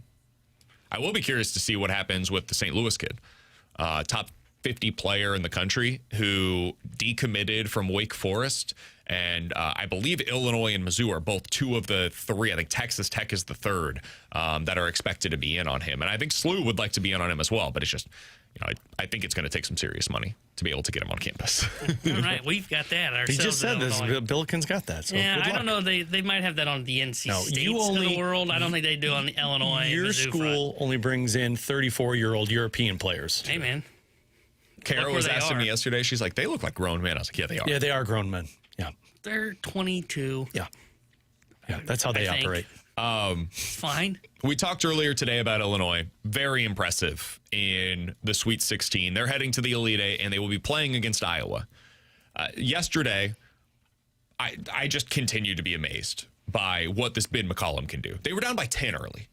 I will be curious to see what happens with the St. Louis kid, top 50 player in the country who decommitted from Wake Forest. And I believe Illinois and Mizzou are both 2 of the 3. I think Texas Tech is the 3rd that are expected to be in on him. And I think SLU would like to be in on him as well. But it's just, I think it's going to take some serious money to be able to get him on campus.
All right, we've got that ourselves.
He just said this. Billikens got that. So
yeah, I don't know. They might have that on the NC States of the world. I don't think they do on the Illinois.
Your
Mizzou
school
front.
only brings in 34-year-old European players.
Hey, man.
Kara was asking me yesterday. She's like, they look like grown men. I was like, yeah, they are.
Yeah, they are grown men. Yeah.
They're 22.
Yeah, that's how they operate.
Fine.
We talked earlier today about Illinois. Very impressive in the Sweet 16. They're heading to the Elite Eight, and they will be playing against Iowa. Yesterday, I just continue to be amazed by what this Ben McCollum can do. They were down by 10 early.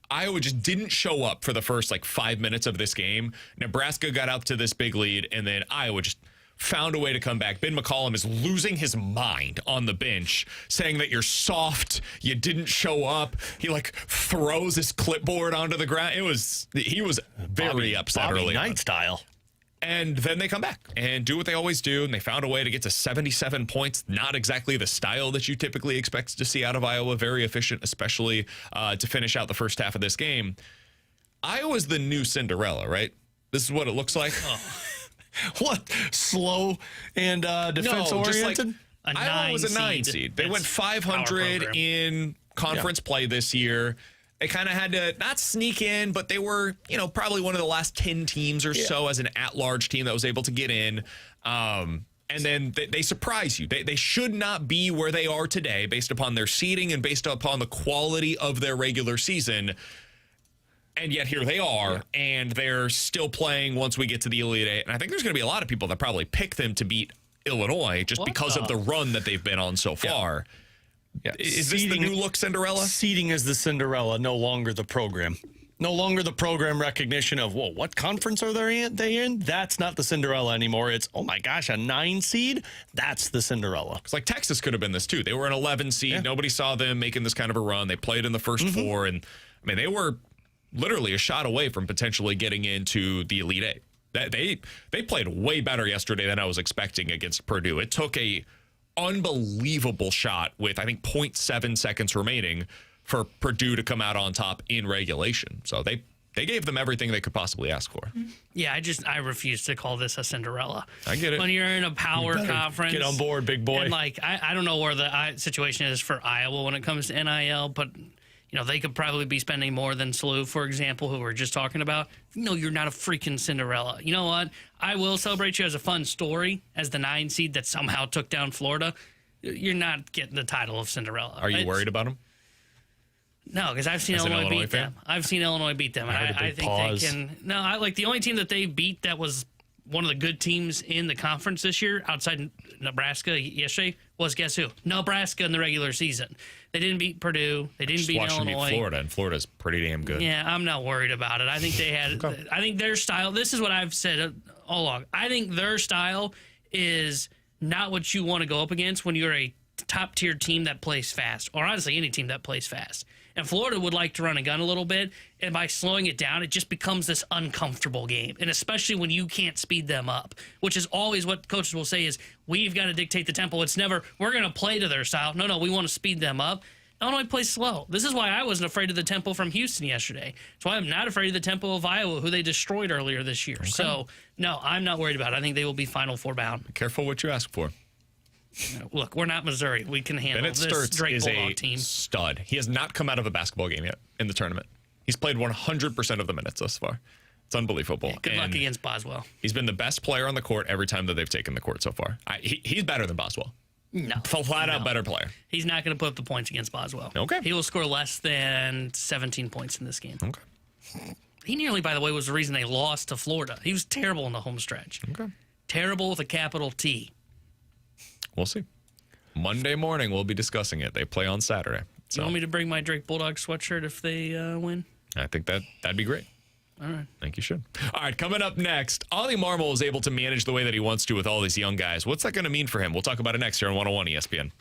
Iowa just didn't show up for the first 5 minutes of this game. Nebraska got up to this big lead, and then Iowa just found a way to come back. Ben McCollum is losing his mind on the bench, saying that you're soft, you didn't show up. He throws his clipboard onto the ground. He was very upset
Bobby
early
Knight
on.
style.
And then they come back and do what they always do, and they found a way to get to 77 points. Not exactly the style that you typically expect to see out of Iowa. Very efficient, especially to finish out the first half of this game. Iowa's the new Cinderella, right? This is what it looks like.
What? Slow and defense-oriented?
Iowa was a 9 seed. They went 500 in conference play this year. They kind of had to not sneak in, but they were, probably one of the last 10 teams or so as an at-large team that was able to get in. And then they surprise you. They should not be where they are today based upon their seeding and based upon the quality of their regular season. And yet here they are, and they're still playing once we get to the Elite Eight. And I think there's going to be a lot of people that probably pick them to beat Illinois just because of the run that they've been on so far.
Yeah.
Is this the new look Cinderella?
Seeding is the Cinderella, no longer the program. No longer the program recognition of, whoa, what conference are they in? That's not the Cinderella anymore. It's, oh my gosh, a 9 seed? That's the Cinderella.
It's like Texas could have been this too. They were an 11 seed. Yeah. Nobody saw them making this kind of a run. They played in the first 4. And I mean, they were literally a shot away from potentially getting into the Elite Eight. They played way better yesterday than I was expecting against Purdue. It took a unbelievable shot with, I think, 0.7 seconds remaining for Purdue to come out on top in regulation. So they gave them everything they could possibly ask for.
Yeah, I refuse to call this a Cinderella.
I get it.
When you're in a power conference.
Get on board, big boy.
And I don't know where the situation is for Iowa when it comes to NIL, but they could probably be spending more than SLU, for example, who we're just talking about. No, you're not a freaking Cinderella. You know what? I will celebrate you as a fun story as the 9 seed that somehow took down Florida. You're not getting the title of Cinderella.
Are you worried about them?
No, because I've seen Illinois beat them. I've seen Illinois beat them. And I think they can. No, the only team that they beat that was one of the good teams in the conference this year outside Nebraska yesterday was, guess who? Nebraska in the regular season. They didn't beat Purdue. They didn't beat Illinois.
Beat Florida, and Florida's pretty damn good.
Yeah, I'm not worried about it. I think they had. Okay. I think their style. This is what I've said all along. I think their style is not what you want to go up against when you're a top tier team that plays fast, or honestly any team that plays fast. And Florida would like to run a gun a little bit, and by slowing it down, it just becomes this uncomfortable game. And especially when you can't speed them up, which is always what coaches will say is, we've got to dictate the tempo. It's never, we're going to play to their style. No, we want to speed them up. Illinois plays slow. This is why I wasn't afraid of the tempo from Houston yesterday. That's why I'm not afraid of the tempo of Iowa, who they destroyed earlier this year. Okay. So, no, I'm not worried about it. I think they will be Final Four bound.
Be careful what you ask for.
Look, we're not Missouri. We can handle
Bennett
this
Schertz
Drake
is
Bulldog
a
team.
Stud. He has not come out of a basketball game yet in the tournament. He's played 100% of the minutes thus far. It's unbelievable.
Yeah, good luck against Boswell.
He's been the best player on the court every time that they've taken the court so far. He's better than Boswell.
No.
Flat out better player.
He's not going to put up the points against Boswell.
Okay.
He will score less than 17 points in this game.
Okay.
He nearly, by the way, was the reason they lost to Florida. He was terrible in the home stretch.
Okay.
Terrible with a capital T.
We'll see. Monday morning, we'll be discussing it. They play on Saturday. So.
You want me to bring my Drake Bulldog sweatshirt if they win?
I think that'd be great.
All right.
I think you should. All right, coming up next, Oli Marmol is able to manage the way that he wants to with all these young guys. What's that going to mean for him? We'll talk about it next here on 101 ESPN.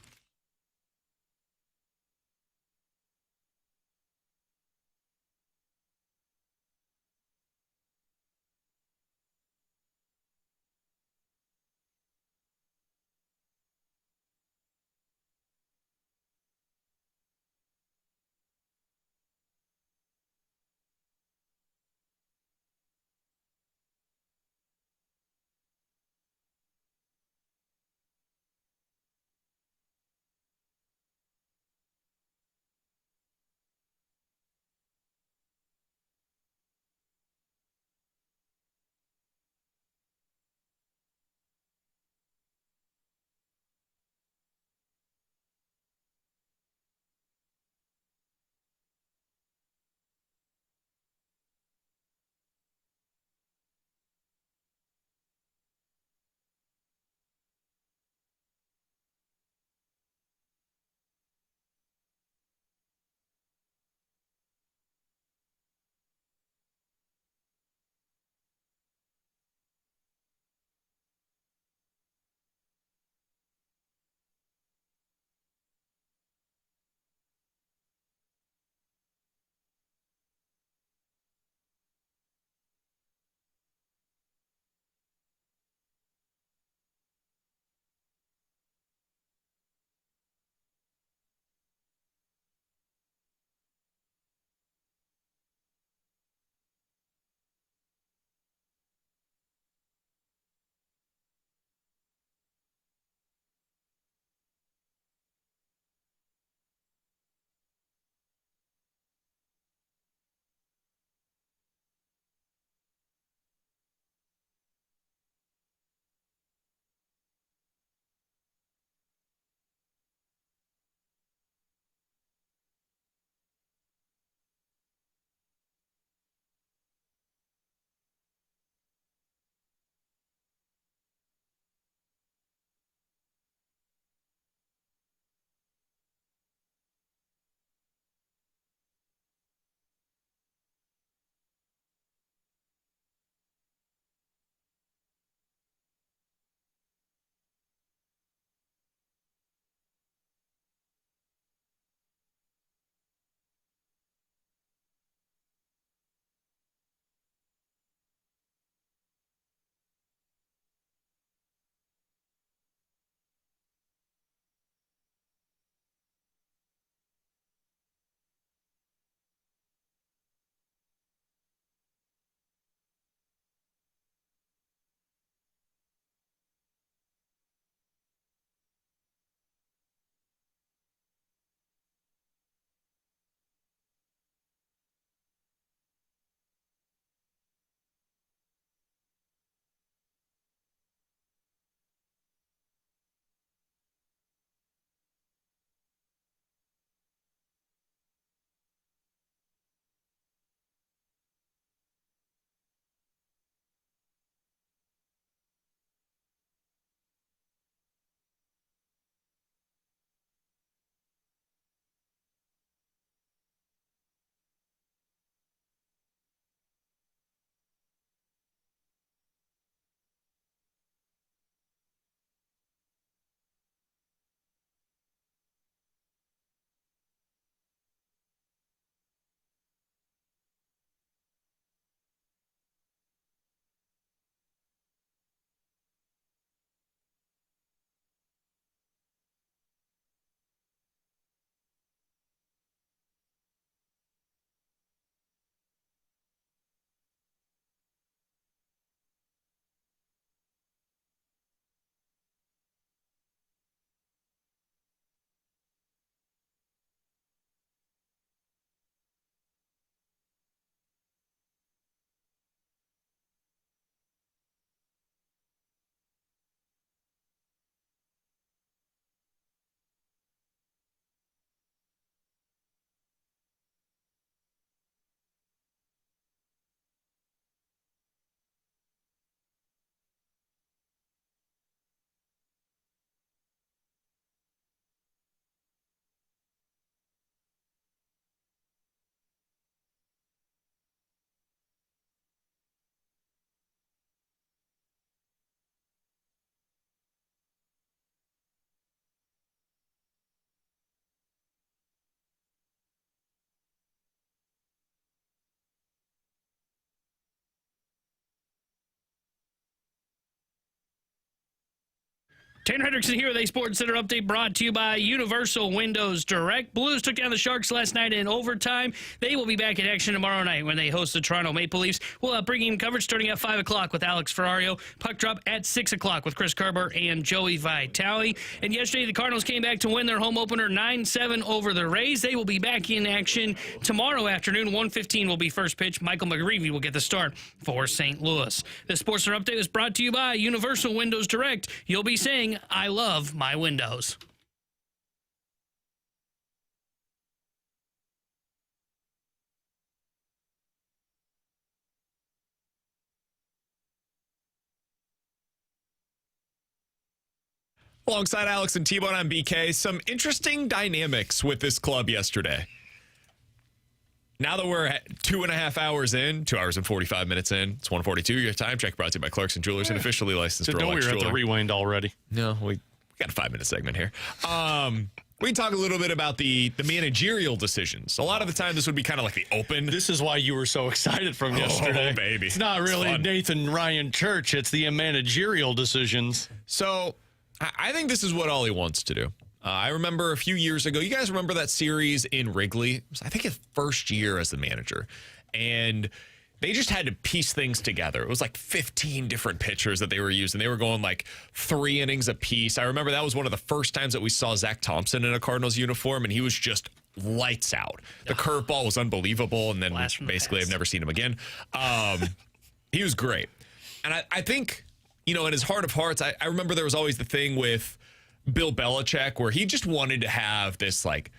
Tanner Hendrickson here with a Sports Center update brought to you by Universal Windows Direct. Blues took down the Sharks last night in overtime. They will be back in action tomorrow night when they host the Toronto Maple Leafs. We'll have pregame coverage starting at 5 o'clock with Alex Ferrario. Puck drop at 6 o'clock with Chris Kerber and Joey Vitale. And yesterday, the Cardinals came back to win their home opener 9-7 over the Rays. They will be back in action tomorrow afternoon. 1:15 will be first pitch. Michael McGreevy will get the start for St. Louis. The Sports Center update was brought to you by Universal Windows Direct. You'll be saying, I love my windows.
Alongside Alex and T-Bone on BK, some interesting dynamics with this club yesterday. Now that we're at 2.5 hours in, 2 hours and 45 minutes in, it's 1:42. Your time check brought to you by Clarkson Jewelers, and officially licensed for
Didn't know we were
Jeweler.
at the rewind already.
No, we got a 5-minute segment here. We can talk a little bit about the managerial decisions. A lot of the time, this would be kind of like the open.
This is why you were so excited from yesterday.
Oh, baby.
It's not really Nathan Ryan Church. It's the managerial decisions.
So I think this is what Oli wants to do. I remember a few years ago, you guys remember that series in Wrigley? It was, I think, his first year as the manager. And they just had to piece things together. It was like 15 different pitchers that they were using. They were going like 3 innings apiece. I remember that was one of the first times that we saw Zach Thompson in a Cardinals uniform, and he was just lights out. The curveball was unbelievable, and then basically I've never seen him again. He was great. And I think, you know, in his heart of hearts, I remember there was always the thing with Bill Belichick where he just wanted to have this like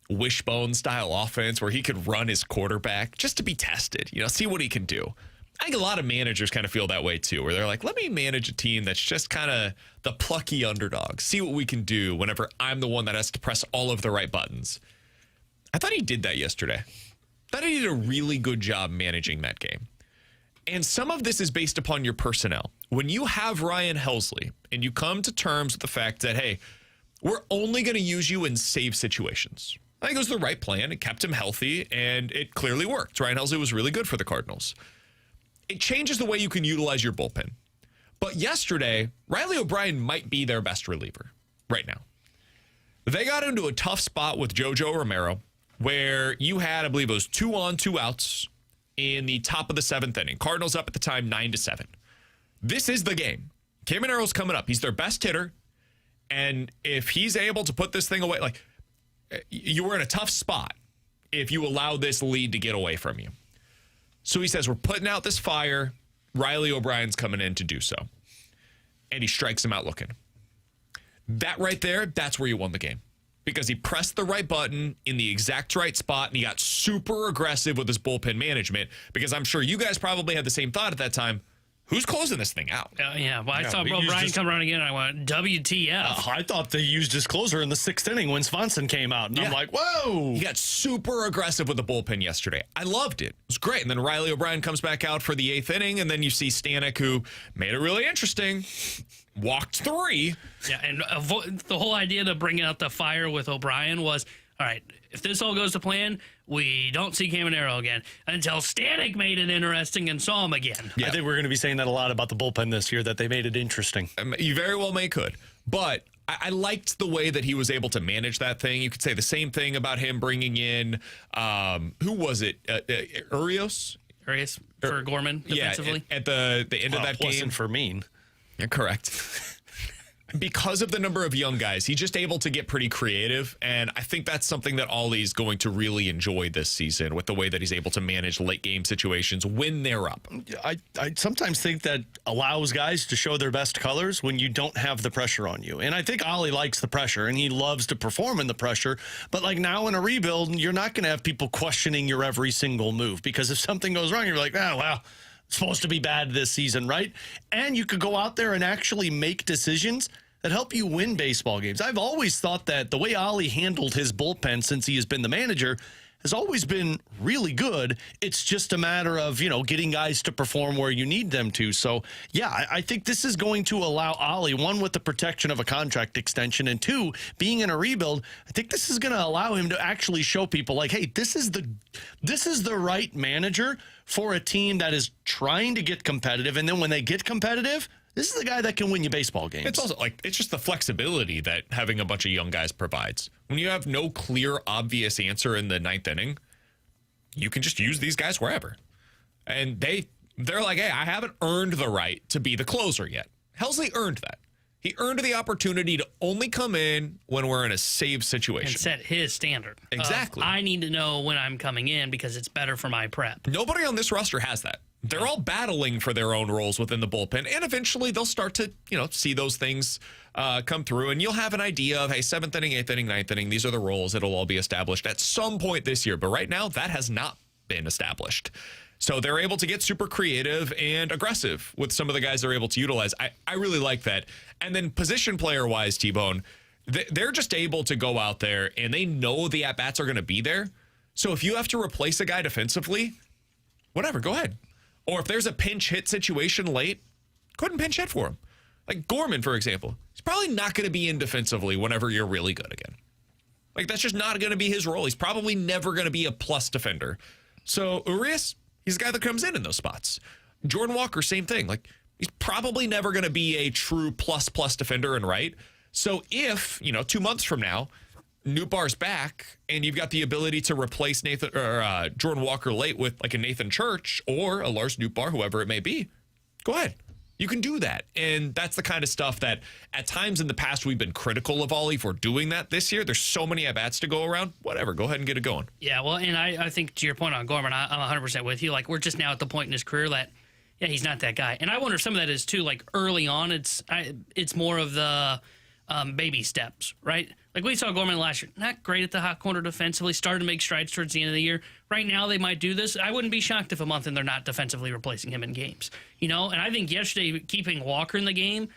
wishbone style offense where he could run his quarterback just to be tested, you know, see what he can do. I think a lot of managers kind of feel that way too, where they're like, let me manage a team that's just kind of the plucky underdog, see what we can do whenever I'm the one that has to press all of the right buttons. I thought he did that yesterday. I thought he did a really good job managing that game. And some of this is based upon your personnel. When you have Ryan Helsley and you come to terms with the fact that, hey, we're only going to use you in save situations. I think it was the right plan. It kept him healthy, and it clearly worked. Ryan Helsley was really good for the Cardinals. It changes the way you can utilize your bullpen. But yesterday, Riley O'Brien might be their best reliever right now. They got into a tough spot with JoJo Romero where you had, I believe it was 2 on, 2 outs in the top of the 7th inning. Cardinals up at the time 9-7. This is the game. Camaro's coming up. He's their best hitter. And if he's able to put this thing away, like, you were in a tough spot if you allow this lead to get away from you. So he says, we're putting out this fire. Riley O'Brien's coming in to do so. And he strikes him out looking. That right there, that's where you won the game. Because he pressed the right button in the exact right spot, and he got super aggressive with his bullpen management, because I'm sure you guys probably had the same thought at that time. Who's closing this thing out?
Yeah, well, I saw Brian come around again, and I went, WTF.
I thought they used his closer in the 6th inning when Swanson came out, and I'm like, whoa.
He got super aggressive with the bullpen yesterday. I loved it. It was great. And then Riley O'Brien comes back out for the 8th inning, and then you see Stanek, who made it really interesting, walked 3.
Yeah, and the whole idea to bring out the fire with O'Brien was, all right, if this all goes to plan, we don't see Caminero again until Stanek made it interesting and saw him again.
Yeah. I think we're going to be saying that a lot about the bullpen this year, that they made it interesting.
You very well could. But I liked the way that he was able to manage that thing. You could say the same thing about him bringing in, who was it? Urias?
Urias for Gorman defensively?
Yeah, at the end of that game.
For Mean.
Yeah, correct. Because of the number of young guys, he's just able to get pretty creative, and I think that's something that Ollie's going to really enjoy this season, with the way that he's able to manage late game situations when they're up.
I sometimes think that allows guys to show their best colors when you don't have the pressure on you. And I think Ollie likes the pressure, and he loves to perform in the pressure. But like now in a rebuild, you're not going to have people questioning your every single move, because if something goes wrong, you're like, oh, well, it's supposed to be bad this season, right? And you could go out there and actually make decisions that help you win baseball games. I've always thought that the way Oli handled his bullpen since he has been the manager has always been really good. It's just a matter of, getting guys to perform where you need them to. So, yeah, I think this is going to allow Oli, one, with the protection of a contract extension, and 2, being in a rebuild, I think this is going to allow him to actually show people, like, hey, this is the right manager for a team that is trying to get competitive. And then when they get competitive, This is the guy that can win you baseball games.
It's also it's just the flexibility that having a bunch of young guys provides. When you have no clear, obvious answer in the ninth inning, you can just use these guys wherever. And they're like, hey, I haven't earned the right to be the closer yet. Helsley earned that. He earned the opportunity to only come in when we're in a save situation.
And set his standard.
Exactly.
I need to know when I'm coming in because it's better for my prep.
Nobody on this roster has that. They're all battling for their own roles within the bullpen, and eventually they'll start to, see those things come through, and you'll have an idea of, hey, 7th inning, 8th inning, 9th inning, these are the roles. It'll all be established at some point this year. But right now, that has not been established. So they're able to get super creative and aggressive with some of the guys they're able to utilize. I really like that. And then position player-wise, T-Bone, they're just able to go out there, and they know the at-bats are going to be there. So if you have to replace a guy defensively, whatever, go ahead. Or if there's a pinch hit situation late, go ahead and pinch hit for him. Like Gorman, for example. He's probably not going to be in defensively whenever you're really good again. That's just not going to be his role. He's probably never going to be a plus defender. So Urias, he's the guy that comes in those spots. Jordan Walker, same thing. He's probably never going to be a true plus defender in right. So if, 2 months from now, Nootbaar's back and you've got the ability to replace Jordan Walker late with a Nathan Church or a Lars Nootbaar, whoever it may be, go ahead. You can do that. And that's the kind of stuff that at times in the past we've been critical of Oli for doing that. This year, there's so many at-bats to go around. Whatever, go ahead and get it going.
Yeah, well, and I think to your point on Gorman, I'm 100% with you. We're just now at the point in his career that, yeah, he's not that guy. And I wonder if some of that is, too, early on, it's more of the baby steps, right? We saw Gorman last year, not great at the hot corner defensively, started to make strides towards the end of the year. Right now, they might do this. I wouldn't be shocked if a month and they're not defensively replacing him in games. And I think yesterday, keeping Walker in the game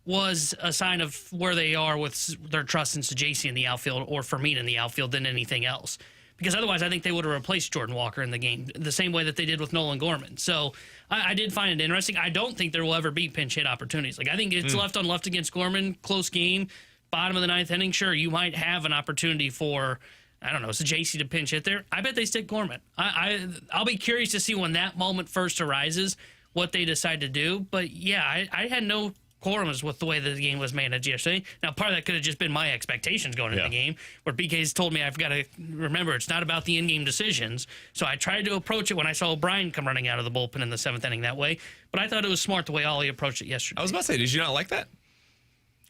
was a sign of where they are with their trust in JC in the outfield or Fermin in the outfield than anything else. Because otherwise, I think they would have replaced Jordan Walker in the game the same way that they did with Nolan Gorman. So I did find it interesting. I don't think there will ever be pinch hit opportunities. I think it's left on left against Gorman, close game, bottom of the ninth inning. Sure, you might have an opportunity for, I don't know, it's a JC to pinch hit there. I bet they stick Gorman. I'll be curious to see when that moment first arises, what they decide to do. But yeah, I had no quorums with the way that the game was managed yesterday. Now, part of that could have just been my expectations going into the game, where BK's told me I've got to remember it's not about the in-game decisions. So I tried to approach it when I saw O'Brien come running out of the bullpen in the 7th inning that way. But I thought it was smart the way Oli approached it yesterday.
I was about to say, did you not like that?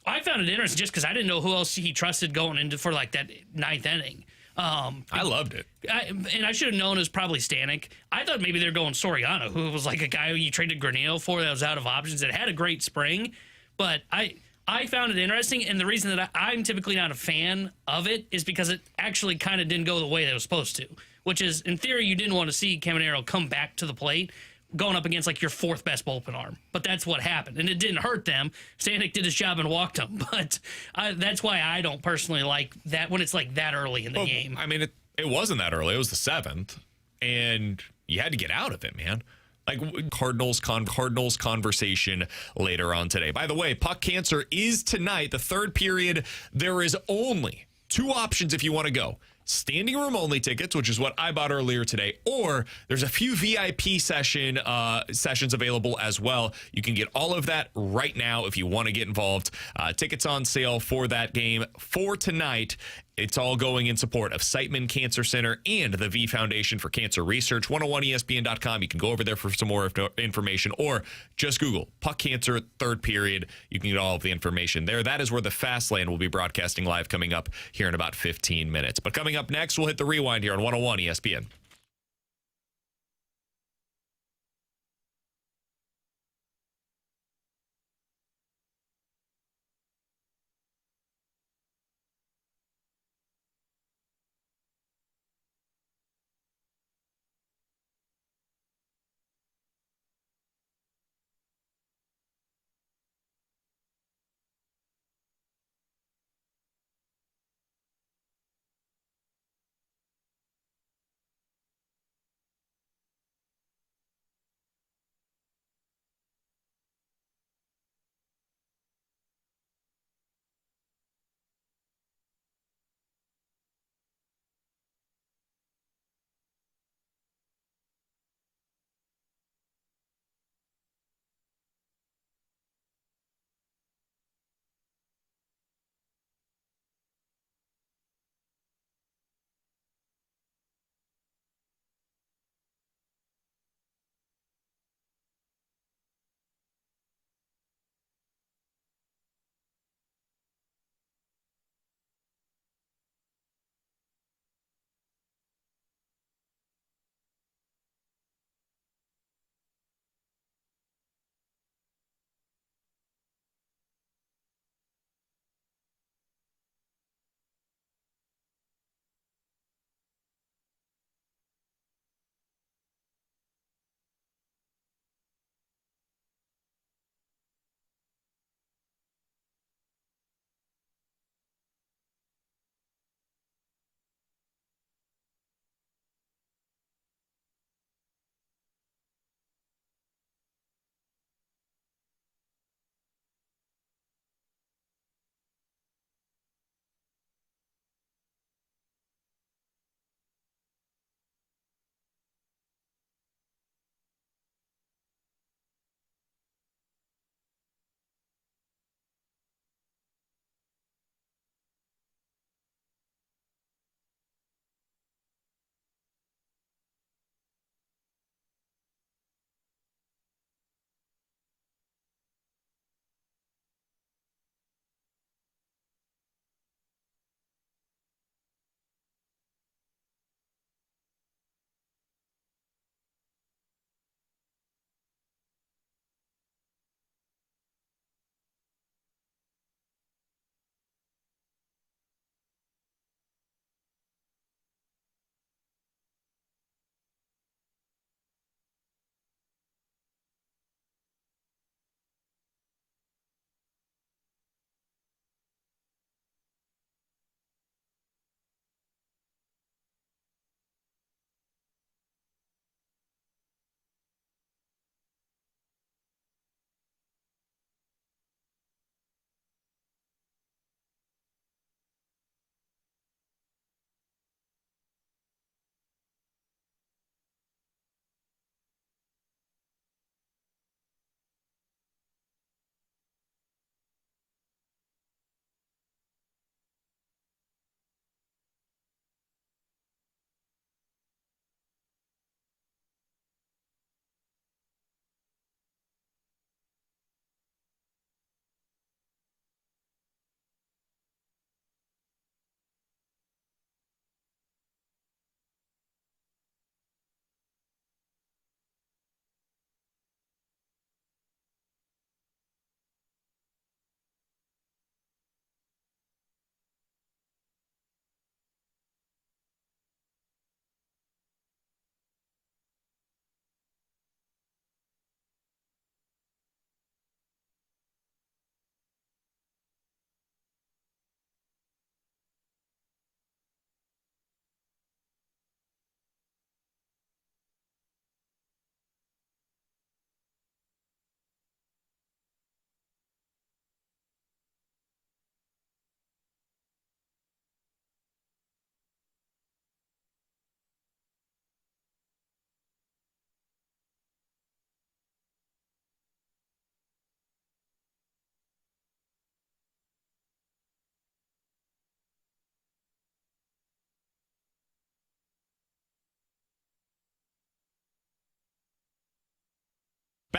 I found it interesting just because I didn't know who else he trusted going into for that 9th inning.
I loved it.
And I should have known it was probably Stanek. I thought maybe they're going Soriano, who was a guy who you traded Granillo for that was out of options, that had a great spring. But I found it interesting, and the reason that I'm typically not a fan of it is because it actually kind of didn't go the way that it was supposed to, which is, in theory, you didn't want to see Caminero come back to the plate going up against your 4th best bullpen arm. But that's what happened, and it didn't hurt them. Stanek did his job and walked him. But that's why I don't personally like that when it's that early in the game.
I mean, it wasn't that early. It was the 7th, and you had to get out of it, man. Cardinals conversation later on today. By the way, Puck Cancer is tonight, the 3rd period. There is only 2 options if you want to go. Standing room only tickets, which is what I bought earlier today, or there's a few VIP sessions available as well. You can get all of that right now if you want to get involved. Tickets on sale for that game for tonight. It's all going in support of Siteman Cancer Center and the V Foundation for Cancer Research. 101ESPN.com. You can go over there for some more information, or just Google Puck Cancer 3rd period. You can get all of the information there. That is where the Fast Lane will be broadcasting live coming up here in about 15 minutes. But coming up next, we'll hit the rewind here on 101 ESPN.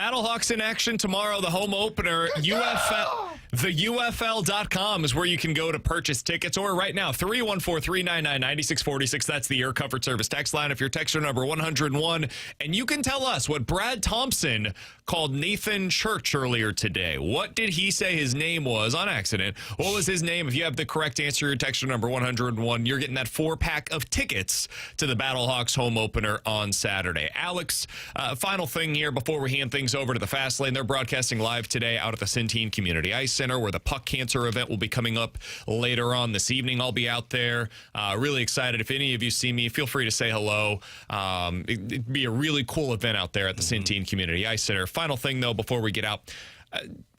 Battlehawks in action tomorrow, the home opener. The UFL.com is where you can go to purchase tickets, or right now, 314-399-9646. That's the Air Comfort Service text line if you're texter number 101. And you can tell us what Brad Thompson called Nathan Schertz earlier today. What did he say his name was on accident? What was his name? If you have the correct answer, your texter number 101, you're getting that 4-pack of tickets to the Battlehawks home opener on Saturday. Alex, final thing here before we hand things over to the Fast Lane. They're broadcasting live today out at the Centene Community Ice Center, where the Puck Cancer event will be coming up later on this evening. I'll be out there. Really excited. If any of you see me, feel free to say hello. It'd be a really cool event out there at the Centene Community Ice Center. Final thing, though, before we get out.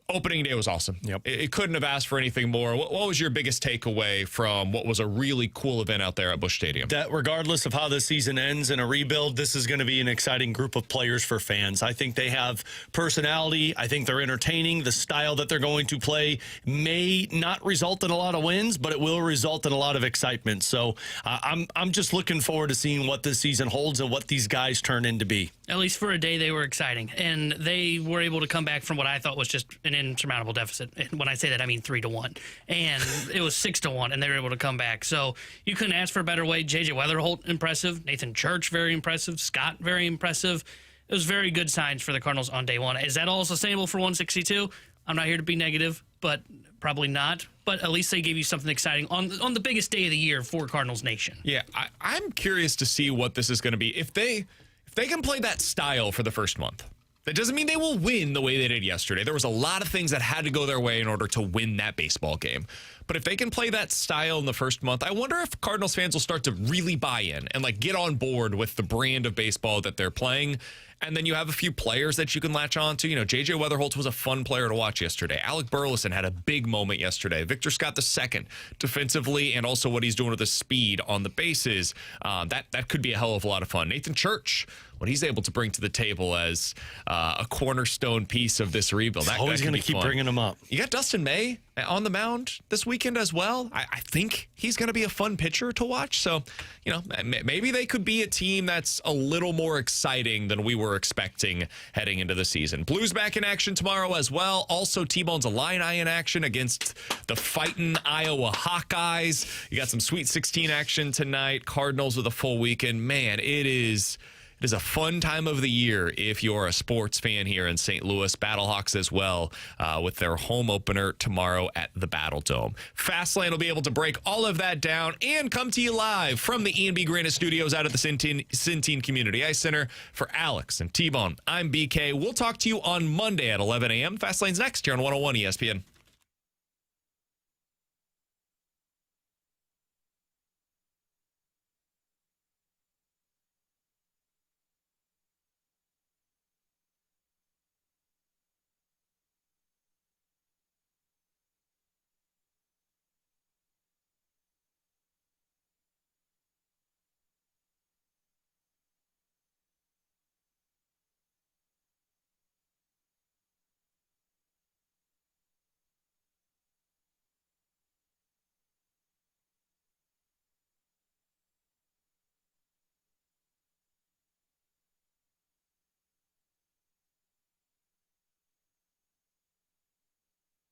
Opening day was awesome. Yep. It couldn't have asked for anything more. What was your biggest takeaway from what was a really cool event out there at Busch Stadium?
That regardless of how the season ends in a rebuild, this is going to be an exciting group of players for fans. I think they have personality. I think they're entertaining. The style that they're going to play may not result in a lot of wins, but it will result in a lot of excitement. So I'm just looking forward to seeing what this season holds and what these guys turn into be.
At least for a day, they were exciting, and they were able to come back from what I thought was just an insurmountable deficit. And when I say that, I mean 3-1, and it was 6-1, and they were able to come back. So you couldn't ask for a better way. JJ Wetherholt, impressive. Nathan Schertz, very impressive. Scott, very impressive. It was very good signs for the Cardinals on day one. Is that all sustainable for 162? I'm not here to be negative, but probably not. But at least they gave you something exciting on the biggest day of the year for Cardinals Nation.
Yeah, I'm curious to see what this is going to be. If they can play that style for the first month, that doesn't mean they will win the way they did yesterday. There was a lot of things that had to go their way in order to win that baseball game. But if they can play that style in the first month, I wonder if Cardinals fans will start to really buy in and get on board with the brand of baseball that they're playing. And then you have a few players that you can latch on to. JJ Wetherholt was a fun player to watch yesterday. Alec Burleson had a big moment yesterday. Victor Scott II, defensively, and also what he's doing with his speed on the bases. That could be a hell of a lot of fun. Nathan Schertz, what he's able to bring to the table as a cornerstone piece of this rebuild.
Always going to keep bringing him up.
You got Dustin May on the mound this weekend as well. I think he's going to be a fun pitcher to watch. So, maybe they could be a team that's a little more exciting than we were expecting heading into the season. Blues back in action tomorrow as well. Also, T-Bone's Illini in action against the fighting Iowa Hawkeyes. You got some Sweet 16 action tonight. Cardinals with a full weekend. Man, it is a fun time of the year if you're a sports fan here in St. Louis. Battlehawks as well with their home opener tomorrow at the Battle Dome. Fastlane will be able to break all of that down and come to you live from the E&B Granite Studios out at the Centene Community Ice Center. For Alex and T-Bone, I'm BK. We'll talk to you on Monday at 11 a.m. Fastlane's next here on 101 ESPN.